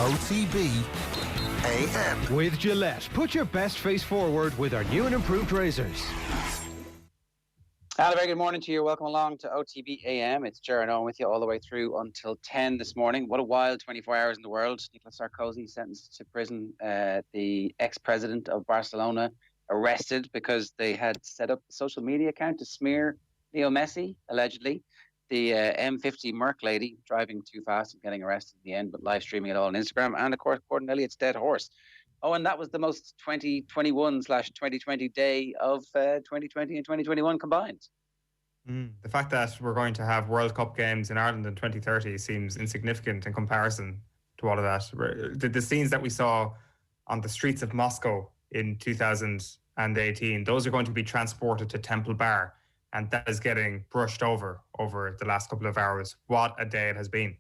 OTB AM. With Gillette, put your best face forward with our new and improved razors. Hello, very good morning to you. Welcome along to OTB AM. It's Ger Eoin with you all the way through until 10 this morning. What a wild 24 hours in the world. Nicolas Sarkozy sentenced to prison. The ex-president of Barcelona arrested because they had set up a social media account to smear Leo Messi, allegedly. The M50 Merc lady driving too fast and getting arrested in the end, but live streaming it all on Instagram. And of course, Gordon Elliott's dead horse. Oh, and that was the most 2021/2020 day of 2020 and 2021 combined. The fact that we're going to have World Cup games in Ireland in 2030 seems insignificant in comparison to all of that. The scenes that we saw on the streets of Moscow in 2018, those are going to be transported to Temple Bar, and that is getting brushed over the last couple of hours. What a day it has been.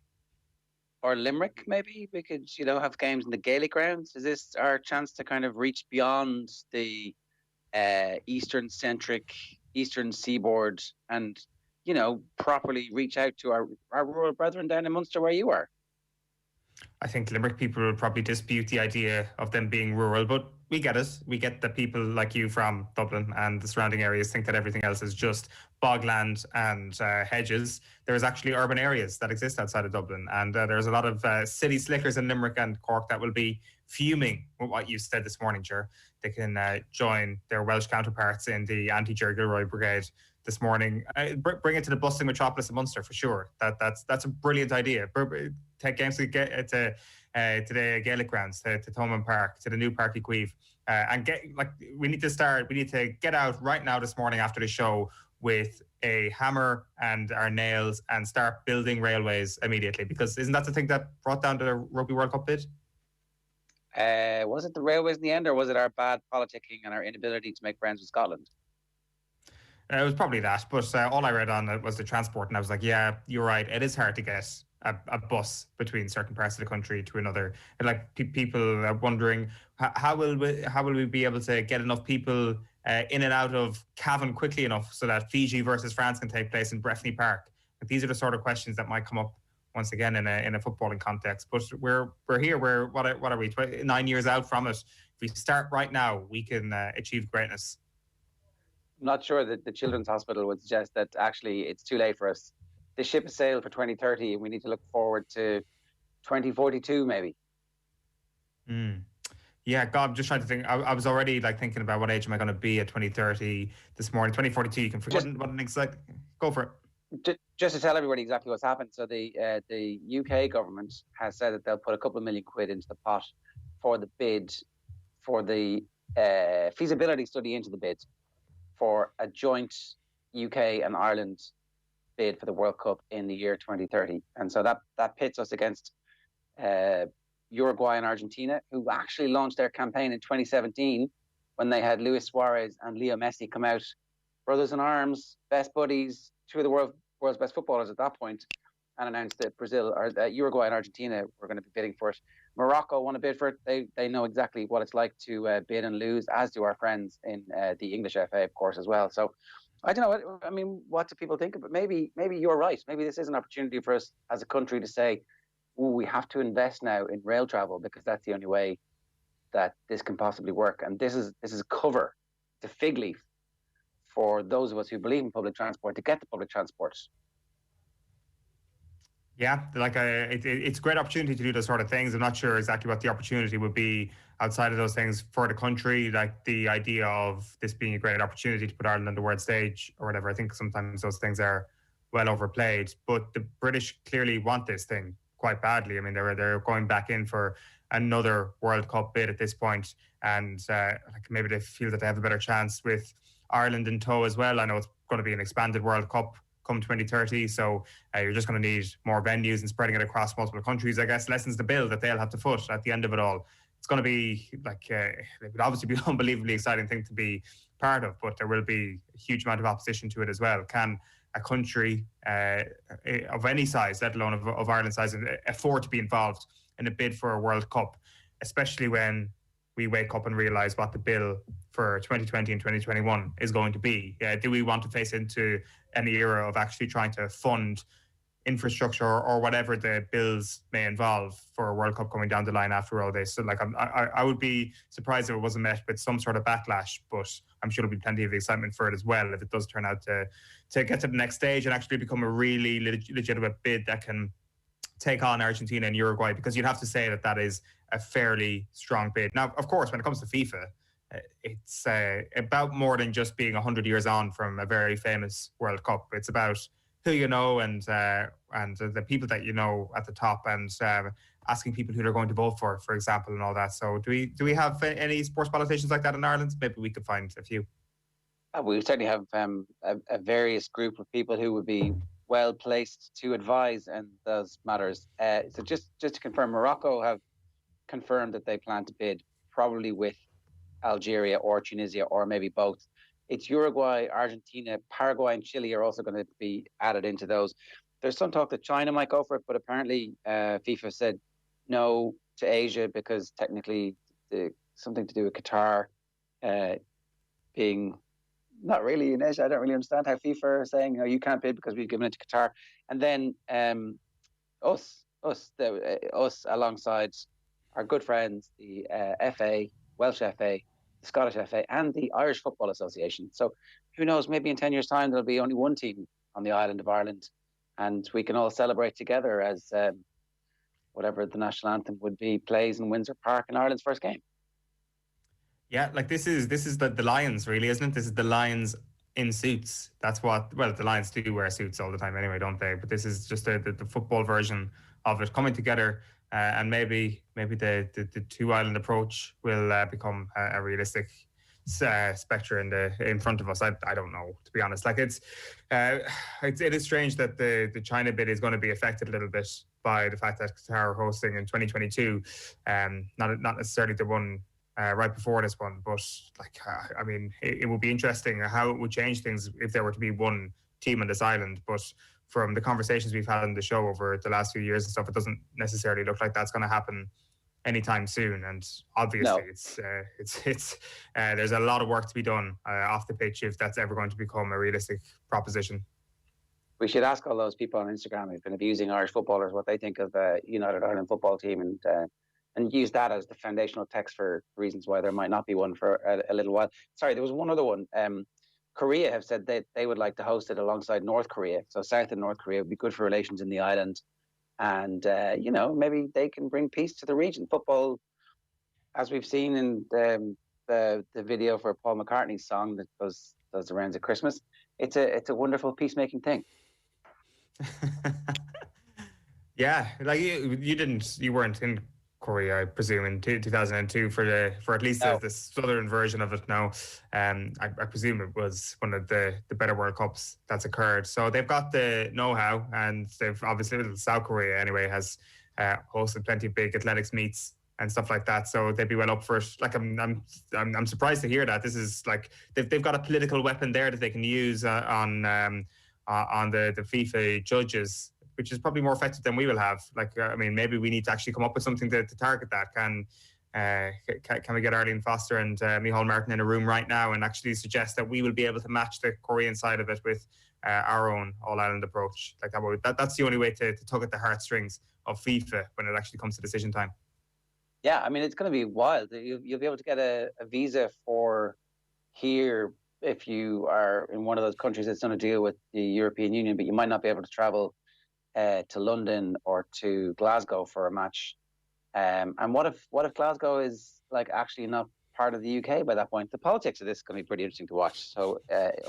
Or Limerick, maybe we could, have games in the Gaelic grounds. Is this our chance to kind of reach beyond the Eastern seaboard and, properly reach out to our rural brethren down in Munster where you are? I think Limerick people will probably dispute the idea of them being rural, but we get it. We get that people like you from Dublin and the surrounding areas think that everything else is just bogland and hedges. There's actually urban areas that exist outside of Dublin, and there's a lot of city slickers in Limerick and Cork that will be fuming with what you said this morning, Ger. They can join their Welsh counterparts in the anti-Ger Eoin brigade this morning. Bring it to the bustling metropolis of Munster for sure. That's a brilliant idea. Take games to the Gaelic grounds, to Thomond Park, to the new Parky Queeve, and we need to get out right now this morning after the show with a hammer and our nails and start building railways immediately, because isn't that the thing that brought down the Rugby World Cup bid? Was it the railways in the end, or was it our bad politicking and our inability to make friends with Scotland? It was probably that, but all I read on it was the transport, and I was like, yeah, you're right, it is hard to get a bus between certain parts of the country to another. And people are wondering, how will we be able to get enough people in and out of Cavan quickly enough so that Fiji versus France can take place in Breffni Park? These are the sort of questions that might come up once again in a footballing context. But we're here. What are we? 9 years out from it. If we start right now, we can achieve greatness. I'm not sure that the Children's Hospital would suggest that actually it's too late for us. The ship has sailed for 2030, and we need to look forward to 2042, maybe. Yeah, God, I'm just trying to think. I was already thinking about what age am I going to be at 2030 this morning. 2042, you can forget what it's like. Go for it. Just to tell everybody exactly what's happened. So the UK government has said that they'll put a couple of million quid into the pot for the bid, for the feasibility study into the bid for a joint UK and Ireland bid for the World Cup in the year 2030. And so that pits us against Uruguay and Argentina, who actually launched their campaign in 2017 when they had Luis Suarez and Leo Messi come out, brothers in arms, best buddies, two of the world's best footballers at that point, and announced that Uruguay and Argentina were going to be bidding for it. Morocco won a bid for it. They know exactly what it's like to bid and lose, as do our friends in the English FA, of course, as well. So I don't know. I mean, what do people think of it? Maybe you're right. Maybe this is an opportunity for us as a country to say, we have to invest now in rail travel, because that's the only way that this can possibly work. And this is cover, the fig leaf for those of us who believe in public transport to get the public transport. Yeah, it's a great opportunity to do those sort of things. I'm not sure exactly what the opportunity would be outside of those things for the country, like the idea of this being a great opportunity to put Ireland on the world stage or whatever. I think sometimes those things are well overplayed, but the British clearly want this thing quite badly. I mean, they're going back in for another World Cup bid at this point, and maybe they feel that they have a better chance with Ireland in tow as well. I know it's going to be an expanded World Cup come 2030, so you're just going to need more venues and spreading it across multiple countries. I guess lessens the bill that they'll have to foot at the end of it all. It's going to be it would obviously be an unbelievably exciting thing to be part of, but there will be a huge amount of opposition to it as well. Can a country of any size, let alone of Ireland's size, afford to be involved in a bid for a World Cup, especially when we wake up and realise what the bill for 2020 and 2021 is going to be? Do we want to face into an era of actually trying to fund infrastructure or whatever the bills may involve for a World Cup coming down the line after all this. So like I would be surprised if it wasn't met with some sort of backlash, but I'm sure there'll be plenty of excitement for it as well if it does turn out to get to the next stage and actually become a really legitimate bid that can take on Argentina and Uruguay, because you'd have to say that is a fairly strong bid. Now, of course, when it comes to FIFA, it's about more than just being 100 years on from a very famous World Cup. It's about who you know and the people that you know at the top, and asking people who they're going to vote for example, and all that. So do we have any sports politicians like that in Ireland? Maybe we could find a few. We certainly have a various group of people who would be well placed to advise in those matters. So just to confirm, Morocco have confirmed that they plan to bid probably with Algeria or Tunisia, or maybe both. It's Uruguay, Argentina, Paraguay and Chile are also going to be added into those. There's some talk that China might go for it, but apparently FIFA said no to Asia because technically something to do with Qatar being not really in Asia. I don't really understand how FIFA are saying, no, you can't bid because we've given it to Qatar. And then us alongside our good friends, the FA, Welsh FA, the Scottish FA and the Irish Football Association. So who knows, maybe in 10 years' time there'll be only one team on the island of Ireland and we can all celebrate together as whatever the national anthem would be plays in Windsor Park in Ireland's first game. Yeah, like this is the Lions, really, isn't it? This is the Lions in suits. That's what, well, the Lions do wear suits all the time anyway, don't they? But this is just the football version of it coming together. And maybe the two island approach will become a realistic spectre in front of us. I don't know, to be honest. Like it is strange that the China bid is going to be affected a little bit by the fact that Qatar are hosting in 2022. Not necessarily the one right before this one, but like I mean, it would be interesting how it would change things if there were to be one team on this island. But from the conversations we've had on the show over the last few years and stuff, it doesn't necessarily look like that's going to happen anytime soon. And obviously, it's there's a lot of work to be done off the pitch if that's ever going to become a realistic proposition. We should ask all those people on Instagram who've been abusing Irish footballers what they think of United Ireland football team, and use that as the foundational text for reasons why there might not be one for a little while. Sorry, there was one other one. Korea have said that they would like to host it alongside North Korea. So South and North Korea would be good for relations in the island. And, maybe they can bring peace to the region. Football, as we've seen in the video for Paul McCartney's song that does the rounds at Christmas, it's a wonderful peacemaking thing. Yeah, like you weren't in Korea, I presume, in 2002 for at least the southern version of it now. I presume it was one of the better World Cups that's occurred. So they've got the know-how, and they've obviously, South Korea anyway has hosted plenty of big athletics meets and stuff like that. So they'd be well up for it. Like I'm surprised to hear that. This is like they've got a political weapon there that they can use on the FIFA judges, which is probably more effective than we will have. Like, I mean, maybe we need to actually come up with something to target that. Can we get Arlene Foster and Micheál Martin in a room right now and actually suggest that we will be able to match the Korean side of it with our own all-island approach? Like that's the only way to tug at the heartstrings of FIFA when it actually comes to decision time. Yeah, I mean, it's going to be wild. You'll be able to get a visa for here if you are in one of those countries that's done a deal with the European Union, but you might not be able to travel to London or to Glasgow for a match. And what if Glasgow is like actually not part of the UK by that point? The politics of this is going to be pretty interesting to watch. So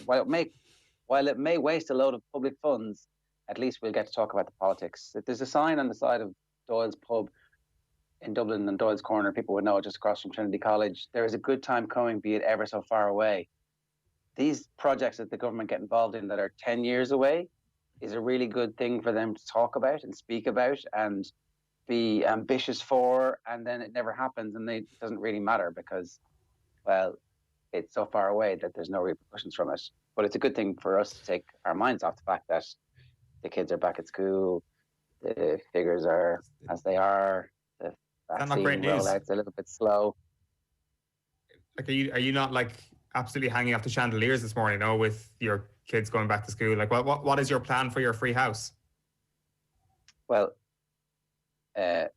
while it may waste a load of public funds, at least we'll get to talk about the politics. If there's a sign on the side of Doyle's pub in Dublin and Doyle's Corner, people would know it, just across from Trinity College. There is a good time coming, be it ever so far away. These projects that the government get involved in that are 10 years away is a really good thing for them to talk about and speak about and be ambitious for, and then it never happens and it doesn't really matter because, well, it's so far away that there's no repercussions from it. But it's a good thing for us to take our minds off the fact that the kids are back at school, the figures are as they are, the vaccine rollout's a little bit slow. Like, are you not like absolutely hanging off the chandeliers this morning, with your kids going back to school? Like, what is your plan for your free house? Well, I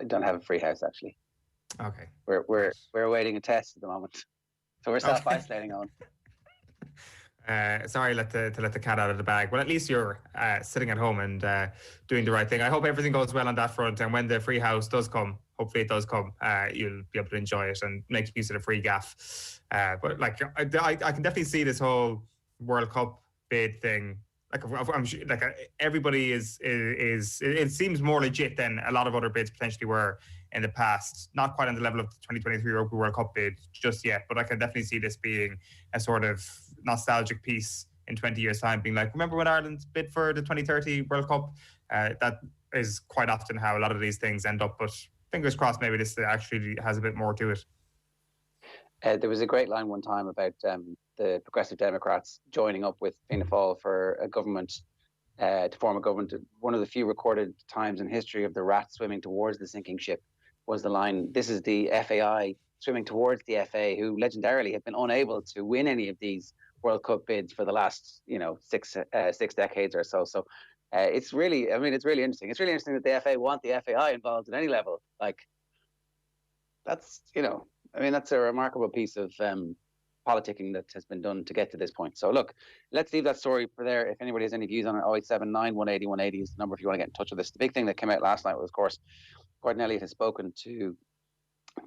don't have a free house actually. Okay. We're awaiting a test at the moment, so we're self-isolating on. Sorry, to let the cat out of the bag. Well, at least you're sitting at home and doing the right thing. I hope everything goes well on that front. And when the free house does come, hopefully it does come, you'll be able to enjoy it and make use of the free gaff. But like, I can definitely see this whole World Cup bid thing. Like, I'm sure, like everybody is. It seems more legit than a lot of other bids potentially were in the past. Not quite on the level of the 2023 Rugby World Cup bid just yet, but I can definitely see this being a sort of nostalgic piece in 20 years' time, being like, remember when Ireland bid for the 2030 World Cup? That is quite often how a lot of these things end up, but fingers crossed maybe this actually has a bit more to it. There was a great line one time about the Progressive Democrats joining up with Fianna Fáil for a government, to form a government. One of the few recorded times in history of the rat swimming towards the sinking ship was the line, this is the FAI swimming towards the FA, who legendarily have been unable to win any of these World Cup bids for the last, 6 decades or so. So it's really interesting. It's really interesting that the FA want the FAI involved at any level. Like, that's, that's a remarkable piece of politicking that has been done to get to this point. So look, let's leave that story for there. If anybody has any views on it, 0879 180 180 is the number if you want to get in touch with us. The big thing that came out last night was, of course, Gordon Elliott has spoken to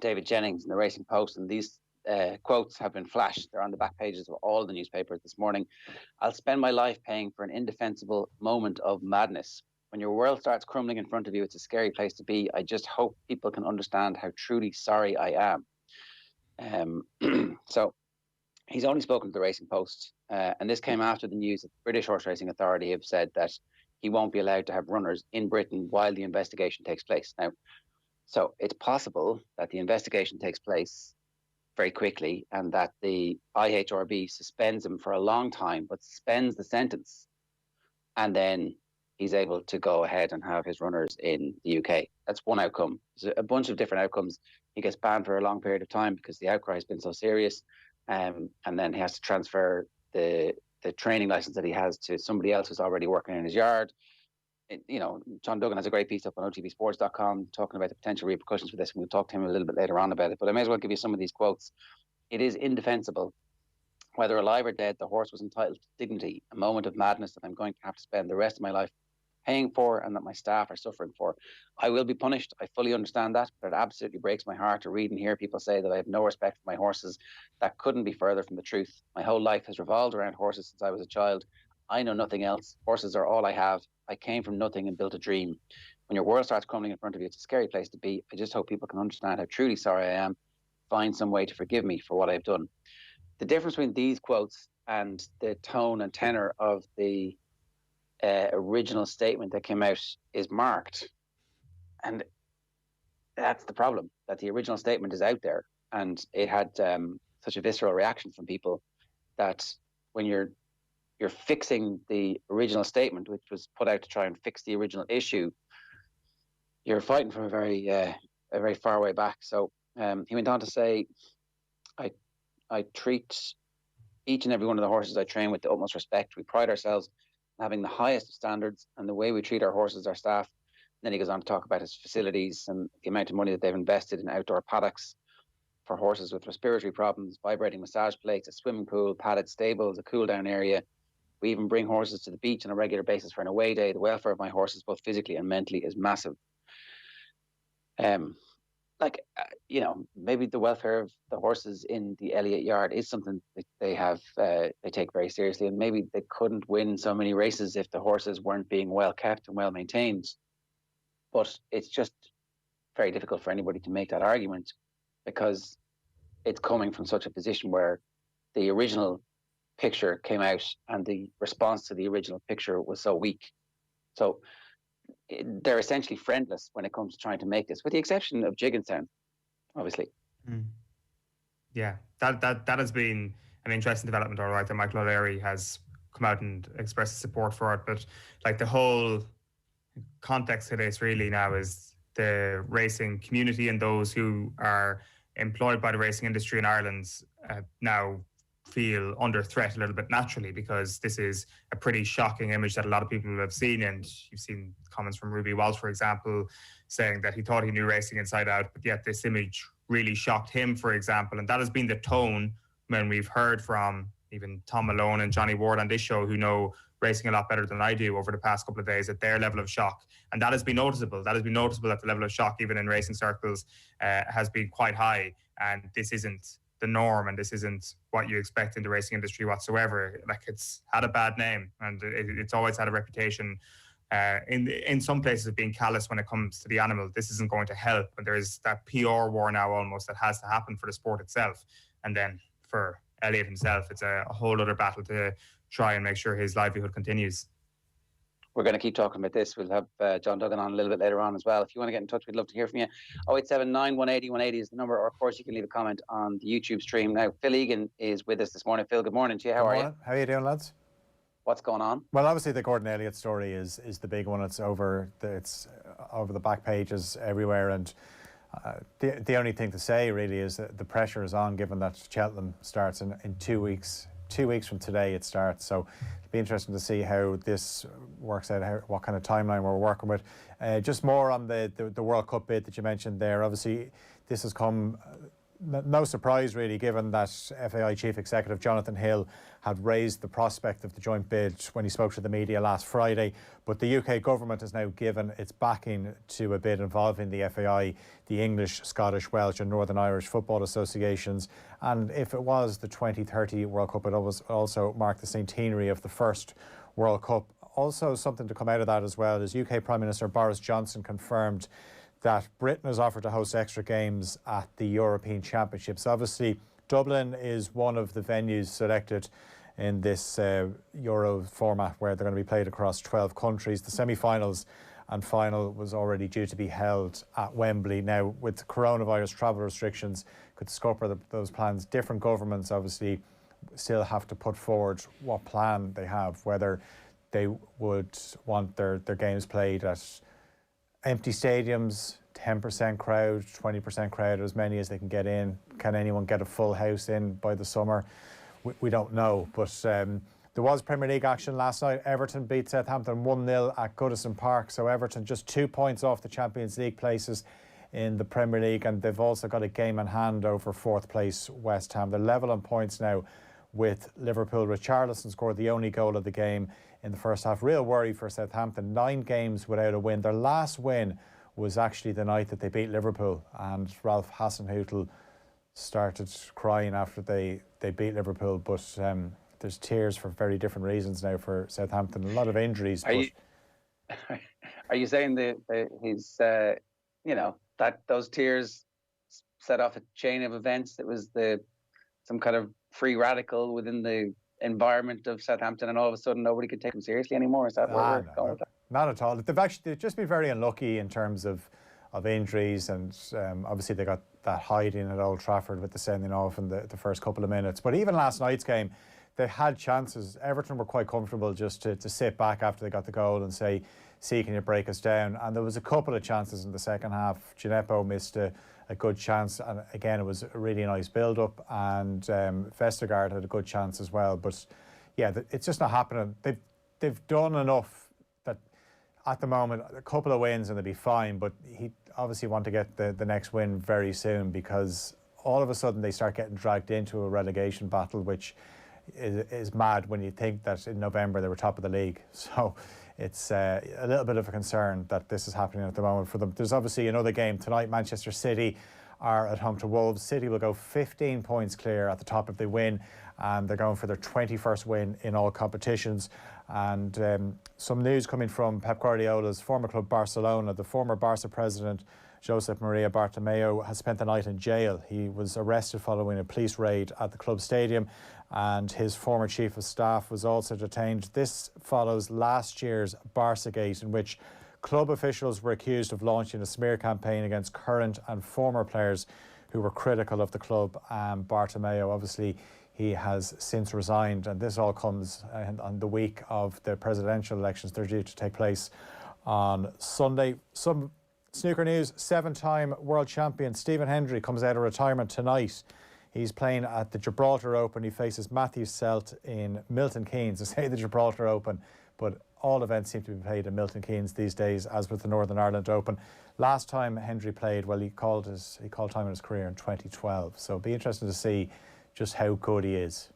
David Jennings in the Racing Post, and these quotes have been flashed. They're on the back pages of all the newspapers this morning. I'll spend my life paying for an indefensible moment of madness. When your world starts crumbling in front of you, it's a scary place to be. I just hope people can understand how truly sorry I am. So he's only spoken to the Racing Post, and this came after the news that the British Horse Racing Authority have said that he won't be allowed to have runners in Britain while the investigation takes place. Now, so it's possible that the investigation takes place very quickly and that the IHRB suspends him for a long time, but suspends the sentence, and then he's able to go ahead and have his runners in the UK. That's one outcome. There's a bunch of different outcomes. He gets banned for a long period of time because the outcry has been so serious, and then he has to transfer the training license that he has to somebody else who's already working in his yard. John Duggan has a great piece up on OTBSports.com talking about the potential repercussions for this, and we'll talk to him a little bit later on about it. But I may as well give you some of these quotes. It is indefensible. Whether alive or dead, the horse was entitled to dignity, a moment of madness that I'm going to have to spend the rest of my life paying for and that my staff are suffering for. I will be punished. I fully understand that, but it absolutely breaks my heart to read and hear people say that I have no respect for my horses. That couldn't be further from the truth. My whole life has revolved around horses since I was a child. I know nothing else. Horses are all I have. I came from nothing and built a dream. When your world starts crumbling in front of you, it's a scary place to be. I just hope people can understand how truly sorry I am, find some way to forgive me for what I've done. The difference between these quotes and the tone and tenor of the original statement that came out is marked. And that's the problem, that the original statement is out there and it had such a visceral reaction from people that when you're fixing the original statement, which was put out to try and fix the original issue, you're fighting from a very far way back. So he went on to say, I treat each and every one of the horses I train with the utmost respect. We pride ourselves in having the highest of standards, and the way we treat our horses, our staff. And then he goes on to talk about his facilities and the amount of money that they've invested in outdoor paddocks for horses with respiratory problems, vibrating massage plates, a swimming pool, padded stables, a cool down area. We even bring horses to the beach on a regular basis for an away day. The welfare of my horses, both physically and mentally, is massive. Maybe the welfare of the horses in the Elliott yard is something that they take very seriously, and maybe they couldn't win so many races if the horses weren't being well kept and well maintained. But it's just very difficult for anybody to make that argument because it's coming from such a position where the original picture came out and the response to the original picture was so weak. So they're essentially friendless when it comes to trying to make this, with the exception of Jigginstown, obviously. Yeah, that has been an interesting development, all right, that Michael O'Leary has come out and expressed support for it. But like the whole context of this really now is the racing community and those who are employed by the racing industry in Ireland now feel under threat a little bit naturally, because this is a pretty shocking image that a lot of people have seen. And you've seen comments from Ruby Walsh, for example, saying that he thought he knew racing inside out, but yet this image really shocked him, for example. And that has been the tone when we've heard from even Tom Malone and Johnny Ward on this show, who know racing a lot better than I do, over the past couple of days, at their level of shock. And that has been noticeable. That has been noticeable, that the level of shock, even in racing circles, has been quite high. And this isn't the norm, and this isn't what you expect in the racing industry whatsoever. Like, it's had a bad name, and it's always had a reputation in some places of being callous when it comes to the animal. This isn't going to help, and there is that PR war now almost that has to happen for the sport itself. And then for Elliott himself, it's a whole other battle to try and make sure his livelihood continues. We're going to keep talking about this. We'll have John Duggan on a little bit later on as well. If you want to get in touch, we'd love to hear from you. 0879 180 180 is the number, or of course you can leave a comment on the YouTube stream. Now, Phil Egan is with us this morning. Phil, good morning to you. How are you? How are you doing, lads? What's going on? Well, obviously the Gordon Elliott story is the big one. It's over the back pages everywhere, and the only thing to say really is that the pressure is on, given that Cheltenham starts in 2 weeks. 2 weeks from today it starts, so it'll be interesting to see how this works out, what kind of timeline we're working with. Just more on the World Cup bid that you mentioned there. Obviously this has come no surprise really, given that FAI Chief Executive Jonathan Hill had raised the prospect of the joint bid when he spoke to the media last Friday. But the UK government has now given its backing to a bid involving the FAI, the English, Scottish, Welsh and Northern Irish Football Associations. And if it was the 2030 World Cup, it also marked the centenary of the first World Cup. Also, something to come out of that as well is UK Prime Minister Boris Johnson confirmed that Britain has offered to host extra games at the European Championships. Obviously, Dublin is one of the venues selected in this Euro format, where they're going to be played across 12 countries. The semi-finals and final was already due to be held at Wembley. Now, with coronavirus travel restrictions, could scupper those plans. Different governments obviously still have to put forward what plan they have, whether they would want their games played at empty stadiums, 10% crowd, 20% crowd, as many as they can get in. Can anyone get a full house in by the summer? We don't know. But there was Premier League action last night. Everton beat Southampton 1-0 at Goodison Park. So Everton just 2 points off the Champions League places in the Premier League, and they've also got a game in hand over fourth place West Ham. They're level on points now with Liverpool. Richarlison scored the only goal of the game in the first half. Real worry for Southampton. 9 games without a win. Their last win was actually the night that they beat Liverpool, and Ralph Hasenhüttl started crying after they beat Liverpool. But there's tears for very different reasons now for Southampton. A lot of injuries. Are you saying that he's that those tears set off a chain of events? It was some kind of free radical within the environment of Southampton, and all of a sudden nobody could take them seriously anymore? Is that where we're going with that? Not at all. They've just been very unlucky in terms of injuries, and obviously they got that hiding at Old Trafford with the sending off in the first couple of minutes. But even last night's game, they had chances. Everton were quite comfortable just to sit back after they got the goal and say, "See, can you break us down?" And there was a couple of chances in the second half. Gineppo missed a good chance, and again it was a really nice build-up, and Vestergaard had a good chance as well. But yeah, it's just not happening. They've done enough that at the moment, a couple of wins and they'll be fine, but he obviously want to get the next win very soon, because all of a sudden they start getting dragged into a relegation battle, which is mad when you think that in November they were top of the league. So it's a little bit of a concern that this is happening at the moment for them. There's obviously another game tonight. Manchester City are at home to Wolves. City will go 15 points clear at the top if they win, and they're going for their 21st win in all competitions. And some news coming from Pep Guardiola's former club Barcelona. The former Barca president, Josep Maria Bartomeu, has spent the night in jail. He was arrested following a police raid at the club stadium, and his former chief of staff was also detained. This follows last year's Barcagate, in which club officials were accused of launching a smear campaign against current and former players who were critical of the club. Bartomeu, obviously, he has since resigned, and this all comes on the week of the presidential elections. They're due to take place on Sunday. Some snooker news: 7-time world champion Stephen Hendry comes out of retirement tonight. He's playing at the Gibraltar Open. He faces Matthew Selt in Milton Keynes. I say the Gibraltar Open, but all events seem to be played in Milton Keynes these days, as with the Northern Ireland Open. Last time Hendry played, well, he called time in his career in 2012. So it'll be interesting to see just how good he is.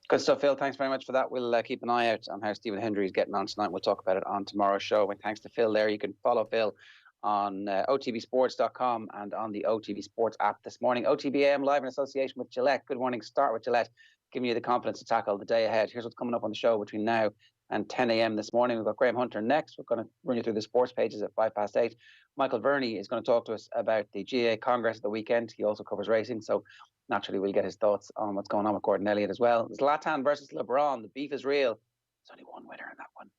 Good stuff, Phil. Thanks very much for that. We'll keep an eye out on how Stephen Hendry is getting on tonight. We'll talk about it on tomorrow's show. And thanks to Phil there. You can follow Phil on otbsports.com and on the OTB Sports app this morning. OTB AM live in association with Gillette. Good morning. Start with Gillette, giving you the confidence to tackle the day ahead. Here's what's coming up on the show between now and 10 a.m. this morning. We've got Graham Hunter next. We're going to run you through the sports pages at 8:05. Michael Verney is going to talk to us about the GAA Congress of the weekend. He also covers racing, so naturally we'll get his thoughts on what's going on with Gordon Elliott as well. Zlatan versus Lebron. The beef is real. There's only one winner in that one.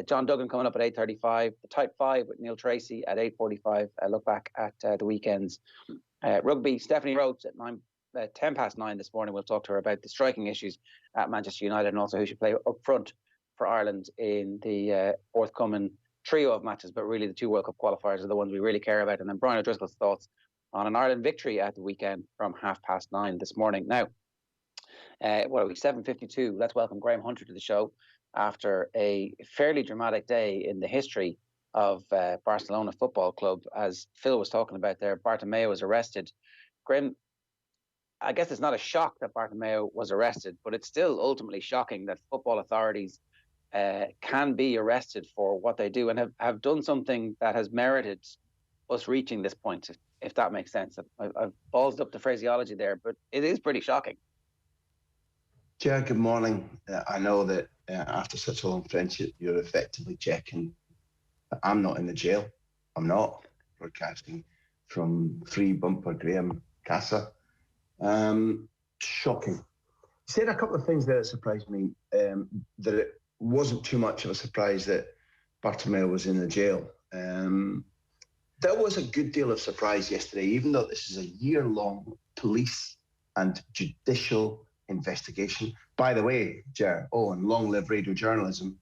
John Duggan coming up at 8:35. The Type 5 with Neil Treacy at 8:45. Look back at the weekends. Rugby, Stephanie Roche at 9:10 this morning. We'll talk to her about the striking issues at Manchester United and also who should play up front for Ireland in the forthcoming trio of matches. But really the two World Cup qualifiers are the ones we really care about. And then Brian O'Driscoll's thoughts on an Ireland victory at the weekend from 9:30 this morning. Now, what are we, 7:52? Let's welcome Graham Hunter to the show after a fairly dramatic day in the history of Barcelona Football Club. As Phil was talking about there, Bartormeu was arrested. Graham, I guess it's not a shock that Bartormeu was arrested, but it's still ultimately shocking that football authorities can be arrested for what they do and have done something that has merited us reaching this point, if that makes sense. I've ballsed up the phraseology there, but it is pretty shocking. Ger, good morning. I know that after such a long friendship, you're effectively checking that I'm not in the jail. I'm not broadcasting from 3 Bumper Graham Casa. Shocking. You said a couple of things there that surprised me, that it wasn't too much of a surprise that Bartormeu was in the jail. There was a good deal of surprise yesterday, even though this is a year-long police and judicial investigation. By the way, Ger, and long live radio journalism.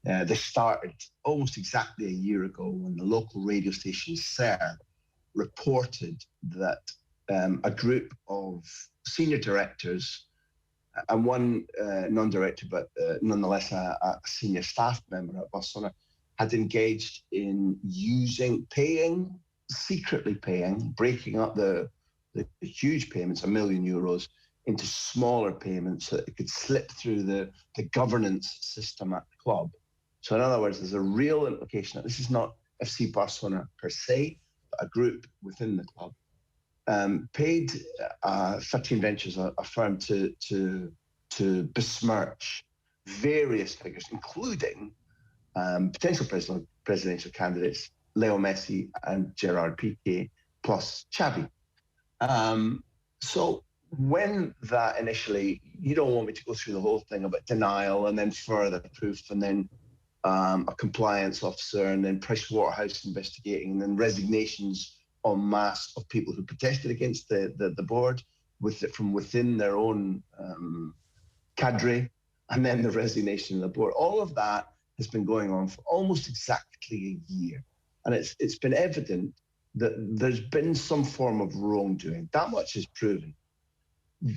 This started almost exactly a year ago when the local radio station SER reported that a group of senior directors and one non-director, but nonetheless a senior staff member at Barcelona, had engaged in secretly paying, breaking up the huge payments, €1 million, into smaller payments so that it could slip through the governance system at the club. So in other words, there's a real implication that this is not FC Barcelona per se, but a group within the club. Paid 13 Ventures, a firm to besmirch various figures, including potential presidential candidates Leo Messi and Gerard Piqué, plus Xavi. So when that initially, you don't want me to go through the whole thing about denial and then further proof and then a compliance officer and then Pricewaterhouse investigating and then resignations en masse of people who protested against the board from within their own cadre, and then the resignation of the board. All of that has been going on for almost exactly a year. And it's been evident that there's been some form of wrongdoing. That much is proven.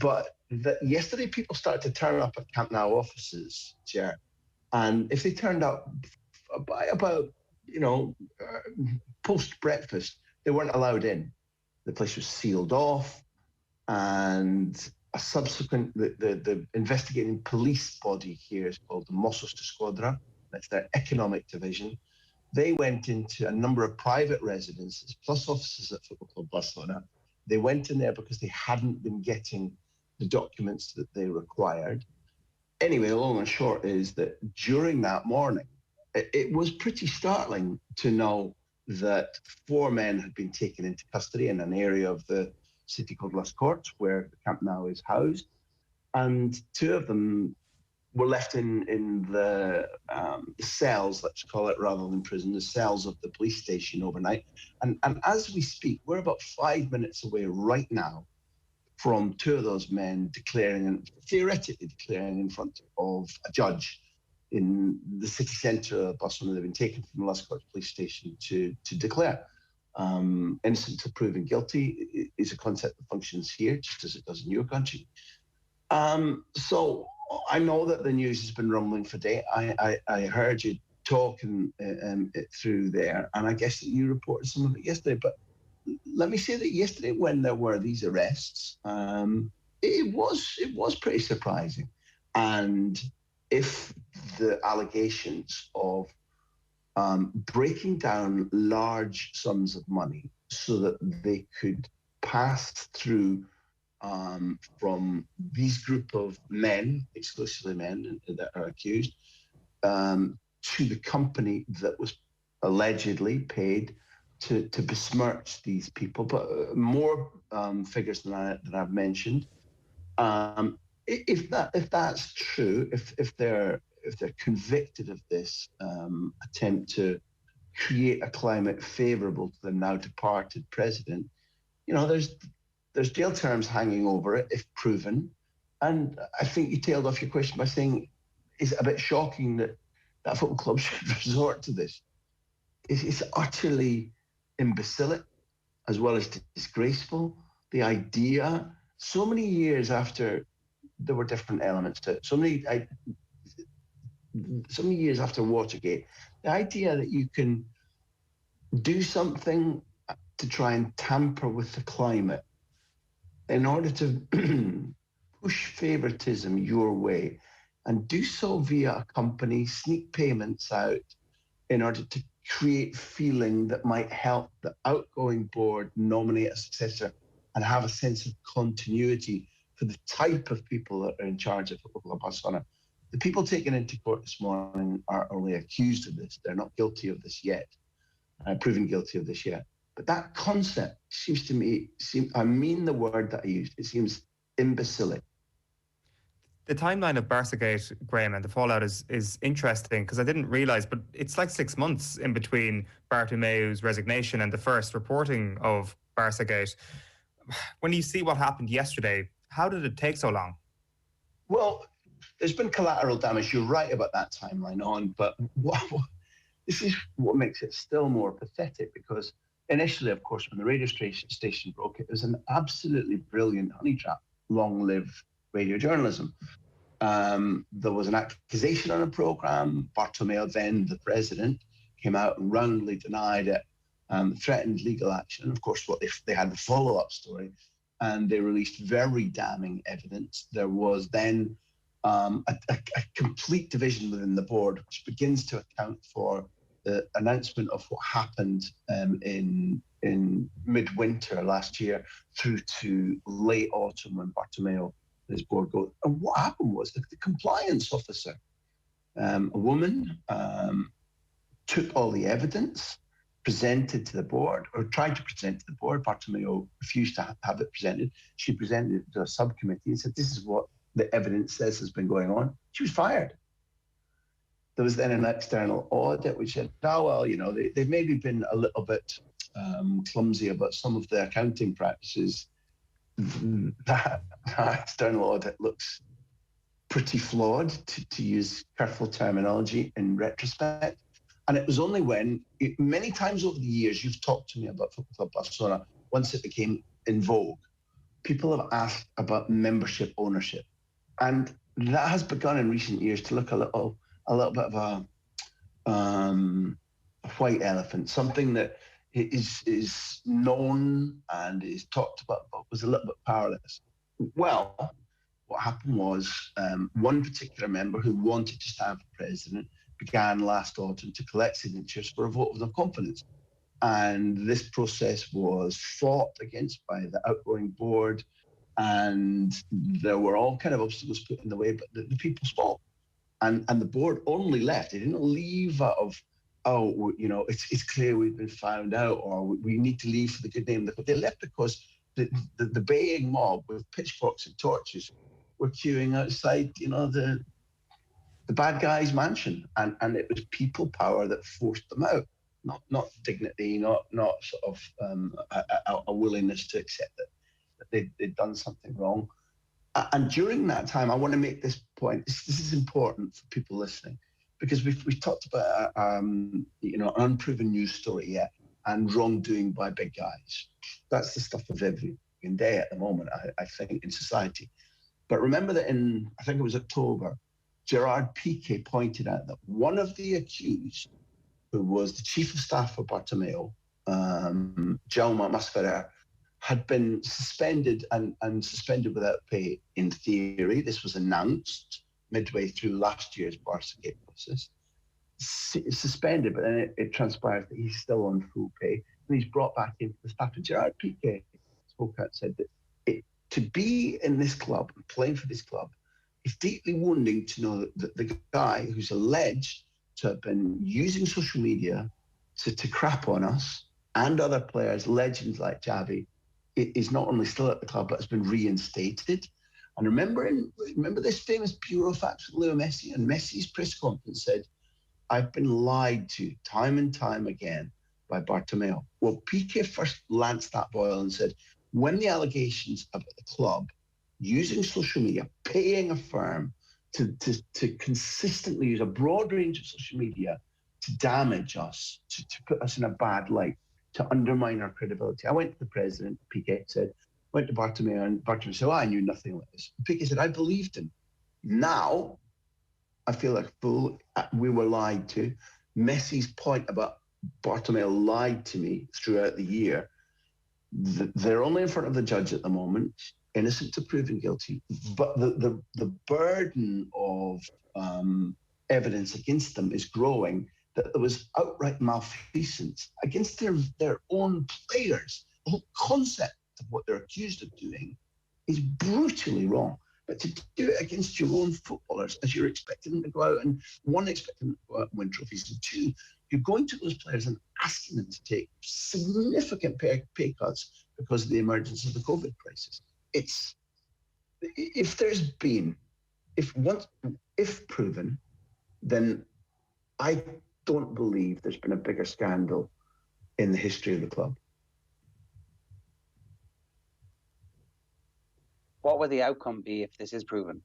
But yesterday people started to turn up at Camp Nou offices, Ger, and if they turned up by about, post-breakfast, they weren't allowed in. The place was sealed off, and a subsequent, the investigating police body here is called the Mossos d'Esquadra. That's their economic division. They went into a number of private residences, plus offices at Football Club Barcelona. They went in there because they hadn't been getting the documents that they required. Anyway, long and short is that during that morning, it was pretty startling to know that 4 men had been taken into custody in an area of the city called Las Corts, where the Camp Nou is housed, and 2 of them were left in the cells, let's call it, rather than prison, the cells of the police station overnight. And as we speak, we're about 5 minutes away right now from 2 of those men theoretically declaring in front of a judge in the city centre of Barcelona. They've been taken from the Las Corts police station to declare. innocent till proven guilty is a concept that functions here just as it does in your country. So I know that the news has been rumbling for days. I heard you talking it through there, and I guess that you reported some of it yesterday. But let me say that yesterday, when there were these arrests, it was pretty surprising. And if the allegations of breaking down large sums of money so that they could pass through from these group of men, exclusively men that are accused, to the company that was allegedly paid to besmirch these people, but more figures than I've mentioned. If that's true, if they're convicted of this attempt to create a climate favourable to the now departed president, there's jail terms hanging over it if proven. And I think you tailed off your question by saying, is it a bit shocking that that football club should resort to this? It's utterly imbecilic as well as disgraceful. The idea, so many years after there were different elements to it, so many years after Watergate, the idea that you can do something to try and tamper with the climate in order to push favoritism your way, and do so via a company, sneak payments out in order to create feeling that might help the outgoing board nominate a successor and have a sense of continuity for the type of people that are in charge of Football Club Barcelona. The people taken into court this morning are only accused of this. They're not guilty of this yet, proven guilty of this yet. But that concept seems to me, I mean the word that I used, it seems imbecilic. The timeline of Barçagate, Graham, and the fallout is interesting, because I didn't realise, but it's like 6 months in between Bartormeu's resignation and the first reporting of Barçagate. When you see what happened yesterday, how did it take so long? Well, there's been collateral damage. You're right about that timeline on, but this is what makes it still more pathetic, because initially, of course, when the radio station broke, it was an absolutely brilliant honey trap. Long live radio journalism. There was an accusation on a programme. Bartormeu, then the president, came out and roundly denied it, threatened legal action. And of course, they had the follow-up story, and they released very damning evidence. There was then a complete division within the board, which begins to account for the announcement of what happened in midwinter last year through to late autumn when Bartormeu and his board go. And what happened was that the compliance officer, a woman, took all the evidence, presented to the board, or tried to present to the board. Bartormeu refused to have it presented. She presented it to a subcommittee and said, this is what the evidence says has been going on. She was fired. There was then an external audit which said, they've maybe been a little bit clumsy about some of the accounting practices. That external audit looks pretty flawed, to use careful terminology in retrospect. And it was only when, many times over the years, you've talked to me about Football Club Barcelona, once it became in vogue, people have asked about membership ownership. And that has begun in recent years to look a little bit of a white elephant, something that is known and is talked about, but was a little bit powerless. Well, what happened was one particular member who wanted to stand for president began last autumn to collect signatures for a vote of no confidence. And this process was fought against by the outgoing board, and there were all kind of obstacles put in the way, but the people spoke. And the board only left. They didn't leave out of, it's clear we've been found out, or we need to leave for the good name. They left because the baying mob with pitchforks and torches were queuing outside, the bad guy's mansion. And it was people power that forced them out, not dignity, not sort of a willingness to accept that they'd done something wrong. And during that time, I want to make this point. This is important for people listening, because we've talked about an unproven news story yet, and wrongdoing by big guys. That's the stuff of every day at the moment, I think, in society. But remember that I think it was October, Gerard Piqué pointed out that one of the accused, who was the chief of staff for Bartormeu, Jaume Masferrer, had been suspended and suspended without pay in theory. This was announced midway through last year's Barca process. Suspended, but then it transpires that he's still on full pay and he's brought back into the staff. And Gerard Piqué spoke out and said that to be in this club and playing for this club, it's deeply wounding to know that the guy who's alleged to have been using social media to crap on us and other players, legends like Xavi, is not only still at the club, but has been reinstated. And remember this famous bureau fax with Leo Messi, and Messi's press conference said, "I've been lied to time and time again by Bartormeu." Well, Piqué first lanced that boil and said, when the allegations about the club using social media, paying a firm to consistently use a broad range of social media to damage us, to put us in a bad light, to undermine our credibility. I went to the president, Piqué said, went to Bartormeu, and Bartormeu said, I knew nothing like this. Piqué said, I believed him. Now, I feel like a fool. We were lied to. Messi's point about Bartormeu lied to me throughout the year. They're only in front of the judge at the moment, innocent to proven guilty. But the burden of evidence against them is growing, that there was outright malfeasance against their own players. The whole concept of what they're accused of doing is brutally wrong. But to do it against your own footballers, as you're expecting them to go out and, one, expecting them to go out and win trophies, and two, you're going to those players and asking them to take significant pay cuts because of the emergence of the COVID crisis. If proven, then I don't believe there's been a bigger scandal in the history of the club. What would the outcome be if this is proven?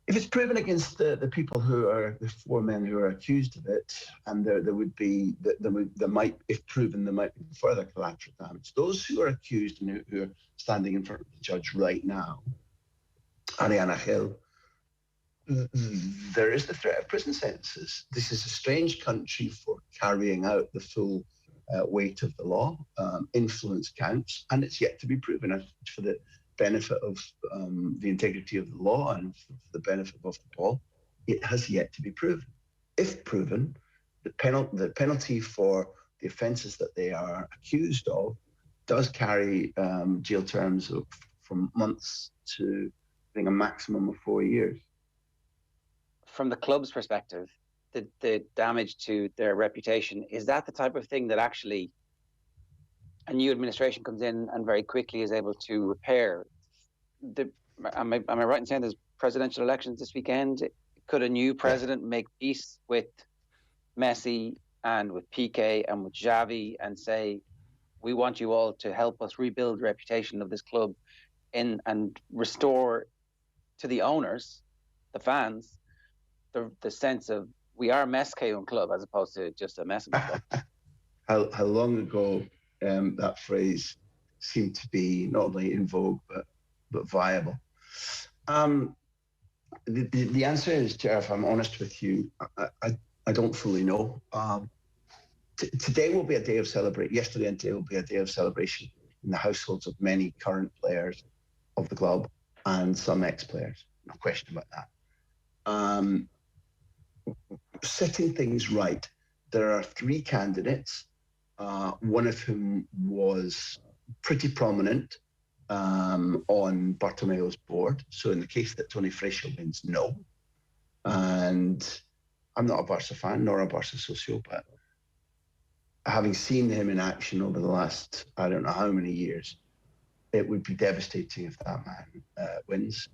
If it's proven against the people who are the four men who are accused of it, and there might, if proven, there might be further collateral damage. Those who are accused and who are standing in front of the judge right now, Ariana Hill, there is the threat of prison sentences. This is a strange country for carrying out the full weight of the law. Influence counts, and it's yet to be proven. For the benefit of the integrity of the law and for the benefit of the ball, it has yet to be proven. If proven, the penalty for the offences that they are accused of does carry jail terms from months to, I think, a maximum of 4 years. From the club's perspective, the damage to their reputation, is that the type of thing that actually a new administration comes in and very quickly is able to repair? Am I right in saying there's presidential elections this weekend? Could a new president make peace with Messi and with Piqué and with Xavi and say, we want you all to help us rebuild the reputation of this club and restore to the owners, the fans, the sense of we are a Messi club as opposed to just a Messi club? How long ago that phrase seemed to be not only in vogue but viable. The answer is, Ger, if I'm honest with you, I don't fully know. Today will be a day of celebration. Yesterday and today will be a day of celebration in the households of many current players of the club and some ex-players. No question about that. Setting things right, there are three candidates, one of whom was pretty prominent on Bartomeu's board. So in the case that Tony Freixa wins, no. And I'm not a Barca fan nor a Barca sociopath. Having seen him in action over the last, I don't know how many years, it would be devastating if that man wins.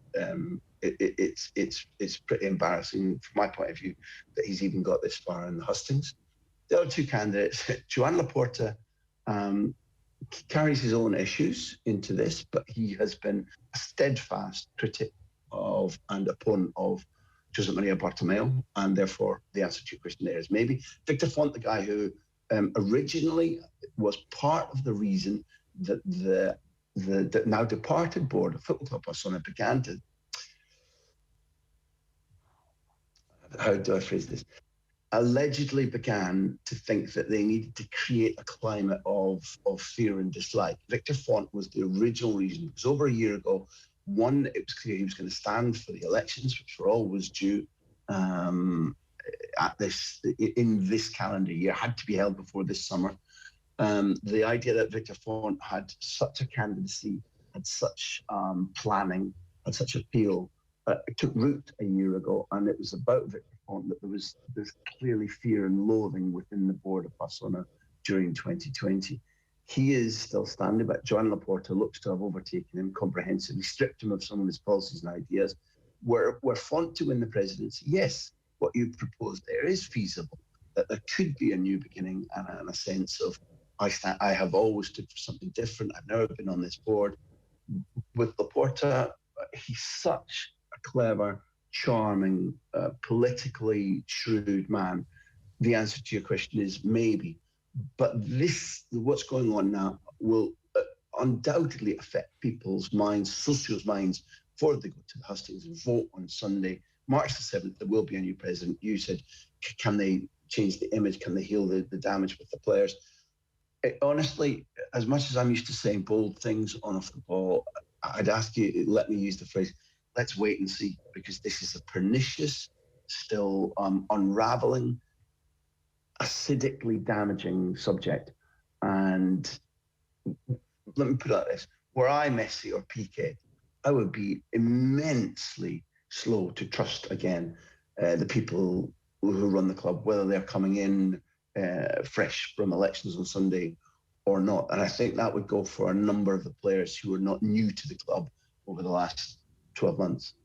It's pretty embarrassing from my point of view that he's even got this far in the hustings. The other two candidates, Joan Laporta, carries his own issues into this, but he has been a steadfast critic of and opponent of Josep Maria Bartomeu, and therefore the answer to your question there is maybe. Victor Font, the guy who originally was part of the reason that the now departed board of Football Club Barcelona began to, how do I phrase this? Allegedly began to think that they needed to create a climate of fear and dislike. Victor Font was the original reason, because over a year ago, one, it was clear he was going to stand for the elections, which were always due in this calendar year, had to be held before this summer. The idea that Victor Font had such a candidacy, had such planning, had such appeal, it took root a year ago, and it was about Victor Font that there's clearly fear and loathing within the board of Barcelona during 2020. He is still standing, but Joan Laporta looks to have overtaken him comprehensively, stripped him of some of his policies and ideas. Were Font to win the presidency, yes, what you proposed there is feasible, that there could be a new beginning and a sense of, I have always stood for something different, I've never been on this board. With Laporta, he's such a clever, charming, politically shrewd man. The answer to your question is maybe. But what's going on now, will undoubtedly affect people's minds, socios' minds, before they go to the hustings and vote on Sunday, March the 7th. There will be a new president. You said, can they change the image? Can they heal the damage with the players? Honestly, as much as I'm used to saying bold things on off the ball, I'd ask you, let me use the phrase, let's wait and see, because this is a pernicious, still unraveling, acidically damaging subject. And let me put it like this, were I Messi or Piqué, I would be immensely slow to trust again the people who run the club, whether they're coming in fresh from elections on Sunday or not. And I think that would go for a number of the players who are not new to the club over the last 12 months.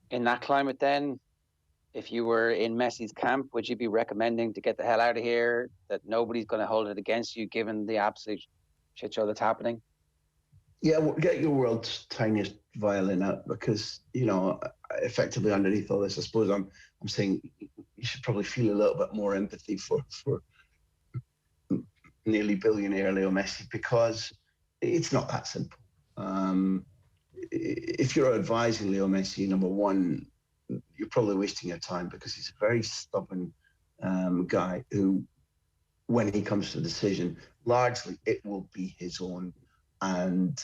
In that climate then, if you were in Messi's camp, would you be recommending to get the hell out of here, that nobody's going to hold it against you given the absolute shit show that's happening? Yeah, well, get your world's tiniest violin out, because, you know, effectively underneath all this, I suppose I'm saying you should probably feel a little bit more empathy for nearly billionaire Leo Messi, because it's not that simple. If you're advising Leo Messi, number one, you're probably wasting your time, because he's a very stubborn guy who, when he comes to a decision, largely it will be his own, and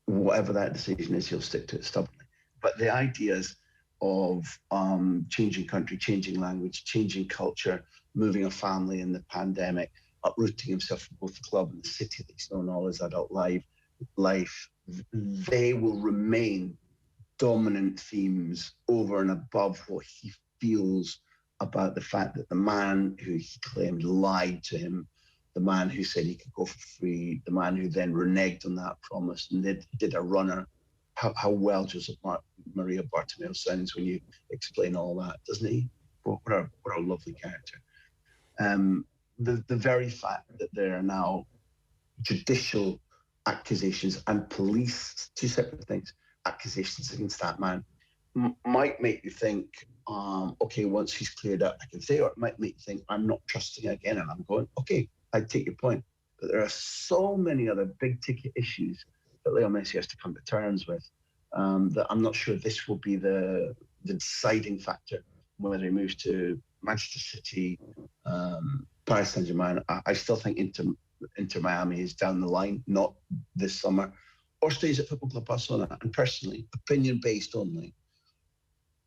whatever that decision is, he'll stick to it stubbornly. But the ideas of changing country, changing language, changing culture, moving a family in the pandemic, uprooting himself from both the club and the city that he's known all his adult life, they will remain dominant themes over and above what he feels about the fact that the man who he claimed lied to him, the man who said he could go for free, the man who then reneged on that promise and did a runner. How well Josep Maria Bartomeu sounds when you explain all that, doesn't he? What a lovely character. The very fact that there are now judicial accusations and police, two separate things, accusations against that man, might make you think, okay, once he's cleared up, I can say, or it might make you think, I'm not trusting again, and I'm going, okay, I take your point. But there are so many other big ticket issues that Leo Messi has to come to terms with, that I'm not sure this will be the deciding factor, whether he moves to Manchester City, Paris Saint-Germain. I still think Inter Miami is down the line, not this summer, or stays at Football Club Barcelona. And personally, opinion-based only,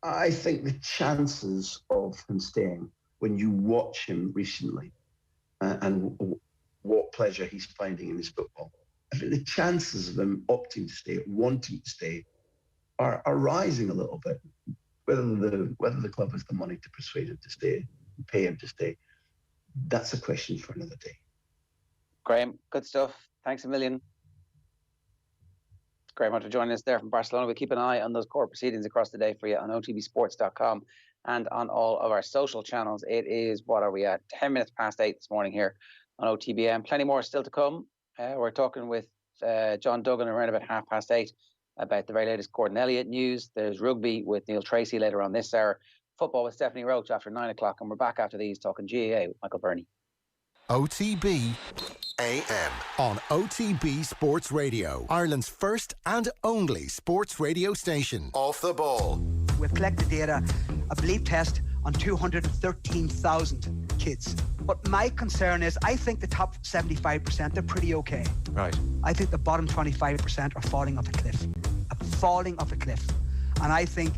I think the chances of him staying, when you watch him recently, and what pleasure he's finding in his football, I think the chances of him opting to stay, wanting to stay, are rising a little bit. Whether the club has the money to persuade him to stay, pay him to stay, that's a question for another day. Graham, good stuff. Thanks a million. Graham Hunter joining us there from Barcelona. We'll keep an eye on those court proceedings across the day for you on otbsports.com and on all of our social channels. It is, what are we at? 10 minutes past 8 this morning here on OTBAM. Plenty more still to come. We're talking with John Duggan around about 8:30 about the very latest Gordon Elliott news. There's rugby with Neil Treacy later on this hour. football with Stephanie Roche after 9 o'clock, and we're back after these talking GAA with Michael Verney. OTB AM on OTB Sports Radio, Ireland's first and only sports radio station. Off the ball. We've collected data, a belief test on 213,000 kids. But my concern is, I think the top 75%, they're pretty okay. Right. I think the bottom 25% are falling off a cliff. Falling off a cliff. And I think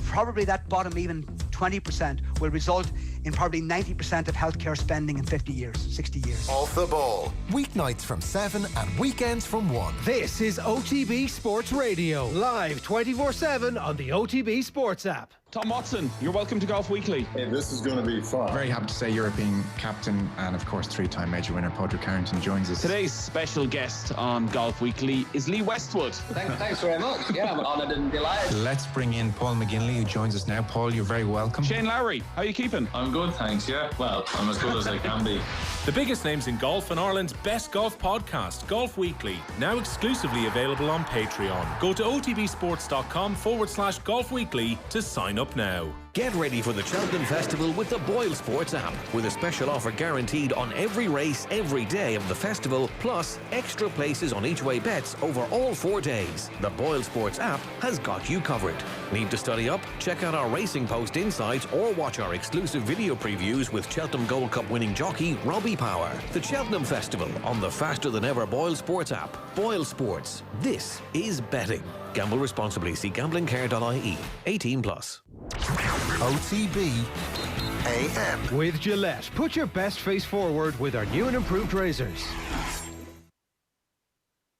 probably that bottom even 20% will result in probably 90% of healthcare spending in 50 years, 60 years. Off the ball. Weeknights from 7 and weekends from 1. This is OTB Sports Radio, live 24/7 on the OTB Sports app. Tom Watson, you're welcome to Golf Weekly. Hey, this is going to be fun. Very happy to say European captain and, of course, 3-time major winner Padraig Carrington joins us. Today's special guest on Golf Weekly is Lee Westwood. Thanks very much. Yeah, I'm honoured and delighted. Let's bring in Paul McGinley, who joins us now. Paul, you're very welcome. Shane Lowry, how are you keeping? I'm good, thanks, yeah. Well, I'm as good as I can be. The biggest names in golf and Ireland's best golf podcast, Golf Weekly, now exclusively available on Patreon. Go to otbsports.com/Golf Weekly to sign up now. Get ready for the Cheltenham Festival with the Boyle Sports app, with a special offer guaranteed on every race, every day of the festival, plus extra places on each way bets over all 4 days. The Boyle Sports app has got you covered. Need to study up? Check out our Racing Post insights or watch our exclusive video previews with Cheltenham Gold Cup winning jockey Robbie Power. The Cheltenham Festival on the faster than ever Boyle Sports app. Boyle Sports. This is betting. Gamble responsibly. See gamblingcare.ie. 18+. OTB AM. With Gillette, put your best face forward with our new and improved razors.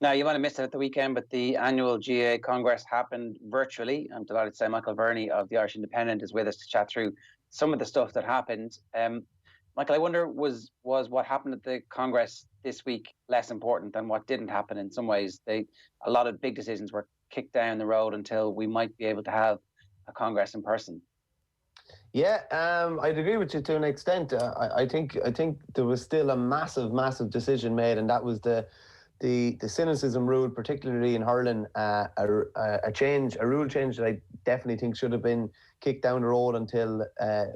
Now, you might have missed it at the weekend, but the annual GAA Congress happened virtually. I'm delighted to say Michael Verney of the Irish Independent is with us to chat through some of the stuff that happened. Michael, I wonder, was what happened at the Congress this week less important than what didn't happen in some ways? A lot of big decisions were kicked down the road until we might be able to have a Congress in person. Yeah, I'd agree with you to an extent. I think there was still a massive decision made, and that was the cynicism rule, particularly in hurling. A rule change that I definitely think should have been kicked down the road until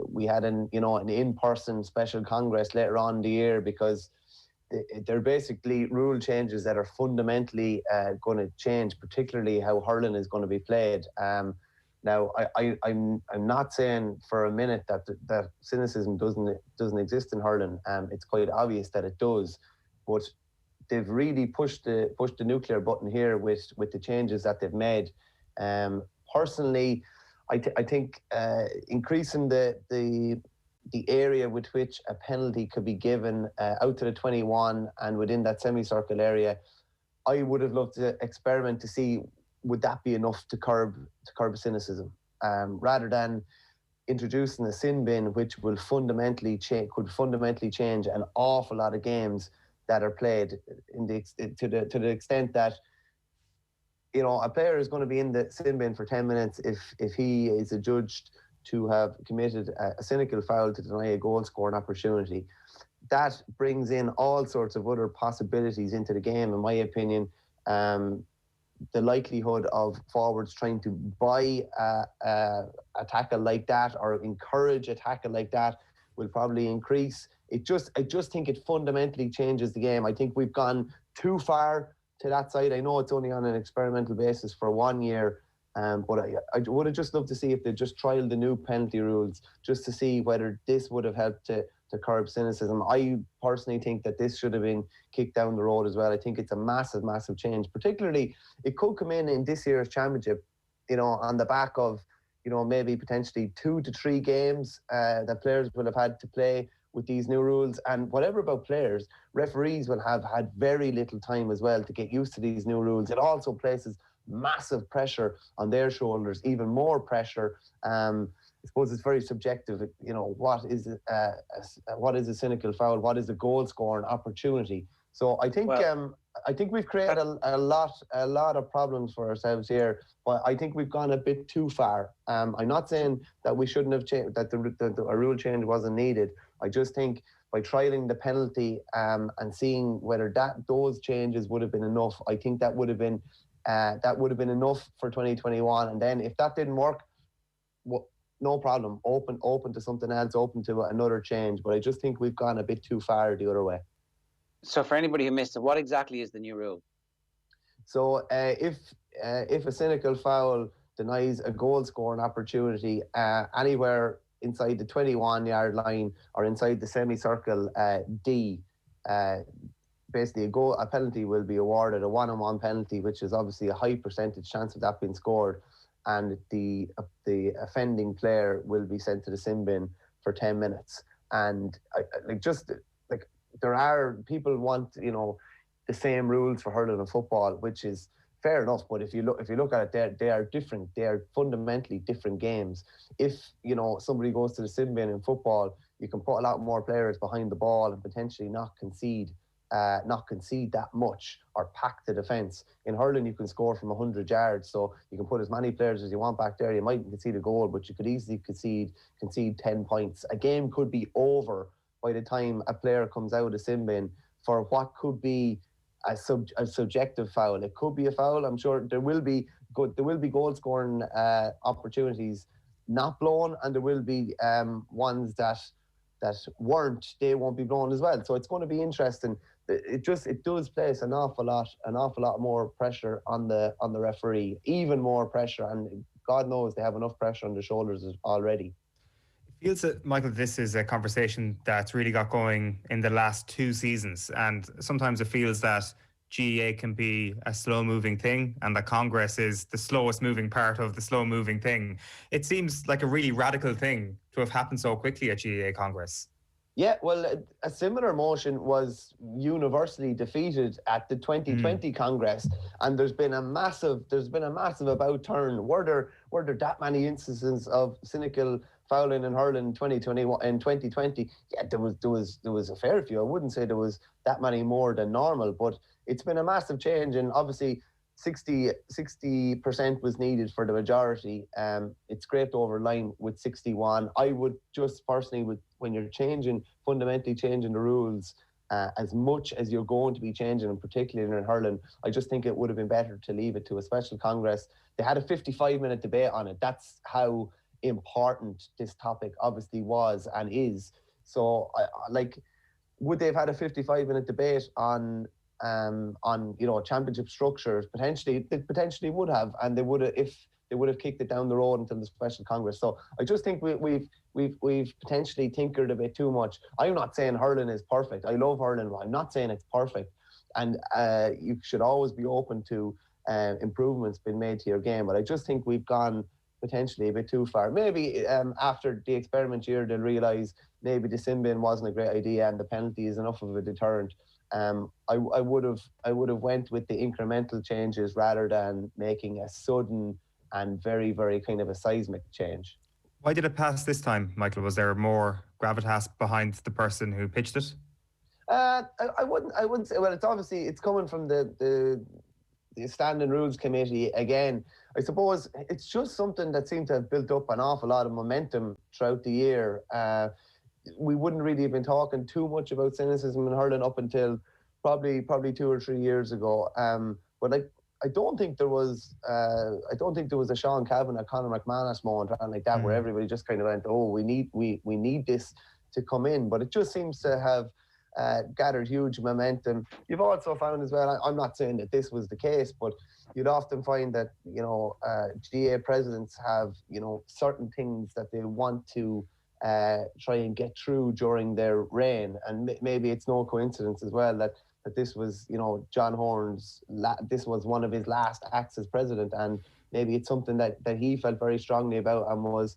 we had an in-person special Congress later on in the year, because they're basically rule changes that are fundamentally going to change, particularly how hurling is going to be played. Now, I'm not saying for a minute that cynicism doesn't exist in hurling. It's quite obvious that it does, but they've really pushed the nuclear button here with the changes that they've made. Personally, I think increasing the area with which a penalty could be given out to the 21 and within that semicircle area, I would have loved to experiment to see, would that be enough to curb cynicism, rather than introducing a sin bin, which could fundamentally change an awful lot of games that are played to the extent that, you know, a player is going to be in the sin bin for 10 minutes if he is adjudged to have committed a cynical foul to deny a goal scoring opportunity. That brings in all sorts of other possibilities into the game, in my opinion. The likelihood of forwards trying to buy a tackle like that or encourage a tackle like that will probably increase. I just think it fundamentally changes the game. I think we've gone too far to that side. I know it's only on an experimental basis for 1 year, but I would have just loved to see if they just trialed the new penalty rules just to see whether this would have helped to curb cynicism. I personally think that this should have been kicked down the road as well. I think it's a massive change. Particularly, it could come in this year's championship, you know, on the back of, you know, maybe potentially 2 to 3 games that players will have had to play with these new rules. And whatever about players, referees will have had very little time as well to get used to these new rules. It also places massive pressure on their shoulders, even more pressure. I suppose it's very subjective, you know, what is a cynical foul? What is a goal scoring opportunity? So I think we've created a lot of problems for ourselves here, but I think we've gone a bit too far. I'm not saying that we shouldn't have changed, that a rule change wasn't needed. I just think by trialing the penalty and seeing whether those changes would have been enough, I think that would have been enough for 2021. And then if that didn't work, no problem, open to something else, open to another change. But I just think we've gone a bit too far the other way. So for anybody who missed it, what exactly is the new rule? So if a cynical foul denies a goal scoring opportunity anywhere inside the 21-yard line or inside the semicircle D, basically a penalty will be awarded, a one-on-one penalty, which is obviously a high percentage chance of that being scored, and the offending player will be sent to the sin bin for 10 minutes. And there are people want, you know, the same rules for hurling and football, which is fair enough. But if you look at it, they are different. They are fundamentally different games. If, you know, somebody goes to the sin bin in football, you can put a lot more players behind the ball and potentially not concede that much or pack the defence. In hurling, you can score from 100 yards, so you can put as many players as you want back there. You might concede a goal, but you could easily concede 10 points. A game could be over by the time a player comes out of the sin bin for what could be a subjective foul. It could be a foul. I'm sure there will be goal scoring opportunities not blown, and there will be ones that they won't be blown as well. So it's going to be interesting. It does place an awful lot more pressure on the referee, even more pressure, and God knows they have enough pressure on their shoulders already. It feels that, Michael, this is a conversation that's really got going in the last 2 seasons, and sometimes it feels that GAA can be a slow-moving thing and that Congress is the slowest moving part of the slow-moving thing. It seems like a really radical thing to have happened so quickly at GAA Congress. Yeah, well, a similar motion was universally defeated at the 2020 Congress, and there's been a massive about turn. Were there that many instances of cynical fouling and hurling in 2020? Yeah, there was a fair few. I wouldn't say there was that many more than normal, but it's been a massive change, and obviously 60% was needed for the majority. It scraped over line with 61. I would just personally, when you're fundamentally changing the rules, as much as you're going to be changing, and particularly in hurling, I just think it would have been better to leave it to a special Congress. They had a 55-minute debate on it. That's how important this topic obviously was and is. So, would they have had a 55-minute debate on championship structures? They potentially would have, and they would have if they would have kicked it down the road until the special Congress. So I just think we've potentially tinkered a bit too much. I'm not saying hurling is perfect. I love hurling, but I'm not saying it's perfect. And you should always be open to improvements being made to your game. But I just think we've gone potentially a bit too far. Maybe after the experiment year, they'll realise maybe the sin bin wasn't a great idea and the penalty is enough of a deterrent. I would have went with the incremental changes rather than making a sudden and very, very kind of a seismic change. Why did it pass this time, Michael? Was there more gravitas behind the person who pitched it? I wouldn't say. Well, it's coming from the Standing Rules Committee again. I suppose it's just something that seemed to have built up an awful lot of momentum throughout the year. We wouldn't really have been talking too much about cynicism in hurling up until probably 2 or 3 years ago. But I don't think there was a Sean Cavan, Conor McManus moment or anything like that, where everybody just kind of went, "Oh, we need this to come in." But it just seems to have gathered huge momentum. You've also found as well, I'm not saying that this was the case, but you'd often find that GAA presidents have certain things that they want to try and get through during their reign, and maybe it's no coincidence as well that this was John Horne's this was one of his last acts as president, and maybe it's something that he felt very strongly about and was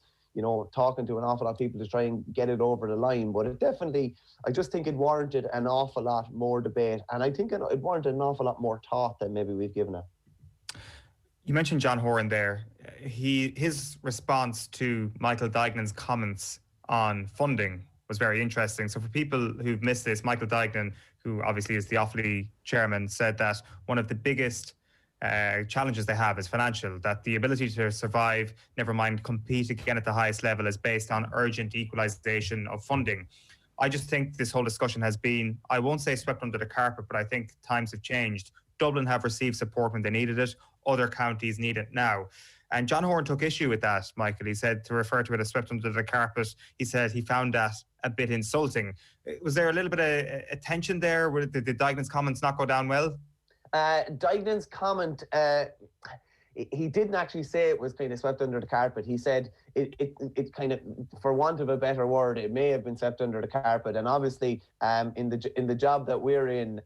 talking to an awful lot of people to try and get it over the line. But I just think it warranted an awful lot more debate, and I think it warranted an awful lot more thought than maybe we've given it. You mentioned John Horan there. His response to Michael Duignan's comments on funding was very interesting. So for people who've missed this, Michael Duggan, who obviously is the Offaly chairman, said that one of the biggest challenges they have is financial, that the ability to survive, never mind compete again at the highest level, is based on urgent equalisation of funding. I just think this whole discussion has been, I won't say swept under the carpet, but I think times have changed. Dublin have received support when they needed it. Other counties need it now. And John Horan took issue with that, Michael. He said to refer to it as swept under the carpet. He said he found that a bit insulting. Was there a little bit of a tension there? Did Dugan's comments not go down well? Dugan's comment, he didn't actually say it was kind of swept under the carpet. He said it kind of, for want of a better word, it may have been swept under the carpet. And obviously, in the job that we're in,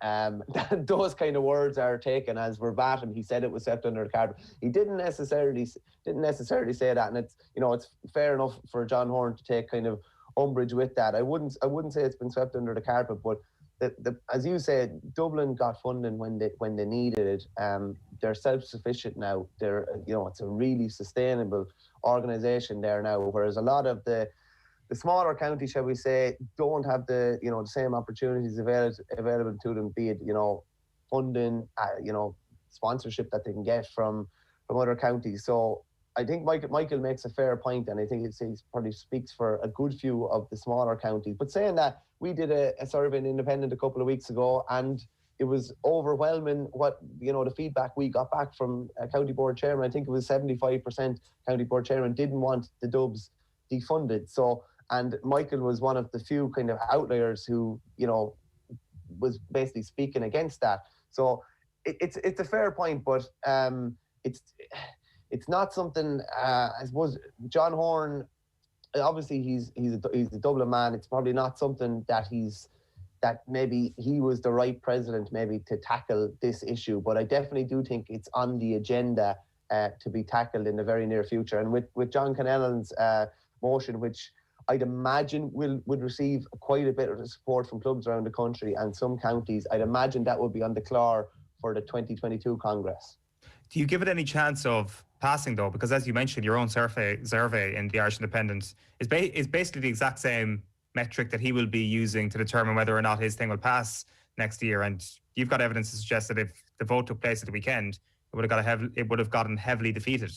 those kind of words are taken as verbatim. He said it was swept under the carpet. He didn't necessarily say that, and it's fair enough for John Horan to take kind of umbrage with that. I wouldn't say it's been swept under the carpet, but as you said, Dublin got funding when they needed it. They're self-sufficient now. It's a really sustainable organisation there now. Whereas a lot of the smaller counties, shall we say, don't have the same opportunities available to them. Be it funding, sponsorship that they can get from other counties. So I think Michael makes a fair point, and I think he probably speaks for a good few of the smaller counties. But saying that, we did a survey in Independent a couple of weeks ago, and it was overwhelming what the feedback we got back from a county board chairman. I think it was 75% county board chairman didn't want the Dubs defunded. So, and Michael was one of the few kind of outliers who was basically speaking against that. So it's a fair point, but it's not something. I suppose John Horan, obviously he's a Dublin man. It's probably not something that maybe he was the right president maybe to tackle this issue. But I definitely do think it's on the agenda to be tackled in the very near future. And with John Connellan's motion, which I'd imagine would receive quite a bit of support from clubs around the country and some counties, I'd imagine that would be on the clár for the 2022 Congress. Do you give it any chance of passing, though? Because as you mentioned, your own survey in the Irish Independent is basically the exact same metric that he will be using to determine whether or not his thing will pass next year. And you've got evidence to suggest that if the vote took place at the weekend, it would have gotten heavily defeated.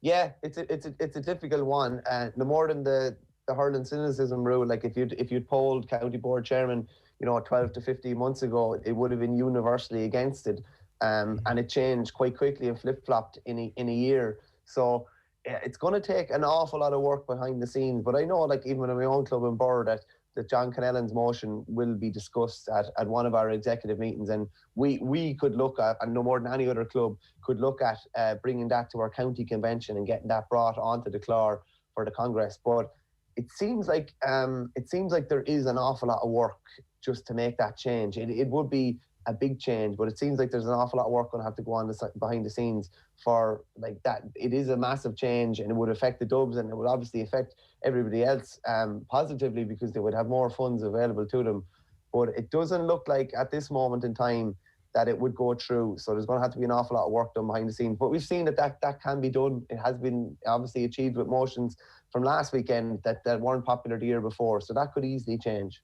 Yeah, it's a difficult one. No more than the hurling cynicism rule. Like if you'd polled county board chairman, 12 to 15 months ago, it would have been universally against it. And it changed quite quickly and flip-flopped in a year. So it's going to take an awful lot of work behind the scenes. But I know, like even in my own club in Borough, that John Connellan's motion will be discussed at one of our executive meetings. And we could look at, and no more than any other club, could look at bringing that to our county convention and getting that brought onto the clár for the Congress. But it seems like there is an awful lot of work just to make that change. It would be a big change, but it seems like there's an awful lot of work going to have to go on behind the scenes for like that. It is a massive change, and it would affect the Dubs, and it would obviously affect everybody else positively because they would have more funds available to them. But it doesn't look like at this moment in time that it would go through. So there's going to have to be an awful lot of work done behind the scenes. But we've seen that can be done. It has been obviously achieved with motions from last weekend that weren't popular the year before. So that could easily change.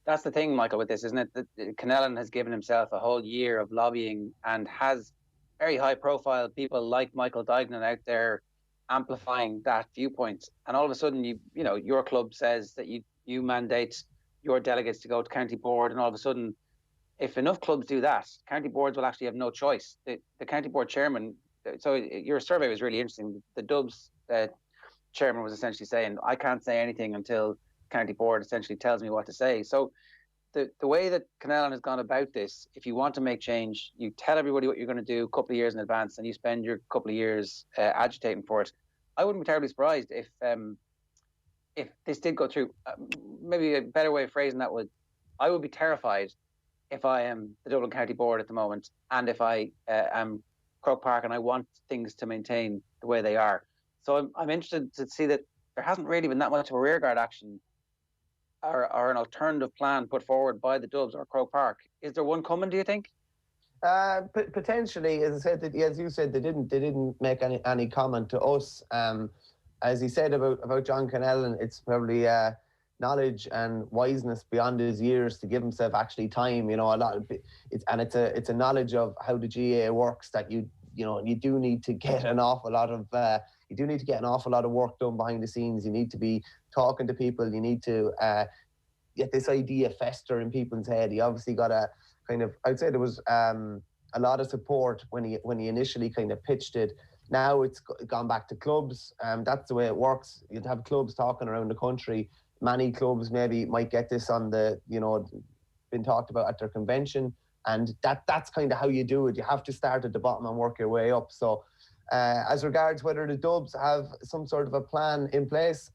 That's the thing, Michael, with this, isn't it? That Connellan has given himself a whole year of lobbying and has very high-profile people like Michael Duggan out there amplifying that viewpoint. And all of a sudden, your club says that you mandate your delegates to go to county board, and all of a sudden, if enough clubs do that, county boards will actually have no choice. The county board chairman. So your survey was really interesting. The Dubs chairman was essentially saying, "I can't say anything until county board essentially tells me what to say." So the way that Connellan has gone about this, if you want to make change, you tell everybody what you're going to do a couple of years in advance, and you spend your couple of years agitating for it. I wouldn't be terribly surprised if this did go through. Maybe a better way of phrasing that I would be terrified if I am the Dublin County Board at the moment, and if I am Croke Park and I want things to maintain the way they are. So I'm interested to see that there hasn't really been that much of a rearguard action or an alternative plan put forward by the Dubs or Croke Park. Is there one coming, do you think? Potentially, as you said, they didn't make any comment to us. As he said about John Connellan, it's probably knowledge and wiseness beyond his years to give himself actually time. It's a knowledge of how the GAA works that you do need to get an awful lot of work done behind the scenes. You need to be talking to people. You need to get this idea fester in people's head. He obviously got a kind of, I'd say there was a lot of support when he initially kind of pitched it. Now it's gone back to clubs. That's the way it works. You'd have clubs talking around the country. Many clubs maybe might get this on the, been talked about at their convention. And that's kind of how you do it. You have to start at the bottom and work your way up. So as regards whether the Dubs have some sort of a plan in place,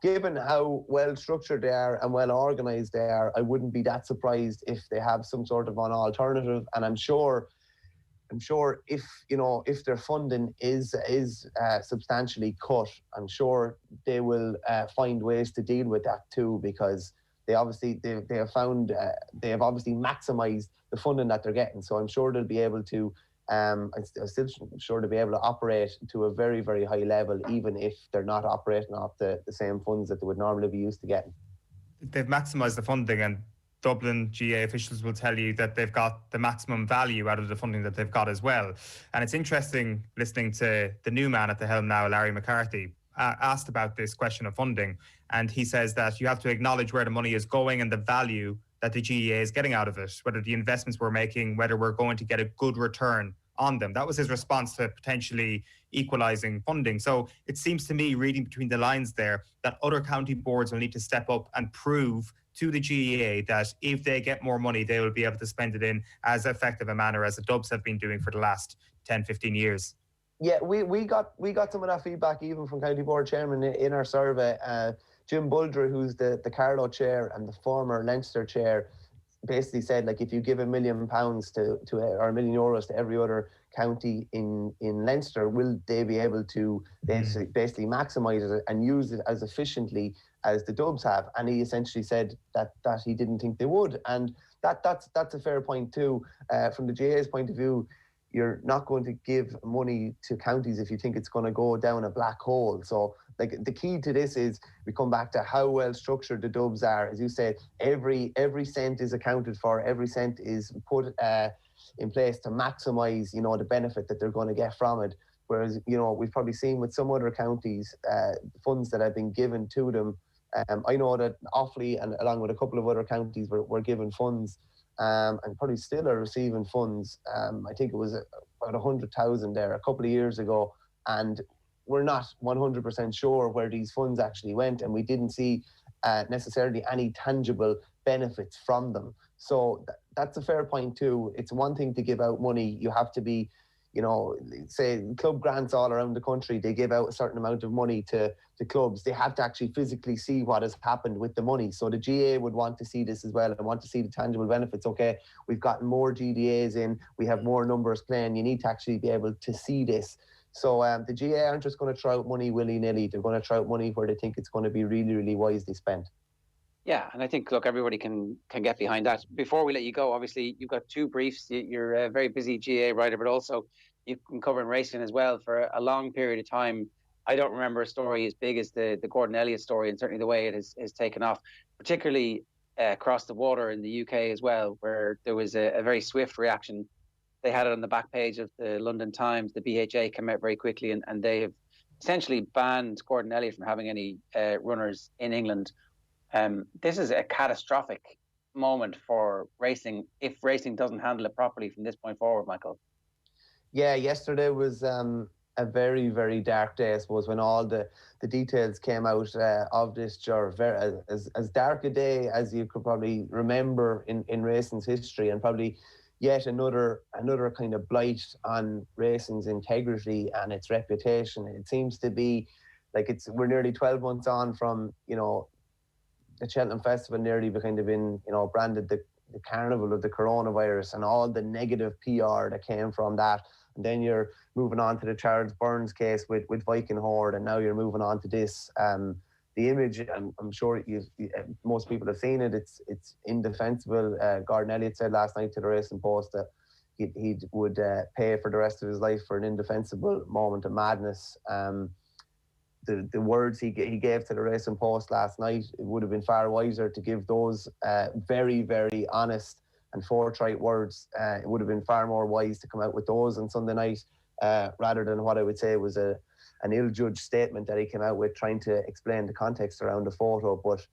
given how well structured they are and well organised they are, I wouldn't be that surprised if they have some sort of an alternative. And I'm sure if their funding is substantially cut, I'm sure they will find ways to deal with that too, because they have obviously maximised the funding that they're getting. So I'm sure they'll be able to. I'm still sure to be able to operate to a very, very high level, even if they're not operating off the same funds that they would normally be used to getting. They've maximised the funding, and Dublin GAA officials will tell you that they've got the maximum value out of the funding that they've got as well. And it's interesting listening to the new man at the helm now, Larry McCarthy, asked about this question of funding. And he says that you have to acknowledge where the money is going and the value that the GAA is getting out of it, whether the investments we're making, whether we're going to get a good return on them. That was his response to potentially equalising funding. So it seems to me, reading between the lines there, that other county boards will need to step up and prove to the GAA that if they get more money, they will be able to spend it in as effective a manner as the Dubs have been doing for the last 10, 15 years. Yeah, we got some of that feedback even from County Board Chairman in our survey. Jim Buldry, who's the Carlow chair and the former Leinster chair, basically said, like, if you give £1 million to or €1 million to every other county in Leinster, will they be able to basically maximise it and use it as efficiently as the Dubs have? And he essentially said that he didn't think they would, and that's a fair point too. From the GAA's point of view, you're not going to give money to counties if you think it's going to go down a black hole. So, like, the key to this is we come back to how well structured the Dubs are. As you said, every cent is accounted for, every cent is put in place to maximise, the benefit that they're going to get from it. Whereas, we've probably seen with some other counties, funds that have been given to them. I know that Offaly, and along with a couple of other counties, were given funds and probably still are receiving funds. I think it was about 100,000 there a couple of years ago, and we're not 100% sure where these funds actually went, and we didn't see necessarily any tangible benefits from them. So that's a fair point too. It's one thing to give out money. You have to be, say club grants all around the country, they give out a certain amount of money to clubs. They have to actually physically see what has happened with the money. So the GAA would want to see this as well and want to see the tangible benefits. Okay, we've gotten more GDAs in, we have more numbers playing. You need to actually be able to see this. So the GAA aren't just going to throw out money willy-nilly. They're going to throw out money where they think it's going to be really, really wisely spent. Yeah, and I think, look, everybody can get behind that. Before we let you go, obviously, you've got two briefs. You're a very busy GAA writer, but also you've been covering racing as well for a long period of time. I don't remember a story as big as the Gordon Elliott story, and certainly the way it has taken off, particularly across the water in the UK as well, where there was a very swift reaction. They had it on the back page of the London Times. The BHA came out very quickly, and they have essentially banned Gordon Elliott from having any runners in England. This is a catastrophic moment for racing if racing doesn't handle it properly from this point forward, Michael. Yeah, yesterday was a very, very dark day, I suppose, when all the details came out of this, Ger. As dark a day as you could probably remember in racing's history, and probably yet another kind of blight on racing's integrity and its reputation. It seems to be like we're nearly 12 months on from, the Cheltenham Festival nearly kind of been, branded the carnival of the coronavirus and all the negative PR that came from that. And then you're moving on to the Charles Burns case with Viking Horde, and now you're moving on to this. The image, I'm sure most people have seen it, it's indefensible. Gordon Elliott said last night to the Racing Post that he would pay for the rest of his life for an indefensible moment of madness. The words he gave to the Racing Post last night, it would have been far wiser to give those very, very honest and forthright words. It would have been far more wise to come out with those on Sunday night rather than what I would say was an ill-judged statement that he came out with, trying to explain the context around the photo. But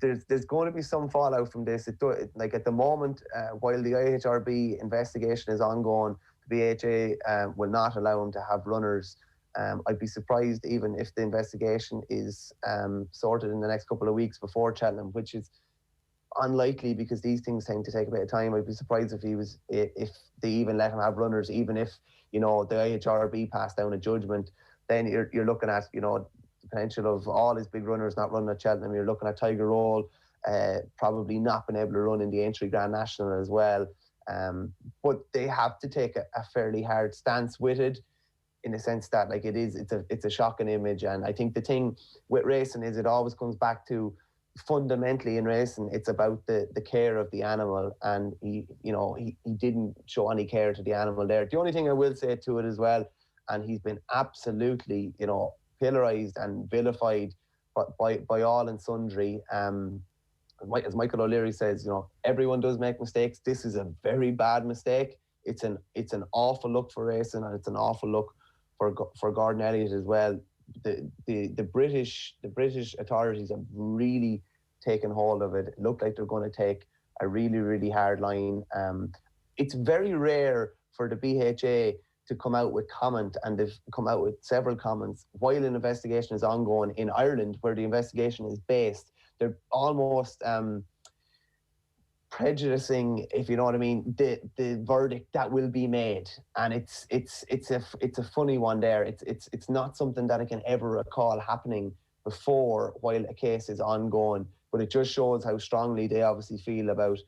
there's going to be some fallout from this. Like at the moment, while the IHRB investigation is ongoing, the BHA will not allow him to have runners. I'd be surprised even if the investigation is sorted in the next couple of weeks before Cheltenham, which is unlikely because these things tend to take a bit of time. I'd be surprised if they even let him have runners, even if, you know, the IHRB passed down a judgment. Then you're looking at, you know, the potential of all his big runners not running at Cheltenham. You're looking at Tiger Roll probably not being able to run in the Aintree Grand National as well. But they have to take a fairly hard stance with it, in the sense that, like, it's a shocking image. And I think the thing with racing is it always comes back to, fundamentally in racing, it's about the care of the animal, and he didn't show any care to the animal there. The only thing I will say to it as well, and he's been absolutely, you know, pillarized and vilified by all and sundry. As Michael O'Leary says, you know, everyone does make mistakes. This is a very bad mistake. It's an awful look for racing, and it's an awful look for Gordon Elliott as well. The British authorities have really taken hold of it. It looked like they're going to take a really, really hard line. It's very rare for the BHA to come out with comment, and they've come out with several comments while an investigation is ongoing in Ireland, where the investigation is based. They're almost prejudicing, if you know what I mean, the verdict that will be made, and it's a funny one there. It's not something that I can ever recall happening before while a case is ongoing, but it just shows how strongly they obviously feel about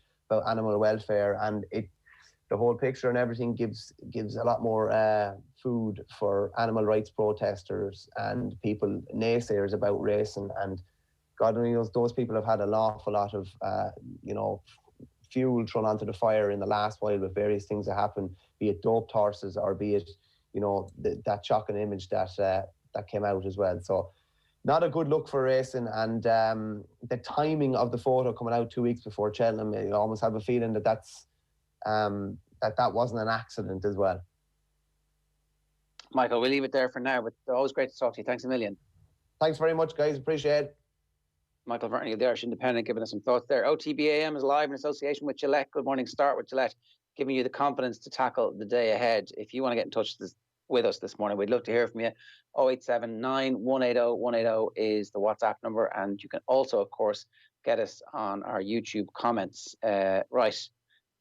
animal welfare, and the whole picture and everything gives a lot more food for animal rights protesters and people, naysayers about racing. And God knows those people have had an awful lot of fuel thrown onto the fire in the last while with various things that happen, be it doped horses or be it, you know, that shocking image that came out as well. So not a good look for racing, and the timing of the photo coming out 2 weeks before Cheltenham, you almost have a feeling that that wasn't an accident as well. Michael, we'll leave it there for now, but always great to talk to you. Thanks a million. Thanks very much, guys. Appreciate it. Michael Verney, the Irish Independent, giving us some thoughts there. OTB AM is live in association with Gillette. Good morning, start with Gillette, giving you the confidence to tackle the day ahead. If you want to get in touch with us this morning, we'd love to hear from you. 0879 180 180 is the WhatsApp number, and you can also, of course, get us on our YouTube comments. Right,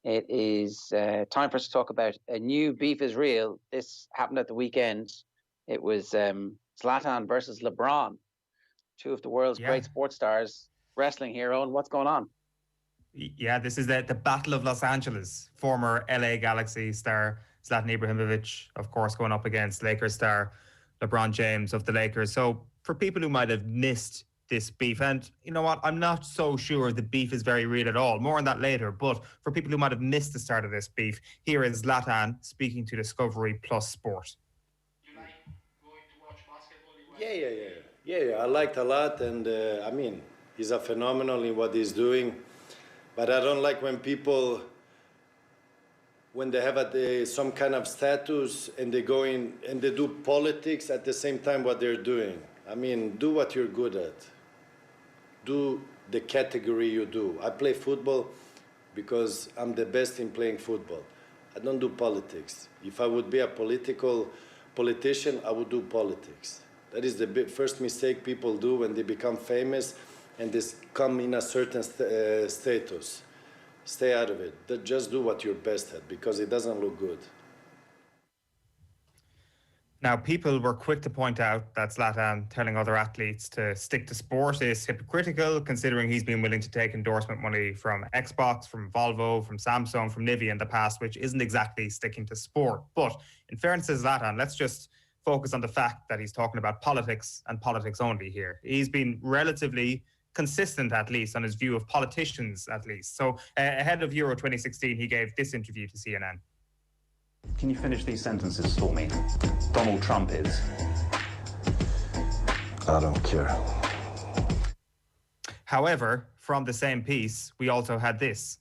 it is time for us to talk about a new beef is real. This happened at the weekend. It was Zlatan versus Lebron, two of the world's great sports stars wrestling here. Owen, what's going on? Yeah, this is the Battle of Los Angeles. Former LA Galaxy star Zlatan Ibrahimovic, of course, going up against Lakers star LeBron James of the Lakers. So for people who might have missed this beef, and you know what, I'm not so sure the beef is very real at all. More on that later. But for people who might have missed the start of this beef, here is Zlatan speaking to Discovery Plus Sport. You like going to watch basketball? Yeah, I liked a lot, and I mean, he's a phenomenal in what he's doing. But I don't like when people, when they have some kind of status and they go in and they do politics at the same time what they're doing. I mean, do what you're good at. Do the category you do. I play football because I'm the best in playing football. I don't do politics. If I would be a politician, I would do politics. That is the first mistake people do when they become famous and they come in a certain status. Stay out of it. Just do what you're best at, because it doesn't look good. Now, people were quick to point out that Zlatan telling other athletes to stick to sport is hypocritical, considering he's been willing to take endorsement money from Xbox, from Volvo, from Samsung, from Nivea in the past, which isn't exactly sticking to sport. But in fairness to Zlatan, let's just focus on the fact that he's talking about politics and politics only here. He's been relatively consistent, at least, on his view of politicians, at least. So ahead of Euro 2016, he gave this interview to CNN. Can you finish these sentences for me? Donald Trump is. I don't care. However, from the same piece, we also had this.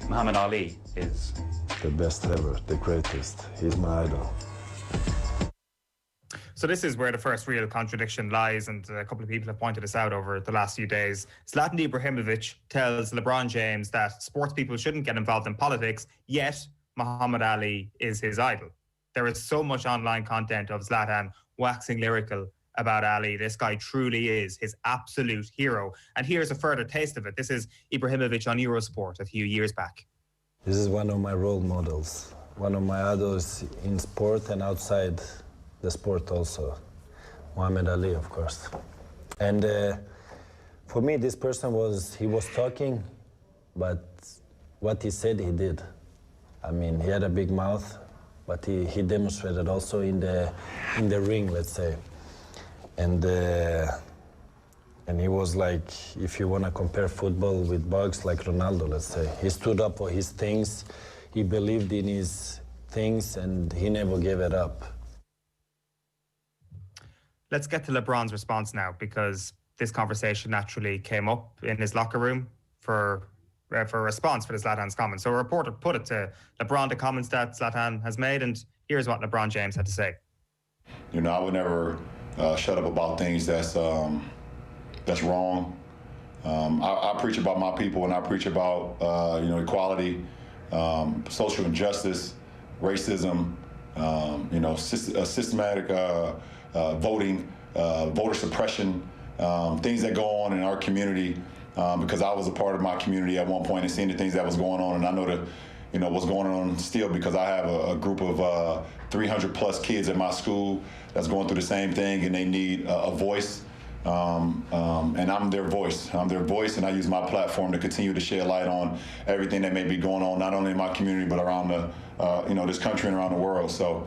Muhammad Ali is. The best ever, the greatest. He's my idol. So this is where the first real contradiction lies, and a couple of people have pointed this out over the last few days. Zlatan Ibrahimovic tells LeBron James that sports people shouldn't get involved in politics, yet Muhammad Ali is his idol. There is so much online content of Zlatan waxing lyrical about Ali. This guy truly is his absolute hero. And here's a further taste of it. This is Ibrahimovic on Eurosport a few years back. This is one of my role models, one of my idols in sport and outside the sport also. Muhammad Ali, of course. And for me, this person he was talking, but what he said, he did. I mean, he had a big mouth, but he demonstrated also in the ring, let's say. And he was like, if you want to compare football with bugs, like Ronaldo, let's say. He stood up for his things, he believed in his things, and he never gave it up. Let's get to LeBron's response now, because this conversation naturally came up in his locker room for a response for the Zlatan's comments. So a reporter put it to LeBron, the comments that Zlatan has made, and here's what LeBron James had to say. You know, I would never shut up about things that's wrong. I preach about my people, and I preach about equality, social injustice, racism, systematic voting, voter suppression, things that go on in our community. Because I was a part of my community at one point and seeing the things that was going on, and I know what's going on still, because I have a group of 300 plus kids at my school that's going through the same thing, and they need a voice. And I'm their voice. I'm their voice, and I use my platform to continue to shed light on everything that may be going on, not only in my community but around this country and around the world. So,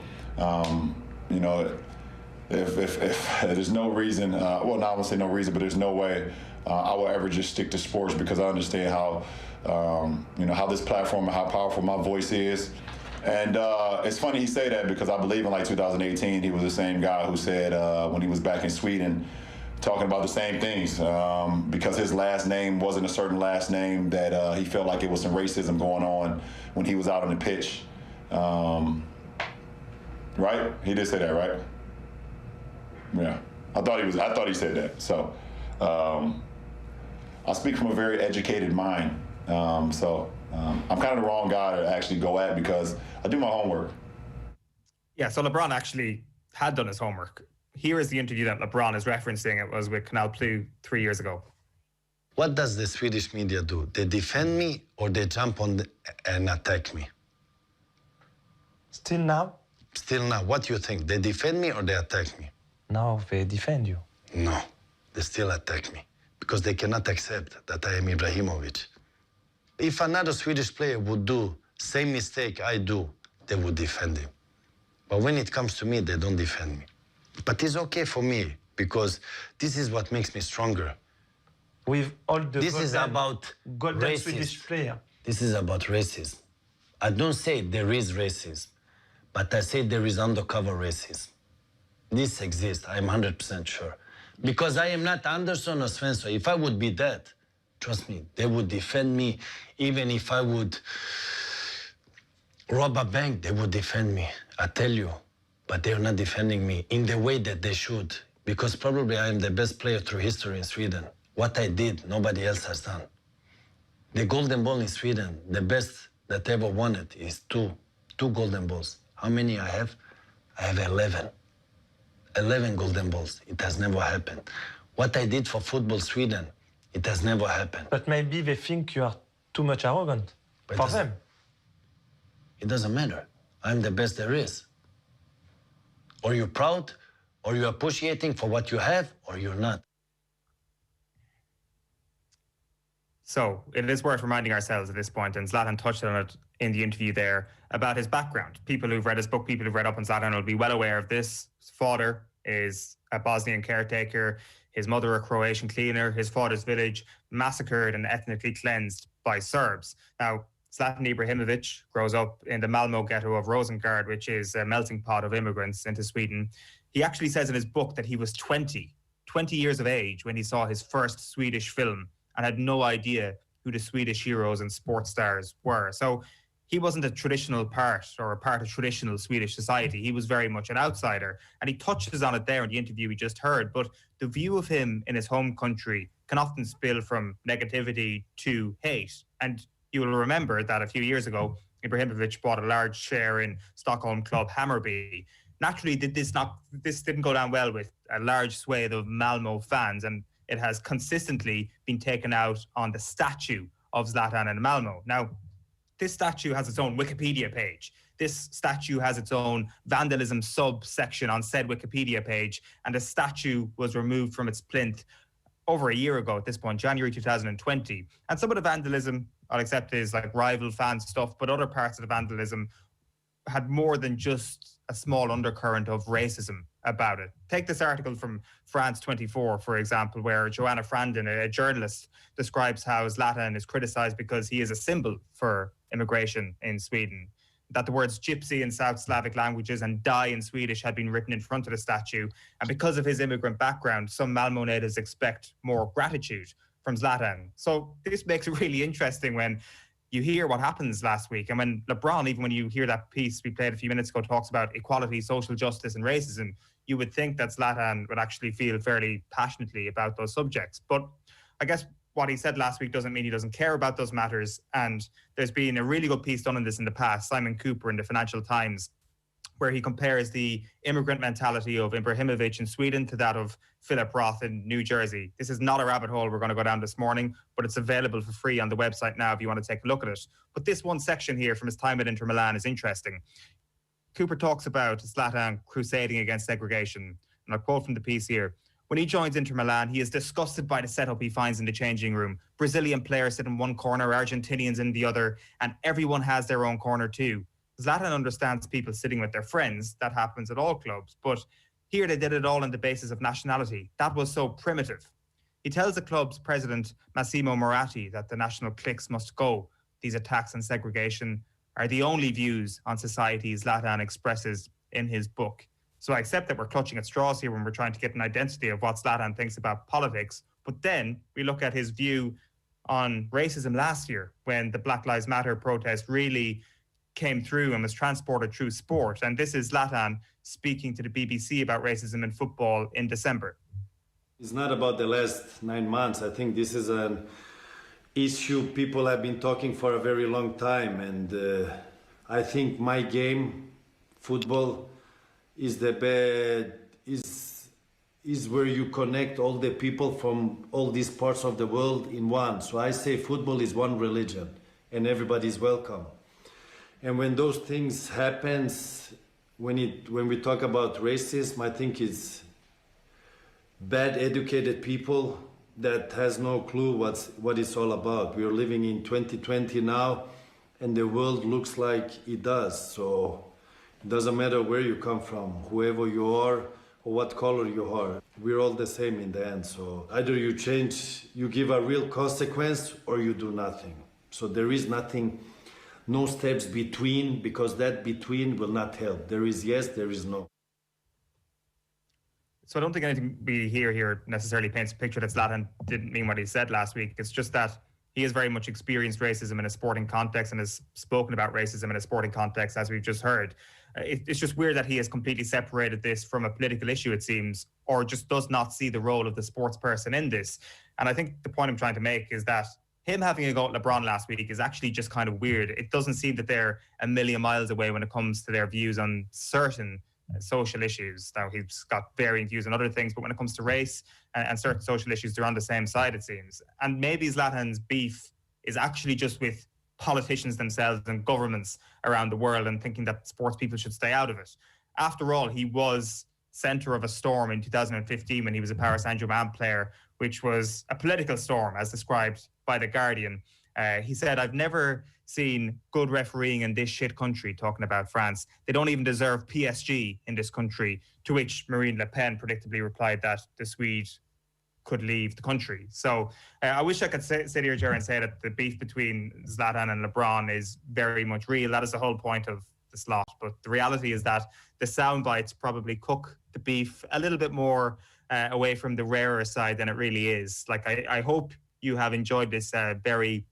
if there's no reason, well, not I won't say no reason, but there's no way I will ever just stick to sports, because I understand how this platform and how powerful my voice is. And it's funny he say that, because I believe in 2018, he was the same guy who said when he was back in Sweden, talking about the same things, because his last name wasn't a certain last name, that he felt like it was some racism going on when he was out on the pitch. Right? He did say that, right? Yeah, I thought he said that. So I speak from a very educated mind. I'm kind of the wrong guy to actually go at, because I do my homework. Yeah, so LeBron actually had done his homework. Here is the interview that LeBron is referencing. It was with Canal Plus 3 years ago. What does the Swedish media do? They defend me, or they jump on and attack me? Still now? Still now. What do you think? They defend me or they attack me? Now they defend you. No, they still attack me, because they cannot accept that I am Ibrahimovic. If another Swedish player would do same mistake I do, they would defend him. But when it comes to me, they don't defend me. But it's okay for me, because this is what makes me stronger. With all the this is about golden Swedish player. This is about racism. I don't say there is racism, but I say there is undercover racism. This exists, I'm 100% sure. Because I am not Anderson or Svensson. If I would be that, trust me, they would defend me. Even if I would rob a bank, they would defend me, I tell you. But they're not defending me in the way that they should, because probably I am the best player through history in Sweden. What I did, nobody else has done. The golden ball in Sweden, the best that ever won it is two golden balls. How many I have? I have 11. 11 golden balls. It has never happened. What I did for football Sweden, it has never happened. But maybe they think you are too much arrogant for them. It doesn't matter. I'm the best there is. Or you're proud, or you're appreciating for what you have, or you're not. So it is worth reminding ourselves at this point, and Zlatan touched on it in the interview there, about his background. People who've read his book, people who've read up on Zlatan will be well aware of this. His father is a Bosnian caretaker, his mother a Croatian cleaner, his father's village massacred and ethnically cleansed by Serbs. Now, Zlatan Ibrahimovic grows up in the Malmo ghetto of Rosengard, which is a melting pot of immigrants into Sweden. He actually says in his book that he was 20 years of age when he saw his first Swedish film and had no idea who the Swedish heroes and sports stars were. So he wasn't a traditional part or a part of traditional Swedish society. He was very much an outsider. And he touches on it there in the interview we just heard. But the view of him in his home country can often spill from negativity to hate. And you will remember that a few years ago, Ibrahimovic bought a large share in Stockholm club Hammarby. Naturally, this didn't go down well with a large swathe of Malmo fans, and it has consistently been taken out on the statue of Zlatan in Malmo. Now, this statue has its own Wikipedia page. This statue has its own vandalism subsection on said Wikipedia page, and the statue was removed from its plinth over a year ago at this point, January 2020. And some of the vandalism, I'll accept, is like rival fan stuff, but other parts of the vandalism had more than just a small undercurrent of racism about it. Take this article from France 24, for example, where Joanna Frandin, a journalist, describes how Zlatan is criticised because he is a symbol for immigration in Sweden. That the words gypsy in South Slavic languages and die in Swedish had been written in front of the statue. And because of his immigrant background, some Malmo natives expect more gratitude from Zlatan. So this makes it really interesting when you hear what happens last week. And when Lebron, even when you hear that piece we played a few minutes ago, talks about equality, social justice and racism, you would think that Zlatan would actually feel fairly passionately about those subjects. But I guess what he said last week doesn't mean he doesn't care about those matters. And there's been a really good piece done on this in the past, Simon Cooper in the Financial Times, where he compares the immigrant mentality of Ibrahimovic in Sweden to that of Philip Roth in New Jersey. This is not a rabbit hole we're going to go down this morning, but it's available for free on the website now if you want to take a look at it. But this one section here from his time at Inter Milan is interesting. Cooper talks about Zlatan crusading against segregation. And I'll quote from the piece here. When he joins Inter Milan, he is disgusted by the setup he finds in the changing room. Brazilian players sit in one corner, Argentinians in the other, and everyone has their own corner too. Zlatan understands people sitting with their friends. That happens at all clubs. But here they did it all on the basis of nationality. That was so primitive. He tells the club's president, Massimo Moratti, that the national cliques must go. These attacks on segregation are the only views on society Zlatan expresses in his book. So I accept that we're clutching at straws here when we're trying to get an identity of what Zlatan thinks about politics. But then we look at his view on racism last year when the Black Lives Matter protest really came through and was transported through sport. And this is Zlatan speaking to the BBC about racism in football in December. It's not about the last 9 months. I think this is an issue people have been talking for a very long time. And I think my game, football, is where you connect all the people from all these parts of the world in one. So I say football is one religion and everybody is welcome. And when those things happens, when we talk about racism, I think it's bad educated people that has no clue what it's all about. We are living in 2020 now, and the world looks like it does. So it doesn't matter where you come from, whoever you are, or what color you are. We're all the same in the end. So either you change, you give a real consequence, or you do nothing. So there is nothing, no steps between, because that between will not help. There is yes, there is no. So I don't think anything we hear here necessarily paints a picture that Zlatan didn't mean what he said last week. It's just that he has very much experienced racism in a sporting context and has spoken about racism in a sporting context, as we've just heard. It's just weird that he has completely separated this from a political issue, it seems, or just does not see the role of the sports person in this. And I think the point I'm trying to make is that him having a go at Lebron last week is actually just kind of weird. It doesn't seem that they're a million miles away when it comes to their views on certain social issues. Now, he's got varying views on other things, but when it comes to race and certain social issues, they're on the same side, it seems. And maybe Zlatan's beef is actually just with politicians themselves and governments around the world and thinking that sports people should stay out of it. After all, he was centre of a storm in 2015 when he was a Paris Saint-Germain player, which was a political storm, as described by The Guardian. He said, "I've never seen good refereeing in this shit country," talking about France. "They don't even deserve PSG in this country," to which Marine Le Pen predictably replied that the Swede could leave the country. So I wish I could sit here, Ger, and say that the beef between Zlatan and LeBron is very much real. That is the whole point of the slot. But the reality is that the sound bites probably cook the beef a little bit more away from the rarer side than it really is. Like, I hope you have enjoyed this very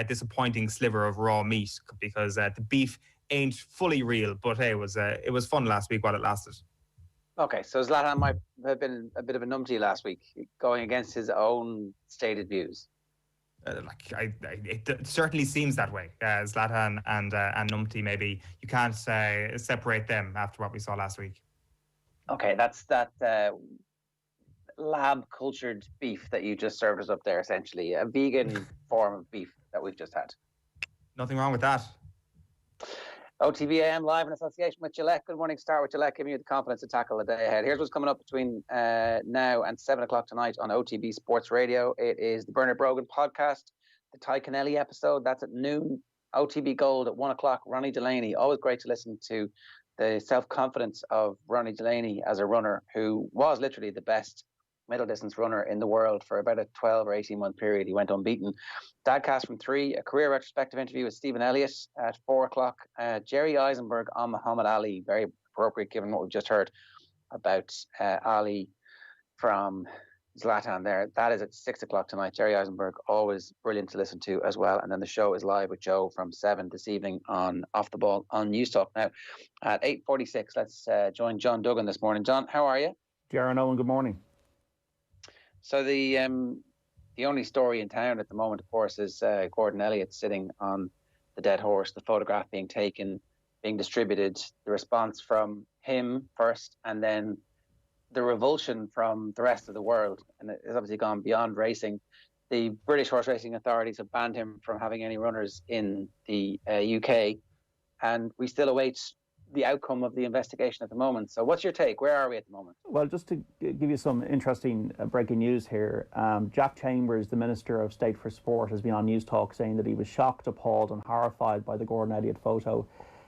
disappointing sliver of raw meat, because the beef ain't fully real. But hey, it was fun last week while it lasted. Okay, so Zlatan might have been a bit of a numpty last week, going against his own stated views. It certainly seems that way. Zlatan and Numpty, maybe you can't separate them after what we saw last week. Okay, that's that lab-cultured beef that you just served us up there, essentially. A vegan form of beef that we've just had. Nothing wrong with that. OTB AM live in association with Gillette. Good morning, start with Gillette, giving you the confidence to tackle the day ahead. Here's what's coming up between now and 7 o'clock tonight on OTB Sports Radio. It is the Bernard Brogan podcast, the Ty Connelly episode. That's at noon. OTB Gold at 1 o'clock. Ronnie Delaney. Always great to listen to the self-confidence of Ronnie Delaney as a runner who was literally the best middle distance runner in the world for about a 12 or 18 month period. He went unbeaten. Dadcast from 3, a career retrospective interview with Stephen Elliott at 4 o'clock. Jerry Eisenberg on Muhammad Ali, very appropriate given what we've just heard about Ali from Zlatan there. That is at 6 o'clock tonight. Jerry Eisenberg, always brilliant to listen to as well. And then the show is live with Joe from 7 this evening on Off the Ball on News Talk. Now at 8:46, let's join John Duggan this morning. John, how are you? Ger Eoin, good morning. So the only story in town at the moment, of course, is Gordon Elliott sitting on the dead horse, the photograph being taken, being distributed, the response from him first, and then the revulsion from the rest of the world. And it's obviously gone beyond racing. The British horse racing authorities have banned him from having any runners in the UK, and we still await the outcome of the investigation at the moment. So what's your take? Where are we at the moment? Well, just to give you some interesting breaking news here, Jack Chambers, the Minister of State for Sport, has been on News Talk saying that he was shocked, appalled and horrified by the Gordon Elliott photo.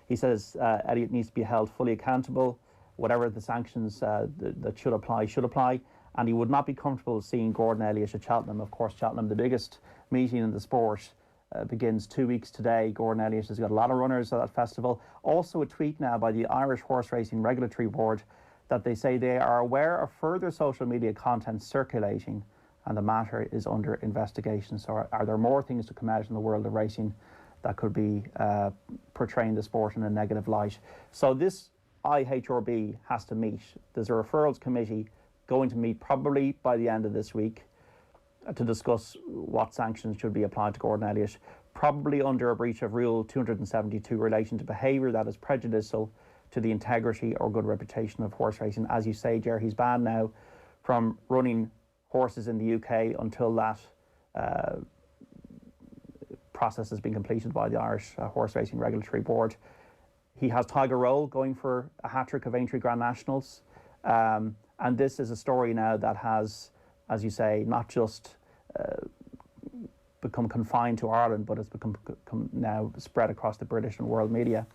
He says Elliott needs to be held fully accountable. Whatever the sanctions that should apply, and he would not be comfortable seeing Gordon Elliott at Cheltenham. Of course, Cheltenham, the biggest meeting in the sport, begins 2 weeks today. Gordon Elliott has got a lot of runners at that festival. Also a tweet now by the Irish Horse Racing Regulatory Board that they say they are aware of further social media content circulating and the matter is under investigation. So are there more things to come out in the world of racing that could be portraying the sport in a negative light? So this IHRB has to meet. There's a referrals committee going to meet probably by the end of this week to discuss what sanctions should be applied to Gordon Elliott, probably under a breach of Rule 272 relating to behaviour that is prejudicial to the integrity or good reputation of horse racing. As you say, Ger, he's banned now from running horses in the UK until that process has been completed by the Irish Horse Racing Regulatory Board. He has Tiger Roll going for a hat-trick of Aintree Grand Nationals. And this is a story now that has, as you say, not just become confined to Ireland, but it's become now spread across the British and world media.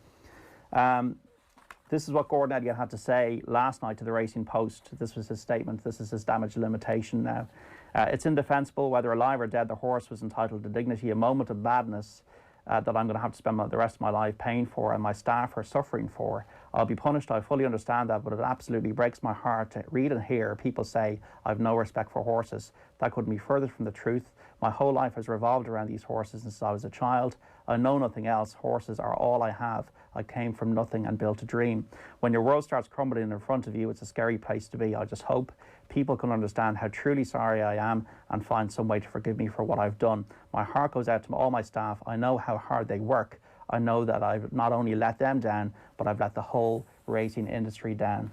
This is what Gordon Elliott had to say last night to the Racing Post. This was his statement. This is his damage limitation now. It's indefensible, whether alive or dead, the horse was entitled to dignity, a moment of madness that I'm going to have to spend the rest of my life paying for and my staff are suffering for. I'll be punished, I fully understand that, but it absolutely breaks my heart to read and hear people say I've no respect for horses. That couldn't be further from the truth. My whole life has revolved around these horses since I was a child. I know nothing else. Horses are all I have. I came from nothing and built a dream. When your world starts crumbling in front of you, it's a scary place to be. I just hope people can understand how truly sorry I am and find some way to forgive me for what I've done. My heart goes out to all my staff. I know how hard they work. I know that I've not only let them down, but I've let the whole racing industry down.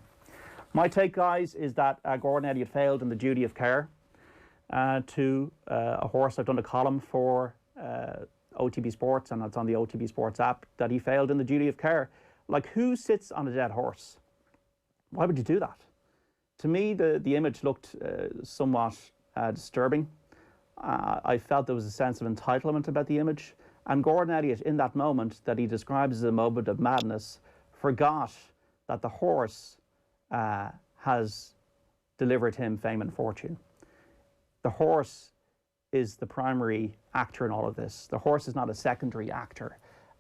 My take, guys, is that Gordon Elliott failed in the duty of care to a horse. I've done a column for OTB Sports, and it's on the OTB Sports app, that he failed in the duty of care. Like, who sits on a dead horse? Why would you do that? To me, the image looked somewhat disturbing. I felt there was a sense of entitlement about the image. And Gordon Elliott, in that moment that he describes as a moment of madness, forgot that the horse has delivered him fame and fortune. The horse is the primary actor in all of this. The horse is not a secondary actor.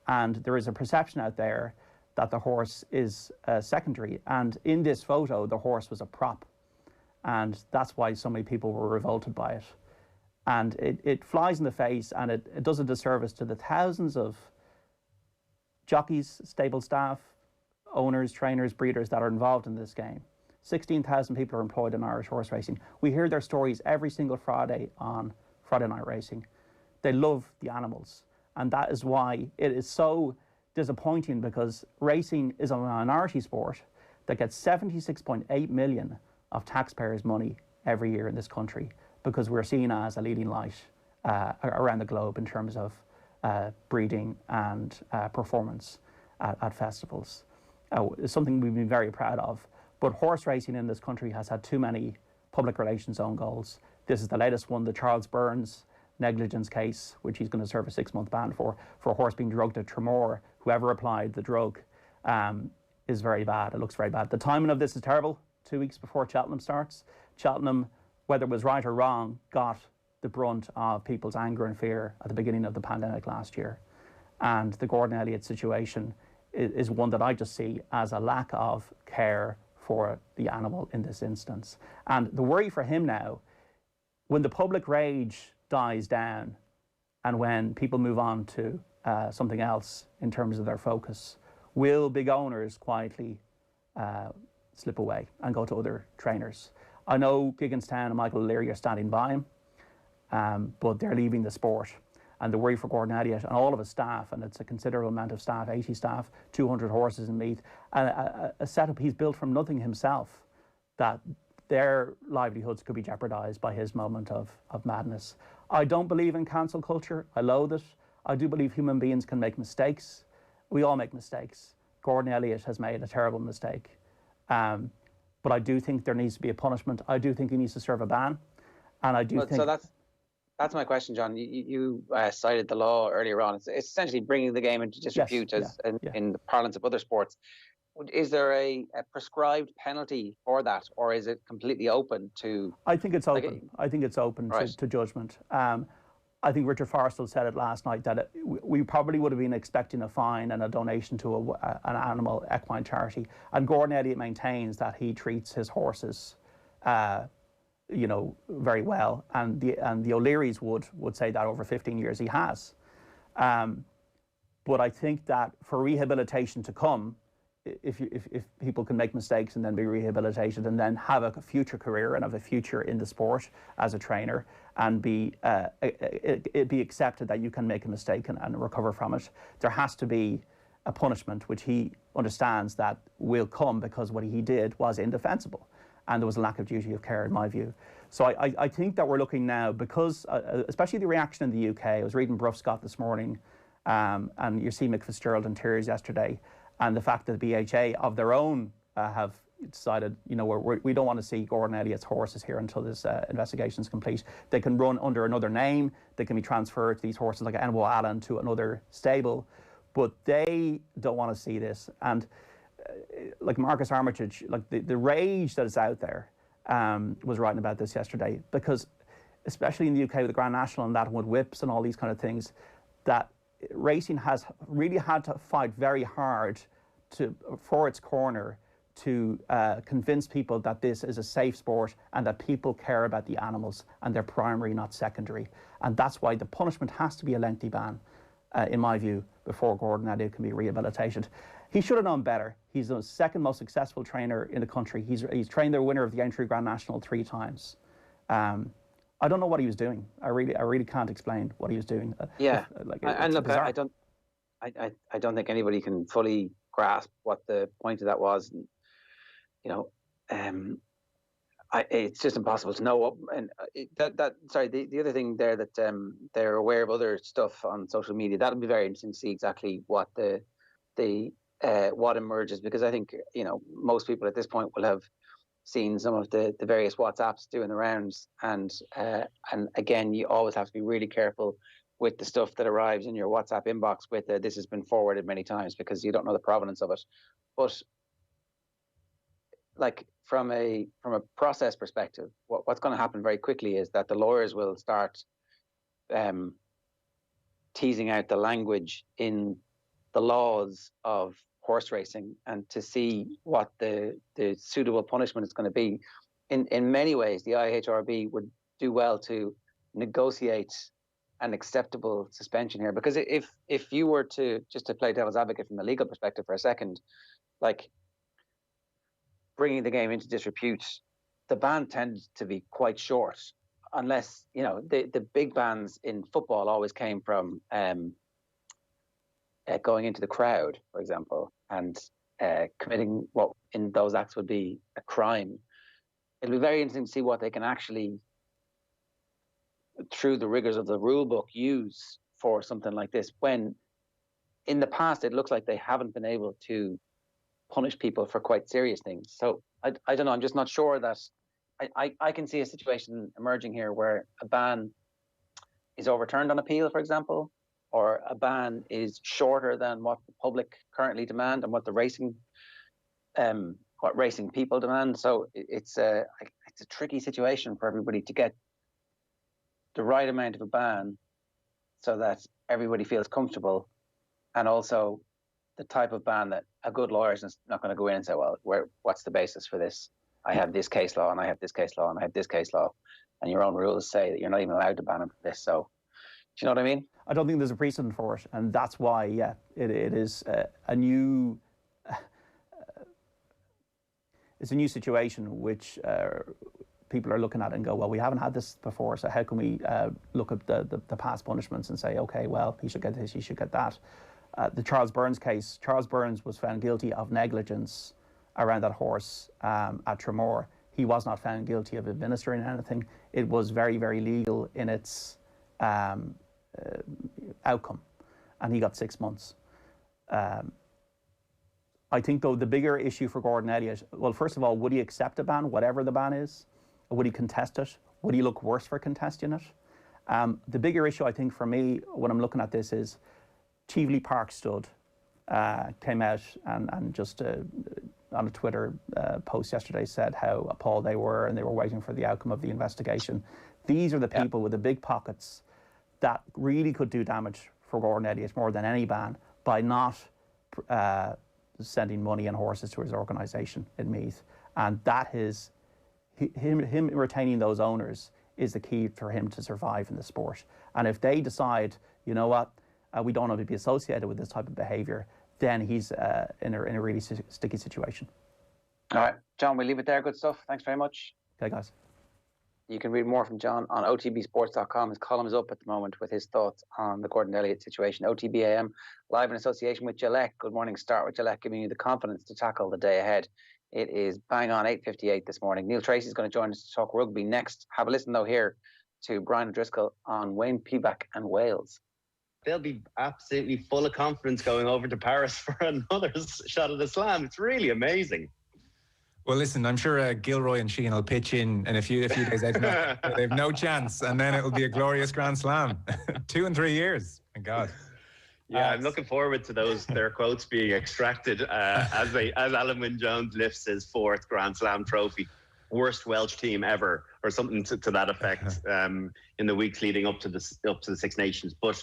And there is a perception out there that the horse is secondary. And in this photo, the horse was a prop. And that's why so many people were revolted by it. And it flies in the face, and it does a disservice to the thousands of jockeys, stable staff, owners, trainers, breeders that are involved in this game. 16,000 people are employed in Irish horse racing. We hear their stories every single Friday on Friday Night Racing. They love the animals. And that is why it is so disappointing, because racing is a minority sport that gets 76.8 million of taxpayers' money every year in this country, because we're seen as a leading light around the globe in terms of breeding and performance at festivals. It's something we've been very proud of. But horse racing in this country has had too many public relations own goals. This is the latest one, the Charles Burns negligence case, which he's going to serve a 6-month ban for a horse being drugged at Tremor. Whoever applied the drug is very bad. It looks very bad. The timing of this is terrible. 2 weeks before Cheltenham starts. Cheltenham, whether it was right or wrong, got the brunt of people's anger and fear at the beginning of the pandemic last year. And the Gordon Elliott situation is one that I just see as a lack of care for the animal in this instance. And the worry for him now, when the public rage dies down and when people move on to something else in terms of their focus, will big owners quietly slip away and go to other trainers? I know Gigginstown and Michael O'Leary are standing by him, but they're leaving the sport. And the worry for Gordon Elliott and all of his staff, and it's a considerable amount of staff, 80 staff, 200 horses in meet, a setup he's built from nothing himself, that their livelihoods could be jeopardised by his moment of madness. I don't believe in cancel culture. I loathe it. I do believe human beings can make mistakes. We all make mistakes. Gordon Elliott has made a terrible mistake. But I do think there needs to be a punishment. I do think he needs to serve a ban. And I do think... So that's my question, John. You cited the law earlier on. It's essentially bringing the game into disrepute in the parlance of other sports. Is there a prescribed penalty for that, or is it completely open to... I think it's open. I think it's open to judgment. I think Richard Forrestal said it last night, that we probably would have been expecting a fine and a donation to an animal equine charity. And Gordon Elliott maintains that he treats his horses very well, and the O'Learys would say that over 15 years he has. But I think that for rehabilitation to come, if people can make mistakes and then be rehabilitated and then have a future career and have a future in the sport as a trainer, and it be accepted that you can make a mistake and recover from it, there has to be a punishment, which he understands that will come, because what he did was indefensible. And there was a lack of duty of care, in my view. So I think that we're looking now, because, especially the reaction in the UK, I was reading Brufscott this morning, and you see Mick Fitzgerald in tears yesterday, and the fact that the BHA of their own have decided, we don't want to see Gordon Elliott's horses here until this investigation is complete. They can run under another name, they can be transferred to these horses like Enwo Allen to another stable, but they don't want to see this. And like Marcus Armitage, like the rage that is out there, was writing about this yesterday, because especially in the UK with the Grand National and that, with whips and all these kind of things, that racing has really had to fight very hard for its corner to convince people that this is a safe sport and that people care about the animals and they're primary, not secondary. And that's why the punishment has to be a lengthy ban, in my view, before Gordon Elliott can be rehabilitated. He should have known better. He's the second most successful trainer in the country. He's trained the winner of the Aintree Grand National 3 times. I don't know what he was doing. I really can't explain what he was doing. I don't think anybody can fully grasp what the point of that was. It's just impossible to know what. And the other thing there, that they're aware of other stuff on social media. That'll be very interesting to see exactly what what emerges, because I think most people at this point will have seen some of the various WhatsApps doing the rounds, and again, you always have to be really careful with the stuff that arrives in your WhatsApp inbox with this has been forwarded many times, because you don't know the provenance of it. But like from a process perspective, what's going to happen very quickly is that the lawyers will start teasing out the language in the laws of horse racing, and to see what the suitable punishment is going to be. In many ways, the IHRB would do well to negotiate an acceptable suspension here, because if you were to, just to play devil's advocate from the legal perspective for a second, like bringing the game into disrepute, the ban tends to be quite short. unless, the big bans in football always came from going into the crowd, for example, and committing what in those acts would be a crime. It'll be very interesting to see what they can actually, through the rigors of the rule book, use for something like this, when in the past it looks like they haven't been able to punish people for quite serious things. So I don't know, I'm just not sure that I can see a situation emerging here where a ban is overturned on appeal, for example, or a ban is shorter than what the public currently demand and what the racing people demand. So it's a tricky situation for everybody to get the right amount of a ban so that everybody feels comfortable, and also the type of ban that a good lawyer is not going to go in and say, well, what's the basis for this? I have this case law, and I have this case law, and I have this case law, and your own rules say that you're not even allowed to ban him for this. So, do you know what I mean? I don't think there's a precedent for it, and that's why, it is a new... it's a new situation which people are looking at and go, well, we haven't had this before, so how can we look at the past punishments and say, okay, well, he should get this, he should get that. The Charles Burns case, Charles Burns was found guilty of negligence around that horse at Tramore. He was not found guilty of administering anything. It was very, very legal in its outcome, and he got 6 months. I think, though, the bigger issue for Gordon Elliott, well, first of all, would he accept a ban, whatever the ban is? Would he contest it? Would he look worse for contesting it? The bigger issue, I think, for me, when I'm looking at this is Cheveley Park Stud came out and just on a Twitter post yesterday said how appalled they were, and they were waiting for the outcome of the investigation. These are the people with the big pockets that really could do damage for Gordon Elliott more than any ban by not sending money and horses to his organisation in Meath. And that is, him retaining those owners is the key for him to survive in the sport. And if they decide, you know what, we don't want to be associated with this type of behaviour, then he's in a really sticky situation. All right, John, we'll leave it there. Good stuff. Thanks very much. Okay, guys. You can read more from John on OTBSports.com. His column is up at the moment with his thoughts on the Gordon Elliott situation. OTB AM, live in association with Gillette. Good morning. Start with Gillette, giving you the confidence to tackle the day ahead. It is bang on 8:58 this morning. Neil Treacy is going to join us to talk rugby next. Have a listen, though, here to Brian O'Driscoll on Wayne Peacock and Wales. They'll be absolutely full of confidence going over to Paris for another shot at the slam. It's really amazing. Well, listen, I'm sure Gilroy and Sheehan will pitch in a few days. They have no chance, and then it'll be a glorious Grand Slam. 2 and 3 years. Thank God. Yeah, I'm looking forward to their quotes being extracted as Alan Wynne-Jones lifts his 4th Grand Slam trophy. Worst Welsh team ever, or something to that effect, in the weeks leading up to the Six Nations. But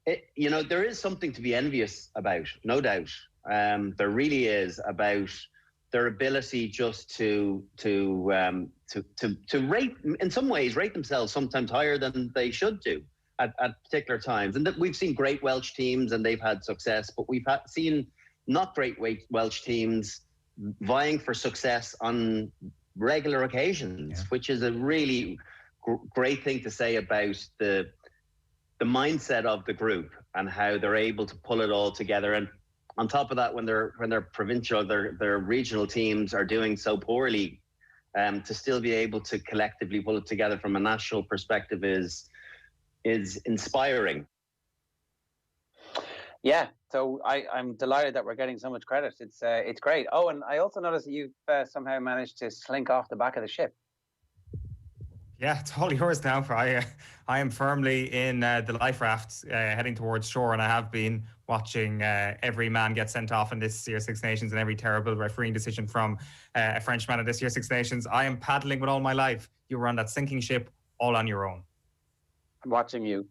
there is something to be envious about, no doubt. There really is, about their ability just to rate, in some ways, rate themselves sometimes higher than they should do at particular times. And that we've seen great Welsh teams and they've had success, but we've seen not great Welsh teams vying for success on regular occasions, which is a really great thing to say about the mindset of the group and how they're able to pull it all together. And on top of that, when their provincial, their regional teams are doing so poorly, to still be able to collectively pull it together from a national perspective is inspiring. Yeah, so I'm delighted that we're getting so much credit. It's great. Oh, and I also noticed that you've somehow managed to slink off the back of the ship. Yeah, it's all yours now. I am firmly in the life raft heading towards shore, and I have been watching every man get sent off in this year's Six Nations and every terrible refereeing decision from a Frenchman at this year's Six Nations. I am paddling with all my life. You were on that sinking ship all on your own. I'm watching you.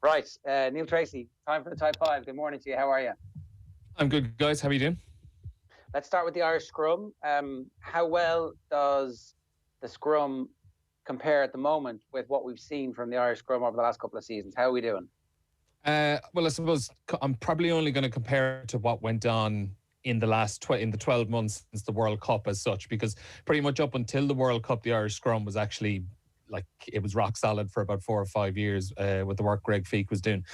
Right, Neil Treacy, time for the Type 5. Good morning to you. How are you? I'm good, guys. How are you doing? Let's start with the Irish Scrum. How well does the Scrum compare at the moment with what we've seen from the Irish Scrum over the last couple of seasons? How are we doing? Well, I suppose I'm probably only going to compare it to what went on in the 12 months since the World Cup as such, because pretty much up until the World Cup, the Irish scrum was actually it was rock solid for about 4 or 5 years with the work Greg Feek was doing.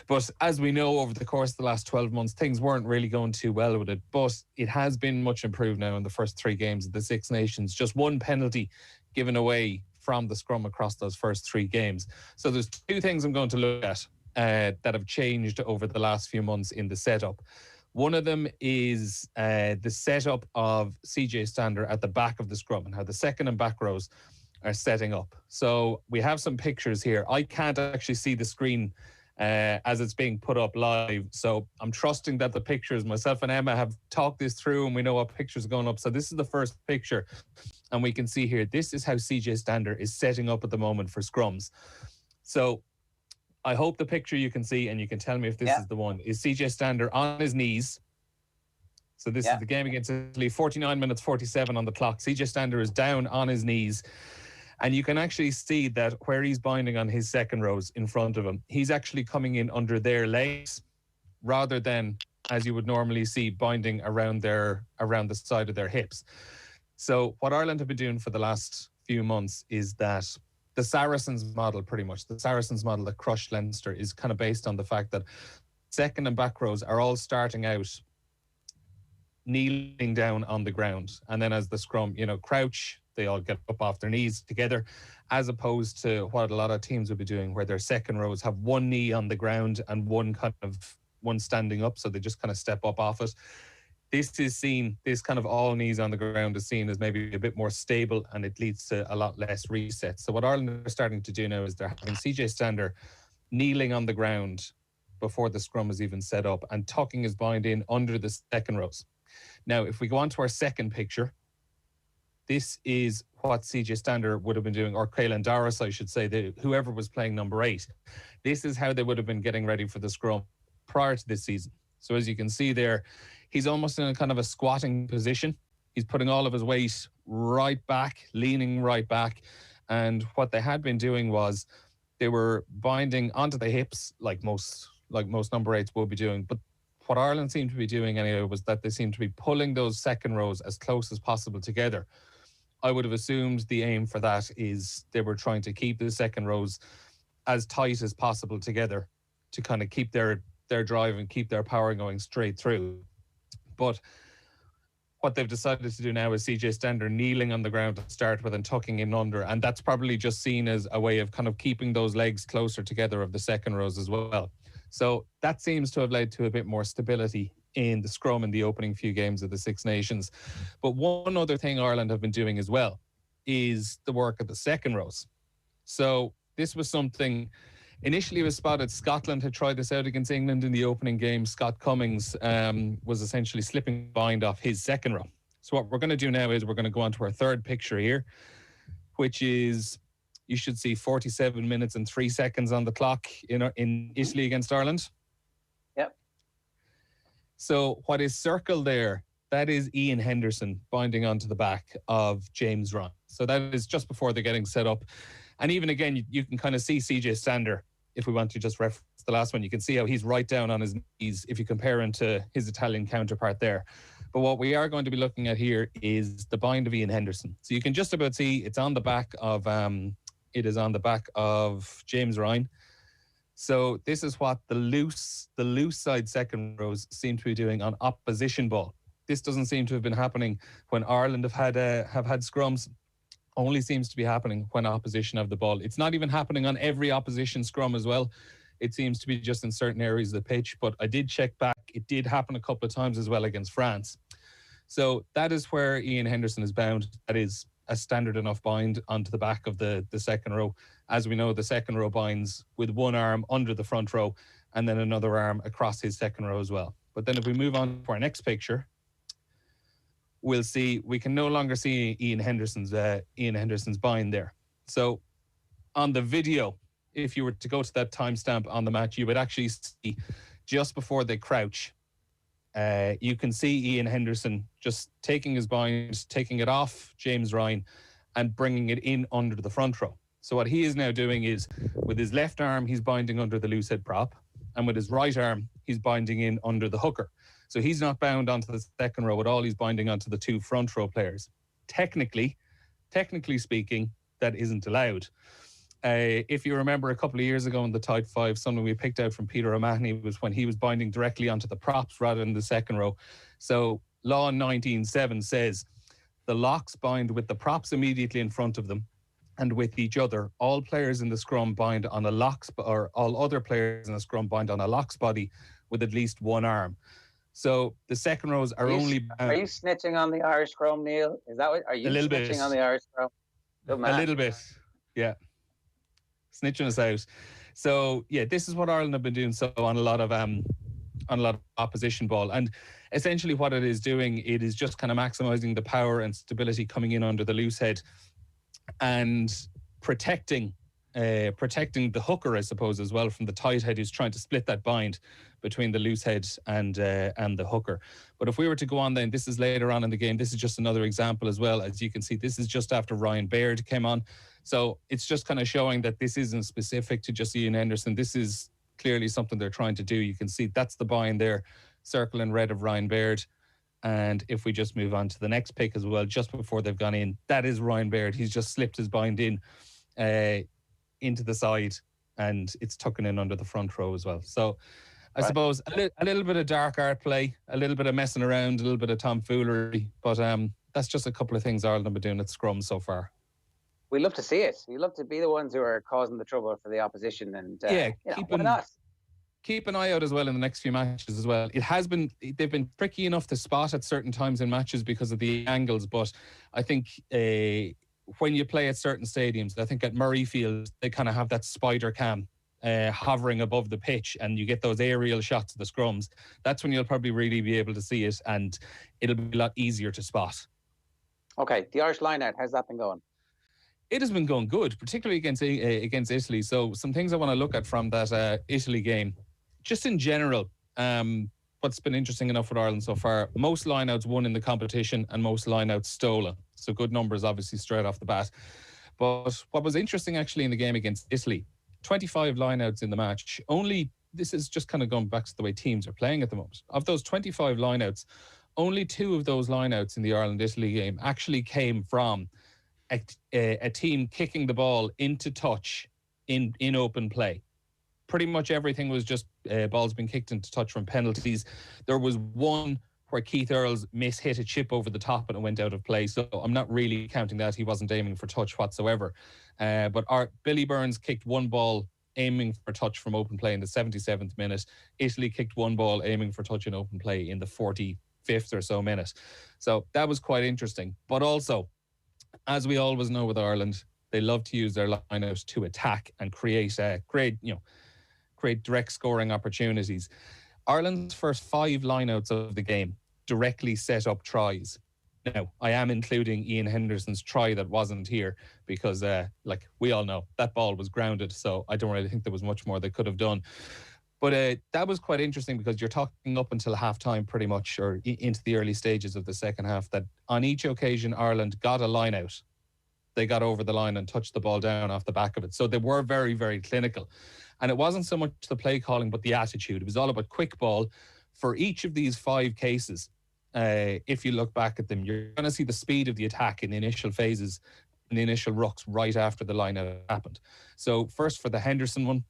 But as we know, over the course of the last 12 months, things weren't really going too well with it. But it has been much improved now in the first 3 games of the Six Nations. Just 1 penalty given away from the scrum across those first 3 games. So there's 2 things I'm going to look at that have changed over the last few months in the setup. One of them is the setup of CJ Stander at the back of the scrum and how the second and back rows are setting up. So we have some pictures here. I can't actually see the screen as it's being put up live. So I'm trusting that the pictures, myself and Emma have talked this through and we know what pictures are going up. So this is the first picture. And we can see here, this is how CJ Stander is setting up at the moment for scrums. So I hope the picture you can see, and you can tell me if this is the one, is CJ Stander on his knees. So this is the game against Italy, 49 minutes 47 on the clock. CJ Stander is down on his knees. And you can actually see that where he's binding on his second rows in front of him, he's actually coming in under their legs rather than, as you would normally see, binding around the side of their hips. So what Ireland have been doing for the last few months is that the Saracens model, pretty much, the Saracens model that crushed Leinster, is kind of based on the fact that second and back rows are all starting out kneeling down on the ground. And then as the scrum, crouch, they all get up off their knees together, as opposed to what a lot of teams would be doing, where their second rows have 1 knee on the ground and one standing up. So they just kind of step up off it. This kind of all knees on the ground is seen as maybe a bit more stable, and it leads to a lot less resets. So what Ireland are starting to do now is they're having CJ Stander kneeling on the ground before the scrum is even set up and tucking his bind in under the second rows. Now, if we go on to our second picture, this is what CJ Stander would have been doing, or Caelan Doris, I should say, whoever was playing number 8. This is how they would have been getting ready for the scrum prior to this season. So as you can see there, he's almost in a kind of a squatting position. He's putting all of his weight right back, leaning right back. And what they had been doing was they were binding onto the hips like most number 8s will be doing. But what Ireland seemed to be doing anyway was that they seemed to be pulling those second rows as close as possible together. I would have assumed the aim for that is they were trying to keep the second rows as tight as possible together to kind of keep their drive and keep their power going straight through. But what they've decided to do now is CJ Stander kneeling on the ground to start with and tucking in under. And that's probably just seen as a way of kind of keeping those legs closer together of the second rows as well. So that seems to have led to a bit more stability in the scrum in the opening few games of the Six Nations. But one other thing Ireland have been doing as well is the work of the second rows. So this was something initially was spotted. Scotland had tried this out against England in the opening game. Scott Cummings was essentially slipping bind off his second row. So what we're going to do now is we're going to go on to our third picture here, which is, you should see 47 minutes and 3 seconds on the clock in Italy against Ireland. Yep. So what is circled there, that is Ian Henderson binding onto the back of James Ryan. So that is just before they're getting set up. And even again, you can kind of see CJ Stander, if we want to just reference the last one, you can see how he's right down on his knees if you compare him to his Italian counterpart there. But what we are going to be looking at here is the bind of Ian Henderson. So you can just about see it's on the back of James Ryan. So this is what the loose side second rows seem to be doing on opposition ball. This doesn't seem to have been happening when Ireland have had scrums. Only seems to be happening when opposition have the ball. It's not even happening on every opposition scrum as well. It seems to be just in certain areas of the pitch. But I did check back. It did happen a couple of times as well against France. So that is where Ian Henderson is bound. That is a standard enough bind onto the back of the second row. As we know, the second row binds with one arm under the front row and then another arm across his second row as well. But then if we move on to our next picture, we'll see we can no longer see Ian Henderson's bind there. So on the video, if you were to go to that timestamp on the match, you would actually see just before they crouch, you can see Ian Henderson just taking his bind, taking it off James Ryan and bringing it in under the front row. So what he is now doing is with his left arm, he's binding under the loose head prop, and with his right arm, he's binding in under the hooker. So he's not bound onto the second row at all. He's binding onto the 2 front row players. Technically speaking, that isn't allowed. If you remember a couple of years ago in the tight 5, something we picked out from Peter O'Mahony was when he was binding directly onto the props rather than the second row. So Law 19.7 says the locks bind with the props immediately in front of them and with each other. All players in the scrum bind on a lock's, or all other players in the scrum bind on a lock's body with at least one arm. So the second rows are only... Are you snitching on the Irish scrum, Neil? Is that what... Are you snitching on the Irish scrum? A little bit, yeah. Snitching us out. So, yeah, this is what Ireland have been doing so on a lot of opposition ball. And essentially what it is doing, it is just kind of maximising the power and stability coming in under the loose head and protecting the hooker, I suppose, as well, from the tight head who's trying to split that bind between the loose head and the hooker. But if we were to go on then, this is later on in the game. This is just another example as well. As you can see, this is just after Ryan Baird came on. So it's just kind of showing that this isn't specific to just Ian Henderson. This is clearly something they're trying to do. You can see that's the bind there, circle in red of Ryan Baird. And if we just move on to the next pick as well, just before they've gone in, that is Ryan Baird. He's just slipped his bind in into the side, and it's tucking in under the front row as well. So I suppose a little bit of dark art play, a little bit of messing around, a little bit of tomfoolery, but that's just a couple of things Ireland have been doing at scrum so far. We love to see it. We love to be the ones who are causing the trouble for the opposition, and why not? Keep an eye out as well in the next few matches as well. They've been tricky enough to spot at certain times in matches because of the angles, but I think when you play at certain stadiums, I think at Murrayfield, they kind of have that spider cam hovering above the pitch, and you get those aerial shots of the scrums. That's when you'll probably really be able to see it, and it'll be a lot easier to spot. Okay, the Irish line-out, how's that been going? It has been going good, particularly against Italy. So some things I want to look at from that Italy game. Just in general, what's been interesting enough with Ireland so far, most lineouts won in the competition and most lineouts stolen. So good numbers, obviously, straight off the bat. But what was interesting actually in the game against Italy, 25 lineouts in the match. This is just kind of going back to the way teams are playing at the moment. Of those 25 lineouts, only 2 of those lineouts in the Ireland-Italy game actually came from a team kicking the ball into touch in open play. Pretty much everything was just balls being kicked into touch from penalties. There was one where Keith Earls hit a chip over the top and it went out of play. So I'm not really counting that. He wasn't aiming for touch whatsoever. But Billy Burns kicked one ball aiming for touch from open play in the 77th minute. Italy kicked one ball aiming for touch in open play in the 45th or so minute. So that was quite interesting. But also, as we always know with Ireland, they love to use their lineout to attack and create direct scoring opportunities. Ireland's first 5 lineouts of the game directly set up tries. Now, I am including Ian Henderson's try that wasn't here because, like we all know, that ball was grounded, so I don't really think there was much more they could have done. But that was quite interesting because you're talking up until half-time pretty much, or into the early stages of the second half, that on each occasion Ireland got a line-out. They got over the line and touched the ball down off the back of it. So they were very, very clinical. And it wasn't so much the play calling, but the attitude. It was all about quick ball. For each of these 5 cases, if you look back at them, you're going to see the speed of the attack in the initial phases, in the initial rucks right after the line-out happened. So first for the Henderson one,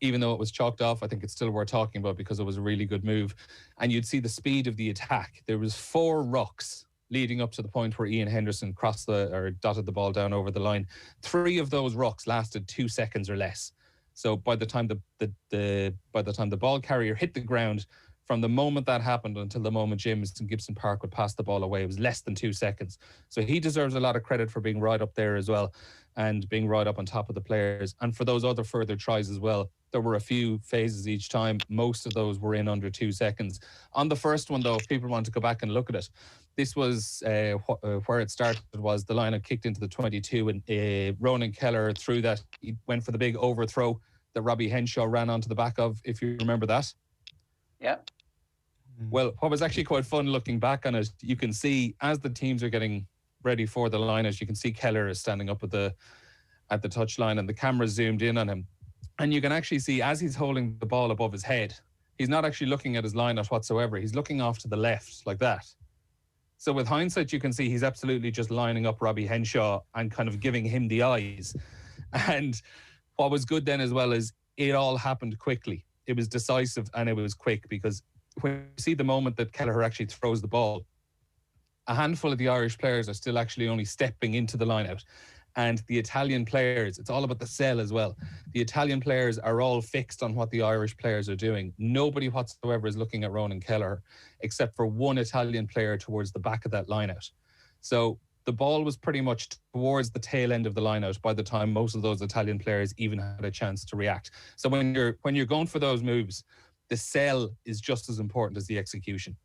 even though it was chalked off, I think it's still worth talking about because it was a really good move. And you'd see the speed of the attack. There was 4 rucks leading up to the point where Ian Henderson dotted the ball down over the line. 3 of those rucks lasted 2 seconds or less. So by the time the ball carrier hit the ground, from the moment that happened until the moment Jameson Gibson Park would pass the ball away, it was less than 2 seconds. So he deserves a lot of credit for being right up there as well and being right up on top of the players. And for those other further tries as well, there were a few phases each time. Most of those were in under 2 seconds. On the first one, though, if people want to go back and look at it, this was where it started was the line kicked into the 22 and Ronan Keller threw that. He went for the big overthrow that Robbie Henshaw ran onto the back of, if you remember that. Yeah. Well, what was actually quite fun looking back on it, you can see as the teams are getting ready for the line, as you can see Keller is standing up at the touchline and the camera zoomed in on him. And you can actually see as he's holding the ball above his head, He's not actually looking at his line-out whatsoever. He's looking off to the left like that. So with hindsight, you can see he's absolutely just lining up Robbie Henshaw and kind of giving him the eyes. And what was good then as well is it all happened quickly. It was decisive and it was quick, because when you see the moment that Kelleher actually throws the ball, a handful of the Irish players are still actually only stepping into the line-out. And the Italian players, it's all about the cell as well. The Italian players are all fixed on what the Irish players are doing. Nobody whatsoever is looking at Ronan Kelleher, except for one Italian player towards the back of that line-out. So the ball was pretty much towards the tail end of the line-out by the time most of those Italian players even had a chance to react. So when you're going for those moves, the sell is just as important as the execution.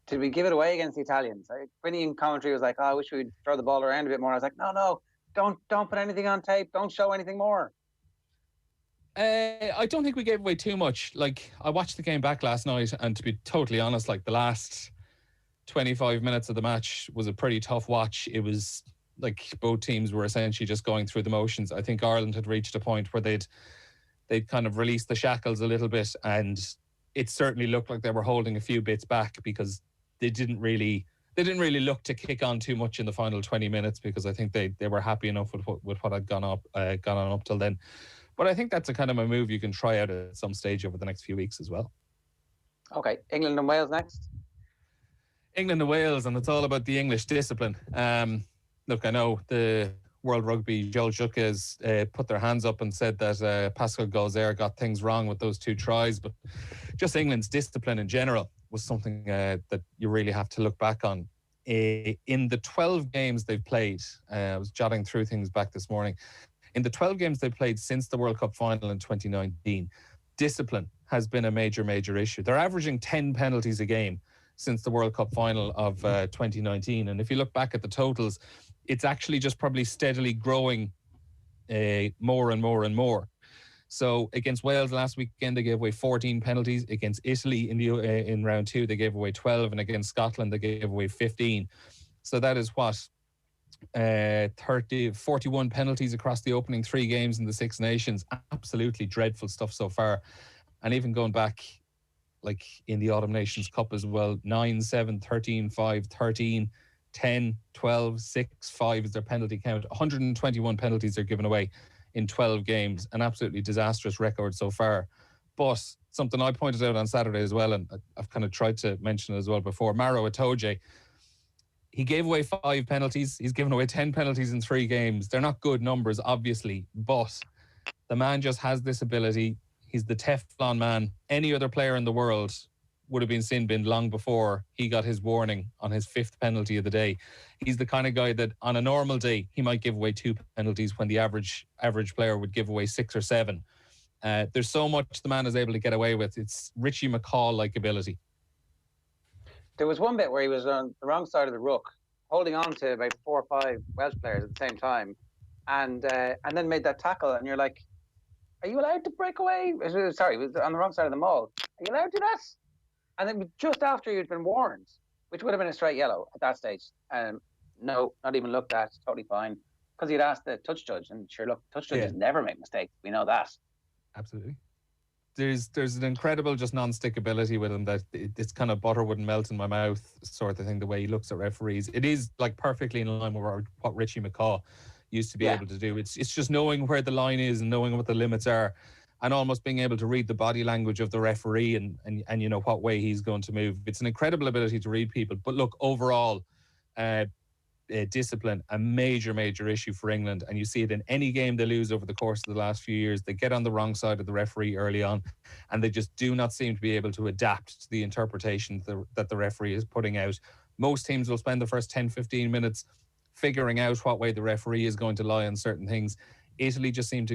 Did we give it away against the Italians? Verney in commentary was like, "Oh, I wish we'd throw the ball around a bit more." I was like, "No, don't put anything on tape. Don't show anything more." I don't think we gave away too much. Like, I watched the game back last night, and to be totally honest, like, the last 25 minutes of the match was a pretty tough watch. It was like both teams were essentially just going through the motions. I think Ireland had reached a point where they'd kind of released the shackles a little bit, and it certainly looked like they were holding a few bits back, because they didn't really look to kick on too much in the final 20 minutes, because I think they were happy enough with what had gone on up till then. But I think that's a kind of a move you can try out at some stage over the next few weeks as well. Okay, England and Wales next. England and Wales, and it's all about the English discipline. Look, I know the World Rugby Joel Jukes put their hands up and said that Pascal Gauzère got things wrong with those 2 tries, but just England's discipline in general was something that you really have to look back on. In the 12 games they've played, I was jotting through things back this morning. In the 12 games they've played since the World Cup final in 2019, discipline has been a major, major issue. They're averaging 10 penalties a game since the World Cup final of 2019. And if you look back at the totals, it's actually just probably steadily growing more and more and more. So against Wales last weekend, they gave away 14 penalties. Against Italy in round 2, they gave away 12. And against Scotland, they gave away 15. So that is 41 penalties across the opening 3 games in the Six Nations. Absolutely dreadful stuff so far. And even going back, like in the Autumn Nations Cup as well, 9, 7, 13, 5, 13, 10, 12, 6, 5 is their penalty count. 121 penalties are given away in 12 games, an absolutely disastrous record so far. But something I pointed out on Saturday as well, and I've kind of tried to mention it as well before, Maro Itoje, he gave away 5 penalties. He's given away 10 penalties in 3 games. They're not good numbers, obviously, but the man just has this ability. He's the Teflon man. Any other player in the world would have been sin-binned long before he got his warning on his 5th penalty of the day. He's the kind of guy that on a normal day, he might give away 2 penalties when the average player would give away 6 or 7. There's so much the man is able to get away with. It's Richie McCaw-like ability. There was one bit where he was on the wrong side of the ruck, holding on to about 4 or 5 Welsh players at the same time, and then made that tackle, and you're like, are you allowed to break away? Sorry, it was on the wrong side of the maul. Are you allowed to do that? And then just after you'd been warned, which would have been a straight yellow at that stage. No, not even looked at, totally fine. Because he'd asked the touch judge, and sure, look, touch judges never make mistakes. We know that. Absolutely. There's an incredible just non-stick ability with him that it's kind of butter wouldn't melt in my mouth sort of thing, the way he looks at referees. It is like perfectly in line with what Richie McCaw used to be able to do. It's just knowing where the line is and knowing what the limits are, and almost being able to read the body language of the referee and you know what way he's going to move. It's an incredible ability to read people. But look, overall, discipline, a major, major issue for England. And you see it in any game they lose over the course of the last few years. They get on the wrong side of the referee early on, and they just do not seem to be able to adapt to the interpretation that the referee is putting out. Most teams will spend the first 10, 15 minutes figuring out what way the referee is going to lie on certain things. England just seemed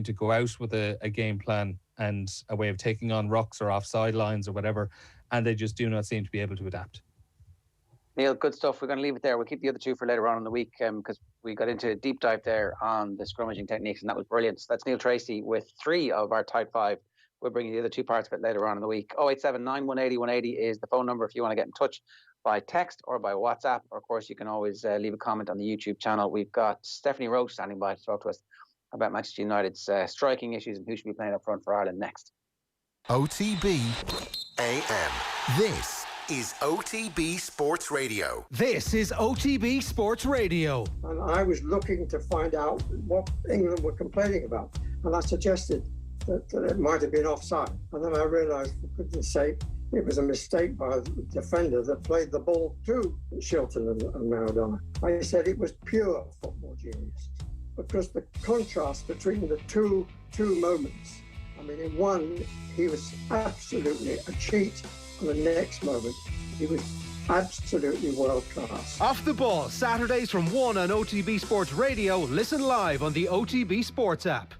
to go out with a game plan and a way of taking on rucks or offside lines or whatever, and they just do not seem to be able to adapt. Neil, good stuff. We're going to leave it there. We'll keep the other 2 for later on in the week because we got into a deep dive there on the scrummaging techniques, and that was brilliant. So that's Neil Treacy with 3 of our Type 5. We'll bring you the other 2 parts of it later on in the week. 087 9180 180 is the phone number if you want to get in touch by text or by WhatsApp. Or, of course, you can always leave a comment on the YouTube channel. We've got Stephanie Roche standing by to talk to us about Manchester United's striking issues and who should be playing up front for Ireland next. OTB AM. This is OTB Sports Radio. This is OTB Sports Radio. And I was looking to find out what England were complaining about. And I suggested that it might have been offside. And then I realised, for goodness sake, it was a mistake by the defender that played the ball to Shilton and Maradona. I said it was pure football genius. Because the contrast between the two moments, I mean, in one, he was absolutely a cheat. And the next moment, he was absolutely world class. Off the Ball, Saturdays from 1 on OTB Sports Radio. Listen live on the OTB Sports app.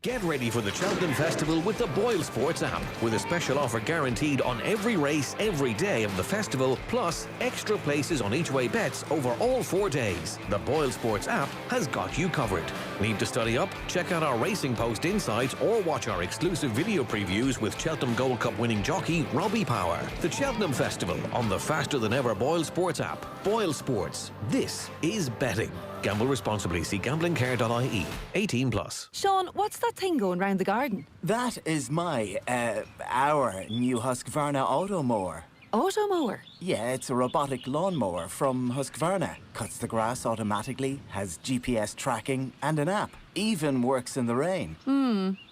Get ready for the Cheltenham Festival with the Boyle Sports app, with a special offer guaranteed on every race, every day of the festival, plus extra places on each way bets over all 4 days. The Boyle Sports app has got you covered. Need to study up? Check out our Racing Post insights or watch our exclusive video previews with Cheltenham Gold Cup winning jockey Robbie Power. The Cheltenham Festival on the faster than ever Boyle Sports app. Boyle Sports. This is betting. Gamble responsibly. See gamblingcare.ie. 18 plus. Sean, what's that thing going round the garden? That is our new Husqvarna Auto Mower. Auto mower? Yeah, it's a robotic lawnmower from Husqvarna. Cuts the grass automatically, has GPS tracking and an app. Even works in the rain.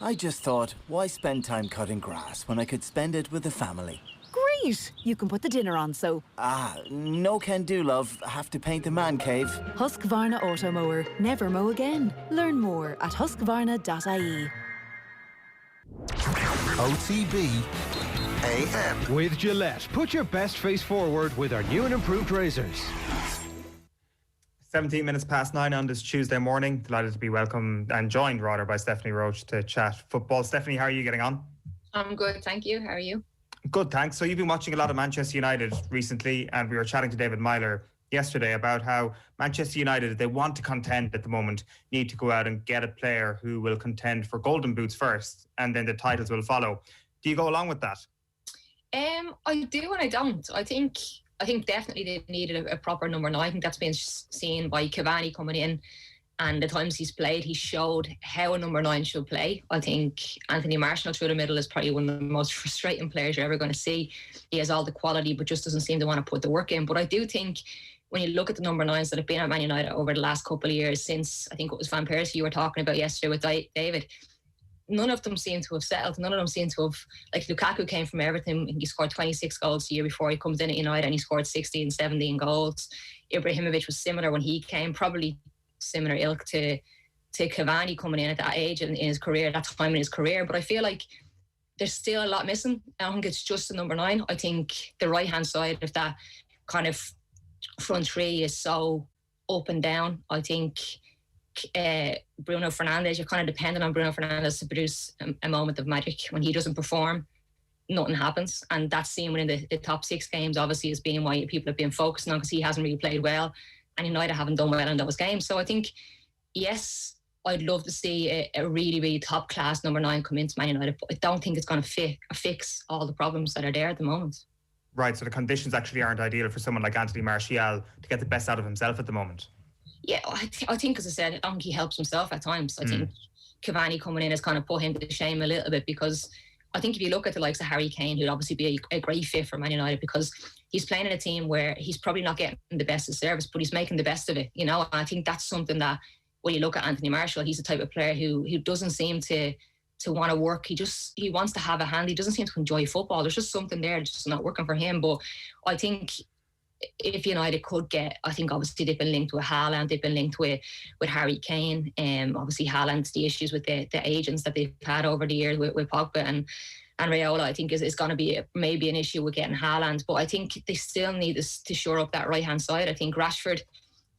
I just thought, why spend time cutting grass when I could spend it with the family? Great! You can put the dinner on, so... No can do, love. Have to paint the man cave. Husqvarna Auto Mower. Never mow again. Learn more at husqvarna.ie. OTB AM. With Gillette, put your best face forward with our new and improved razors. 17 minutes past 9 on this Tuesday morning. Delighted to be welcomed and joined rather by Stephanie Roche to chat football. Stephanie, how are you getting on? I'm good, thank you. How are you? Good, thanks. So you've been watching a lot of Manchester United recently, and we were chatting to David Myler yesterday about how Manchester United, if they want to contend at the moment, need to go out and get a player who will contend for golden boots first, and then the titles will follow. Do you go along with that? I do and I don't. I think definitely they needed a proper number 9. I think that's been seen by Cavani coming in, and the times he's played, he showed how a number 9 should play. I think Anthony Martial through the middle is probably one of the most frustrating players you're ever going to see. He has all the quality, but just doesn't seem to want to put the work in. But I do think when you look at the number 9s that have been at Man United over the last couple of years, since I think it was Van Persie you were talking about yesterday with David, none of them seem to have settled. None of them seem to have, like Lukaku came from Everton. He scored 26 goals the year before he comes in at United, and he scored 16, 17 goals. Ibrahimovic was similar when he came, probably similar ilk to Cavani coming in at that age in his career, that time in his career. But I feel like there's still a lot missing. I don't think it's just the number 9. I think the right-hand side of that kind of front three is so up and down. I think Bruno Fernandes, you're kind of dependent on Bruno Fernandes to produce a moment of magic. When he doesn't perform, nothing happens. And that's seen within the top 6 games, obviously, as being why people have been focusing on, because he hasn't really played well. And United haven't done well in those games. So I think, yes, I'd love to see a really, really top-class number 9 come into Man United, but I don't think it's going to fix all the problems that are there at the moment. Right, so the conditions actually aren't ideal for someone like Anthony Martial to get the best out of himself at the moment. Yeah, I think, as I said, I think he helps himself at times. I think Cavani coming in has kind of put him to shame a little bit, because I think if you look at the likes of Harry Kane, who'd obviously be a great fit for Man United, because he's playing in a team where he's probably not getting the best of service, but he's making the best of it, you know. And I think that's something that, when you look at Anthony Martial, he's the type of player who doesn't seem to want to work. He wants to have a hand. He doesn't seem to enjoy football. There's just something there that's just not working for him. But I think if United could get, I think obviously they've been linked with Haaland, they've been linked with Harry Kane. Obviously Haaland's the issues with the agents that they've had over the years with Pogba and Raiola, I think is going to be maybe an issue with getting Haaland. But I think they still need to shore up that right-hand side. I think Rashford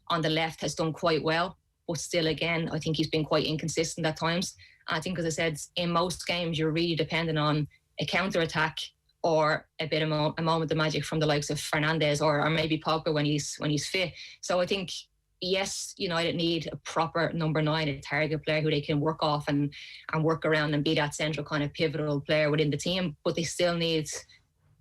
on the left has done quite well, but still, again, I think he's been quite inconsistent at times. And I think, as I said, in most games, you're really dependent on a counter-attack or a bit of a moment of magic from the likes of Fernandes or maybe Pogba when he's fit. So I think, yes, United need a proper number 9, a target player who they can work off and work around and be that central kind of pivotal player within the team. But they still need